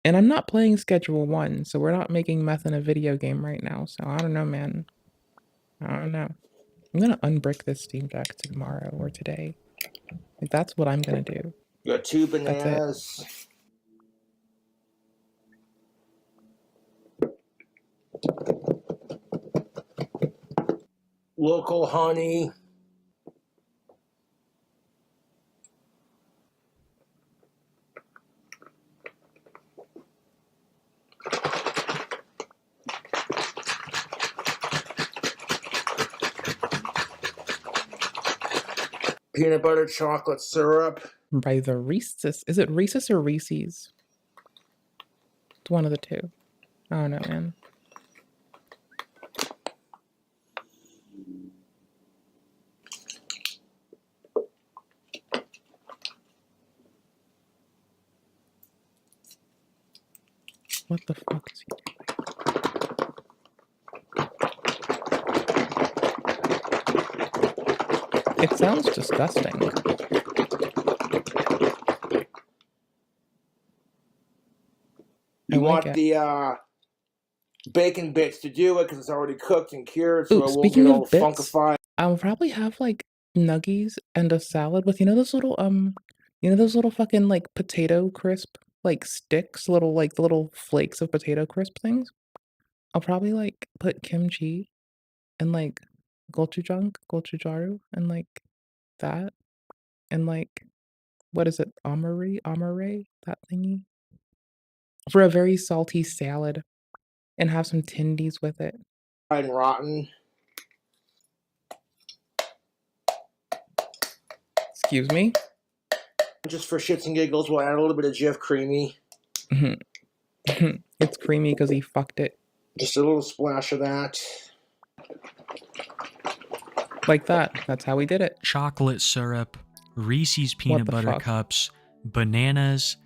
And I'm not playing Schedule 1, so we're not making meth in a video game right now, so I don't know, man. I don't know. I'm gonna unbrick this Steam Deck tomorrow or today. Like, that's what I'm gonna do. Got 2 That's it. bananas. Local honey. Peanut butter chocolate syrup. By the Reese's. Is it Reese's or Reese's? It's one of the two. I don't know, man. What the fuck is he doing? It sounds disgusting. You want the bacon bits to do it because it's already cooked and cured, so Ooh, it won't speaking get of all bits, funkified. I'll probably have like nuggies and a salad with those little those little fucking like potato crisp like sticks, little like the little flakes of potato crisp things. I'll probably like put kimchi and like gochujang, and like that, and like what is it, amare, that thingy, for a very salty salad, and have some tendies with it. And rotten. Excuse me? Just for shits and giggles, we'll add a little bit of Jif Creamy. It's creamy because he fucked it. Just a little splash of that. Like that. That's how we did it. Chocolate syrup, Reese's What peanut the butter fuck? cups, bananas,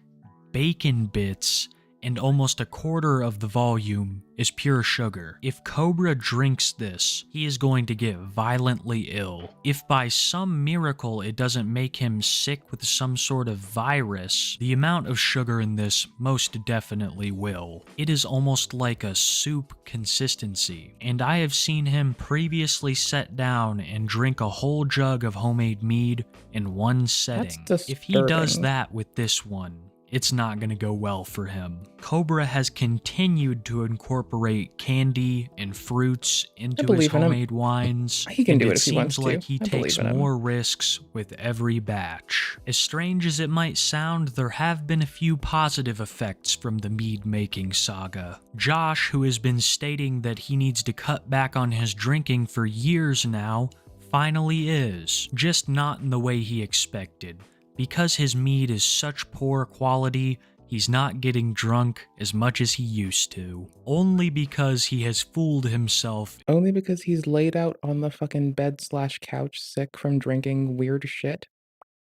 bacon bits, and almost a quarter of the volume is pure sugar. If Cobra drinks this, he is going to get violently ill. If by some miracle it doesn't make him sick with some sort of virus, the amount of sugar in this most definitely will. It is almost like a soup consistency, and I have seen him previously sit down and drink a whole jug of homemade mead in one setting. If he does disturbing. that with this one, it's not going to go well for him. Cobra has continued to incorporate candy and fruits into his believe in him. homemade wines, He can and do it it if he wants seems to. like he I believe takes in him. more risks with every batch. As strange as it might sound, there have been a few positive effects from the mead-making saga. Josh, who has been stating that he needs to cut back on his drinking for years now, finally is, just not in the way he expected. Because his mead is such poor quality, he's not getting drunk as much as he used to. Only because he has fooled himself. Only because he's laid out on the fucking bed/couch sick from drinking weird shit?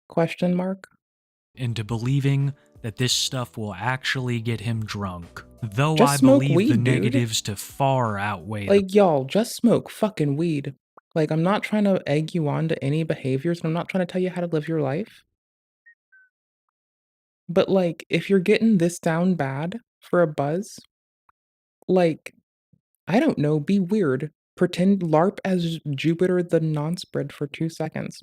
Question mark? Into believing that this stuff will actually get him drunk. Though Just I smoke believe weed, the dude. negatives to far outweigh Like, y'all, just smoke fucking weed. Like, I'm not trying to egg you on to any behaviors, and I'm not trying to tell you how to live your life. But, like, if you're getting this down bad for a buzz, like, I don't know, be weird. Pretend LARP as Jupiter the non-spread for 2 seconds.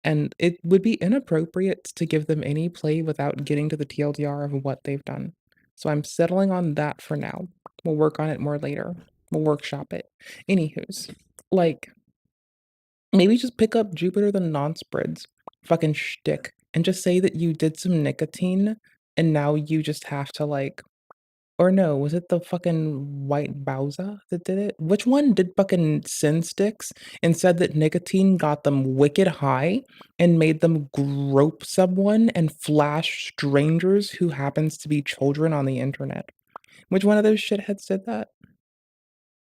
And it would be inappropriate to give them any play without getting to the TLDR of what they've done. So I'm settling on that for now. We'll work on it more later. We'll workshop it. Anywho's, like, maybe just pick up Jupiter the non-spreads fucking shtick and just say that you did some nicotine and now you just have to, like, or no, was it the fucking white Bowser that did it? Which one did fucking sin sticks and said that nicotine got them wicked high and made them grope someone and flash strangers who happens to be children on the internet? Which one of those shitheads did that?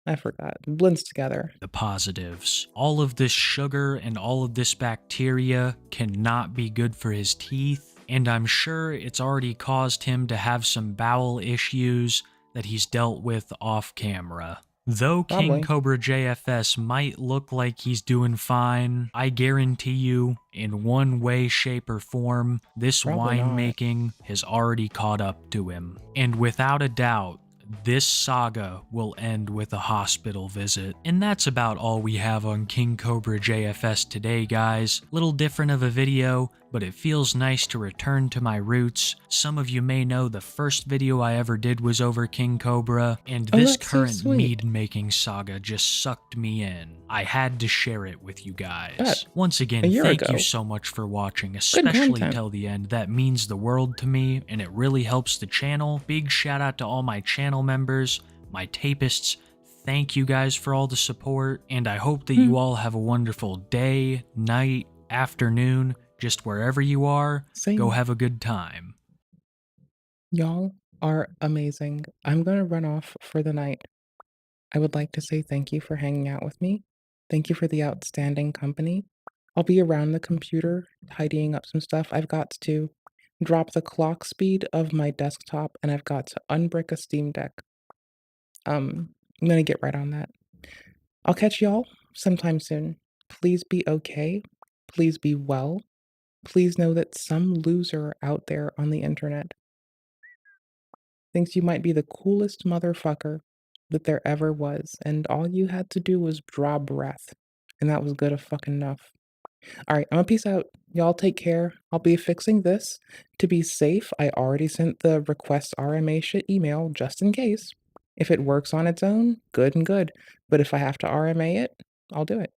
I forgot. It blends together. the positives. All of this sugar and all of this bacteria cannot be good for his teeth, and I'm sure it's already caused him to have some bowel issues that he's dealt with off camera. Though King Probably. Cobra JFS might look like he's doing fine, I guarantee you, in one way, shape, or form, this Probably not. winemaking has already caught up to him. And without a doubt, this saga will end with a hospital visit. And that's about all we have on King Cobra JFS today, guys. Little different of a video, but it feels nice to return to my roots. Some of you may know the first video I ever did was over King Cobra, and Oh, this that's so current sweet. mead-making saga just sucked me in. I had to share it with you guys. Bet. Once A again, year thank ago. you so much for watching, especially content. till the end. That means the world to me, and it really helps the channel. Big shout out to all my channel members, my tapists. Thank you guys for all the support, and I hope that you all have a wonderful day, night, afternoon, just wherever you are. Same. Go have a good time. Y'all are amazing. I'm gonna run off for the night. I would like to say thank you for hanging out with me. Thank you for the outstanding company. I'll be around the computer tidying up some stuff. I've got to drop the clock speed of my desktop and I've got to unbrick a Steam Deck. I'm gonna get right on that. I'll catch y'all sometime soon. Please be okay. Please be well. Please know that some loser out there on the internet thinks you might be the coolest motherfucker that there ever was, and all you had to do was draw breath, and that was good enough. Alright, I'm gonna peace out. Y'all take care. I'll be fixing this. To be safe, I already sent the request RMA shit email just in case. If it works on its own, good and good. But if I have to RMA it, I'll do it.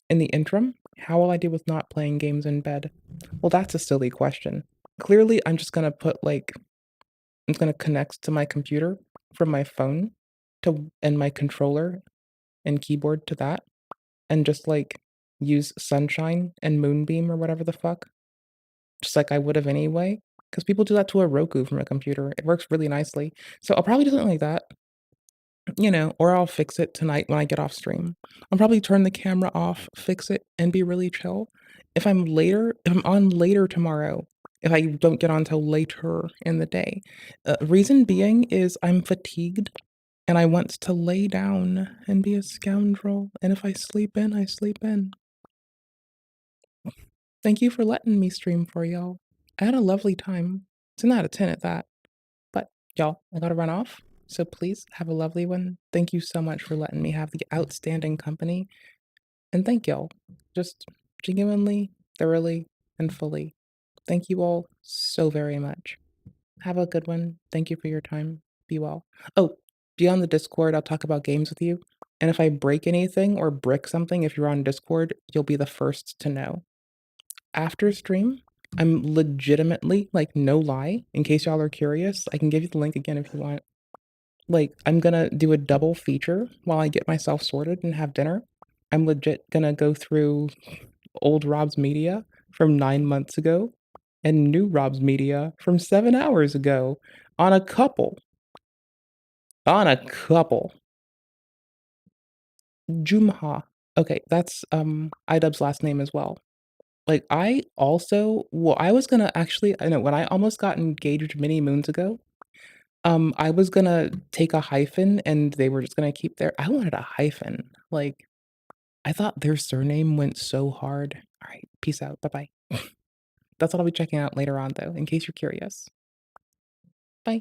In the interim, how will I deal with not playing games in bed? Well, that's a silly question. Clearly, I'm just gonna put, like, I'm just gonna connect to my computer from my phone and my controller and keyboard to that, and just, like, use Sunshine and Moonbeam or whatever the fuck, just like I would have anyway, because people do that to a Roku from a computer. It works really nicely. So I'll probably do something like that, or I'll fix it tonight when I get off stream. I'll probably turn the camera off, fix it, and be really chill. If I'm on later tomorrow, if I don't get on till later in the day, reason being is I'm fatigued and I want to lay down and be a scoundrel. And if I sleep in, I sleep in. Thank you for letting me stream for y'all. I had a lovely time. 10 out of 10 at that. But y'all, I gotta run off. So please have a lovely one. Thank you so much for letting me have the outstanding company. And thank y'all. Just genuinely, thoroughly, and fully. Thank you all so very much. Have a good one. Thank you for your time. Be well. Oh, be on the Discord. I'll talk about games with you. And if I break anything or brick something, if you're on Discord, you'll be the first to know. After stream, I'm legitimately, like, no lie, in case y'all are curious, I can give you the link again if you want. Like, I'm gonna do a double feature while I get myself sorted and have dinner. I'm legit gonna go through old Rob's media from 9 months ago and new Rob's media from 7 hours ago on a couple. On a couple. Jumha. Okay, that's Idub's last name as well. Like, I was gonna actually, I know when I almost got engaged many moons ago, I was gonna take a hyphen and they were just gonna keep I wanted a hyphen. Like, I thought their surname went so hard. All right, peace out. Bye bye. That's what I'll be checking out later on, though, in case you're curious. Bye.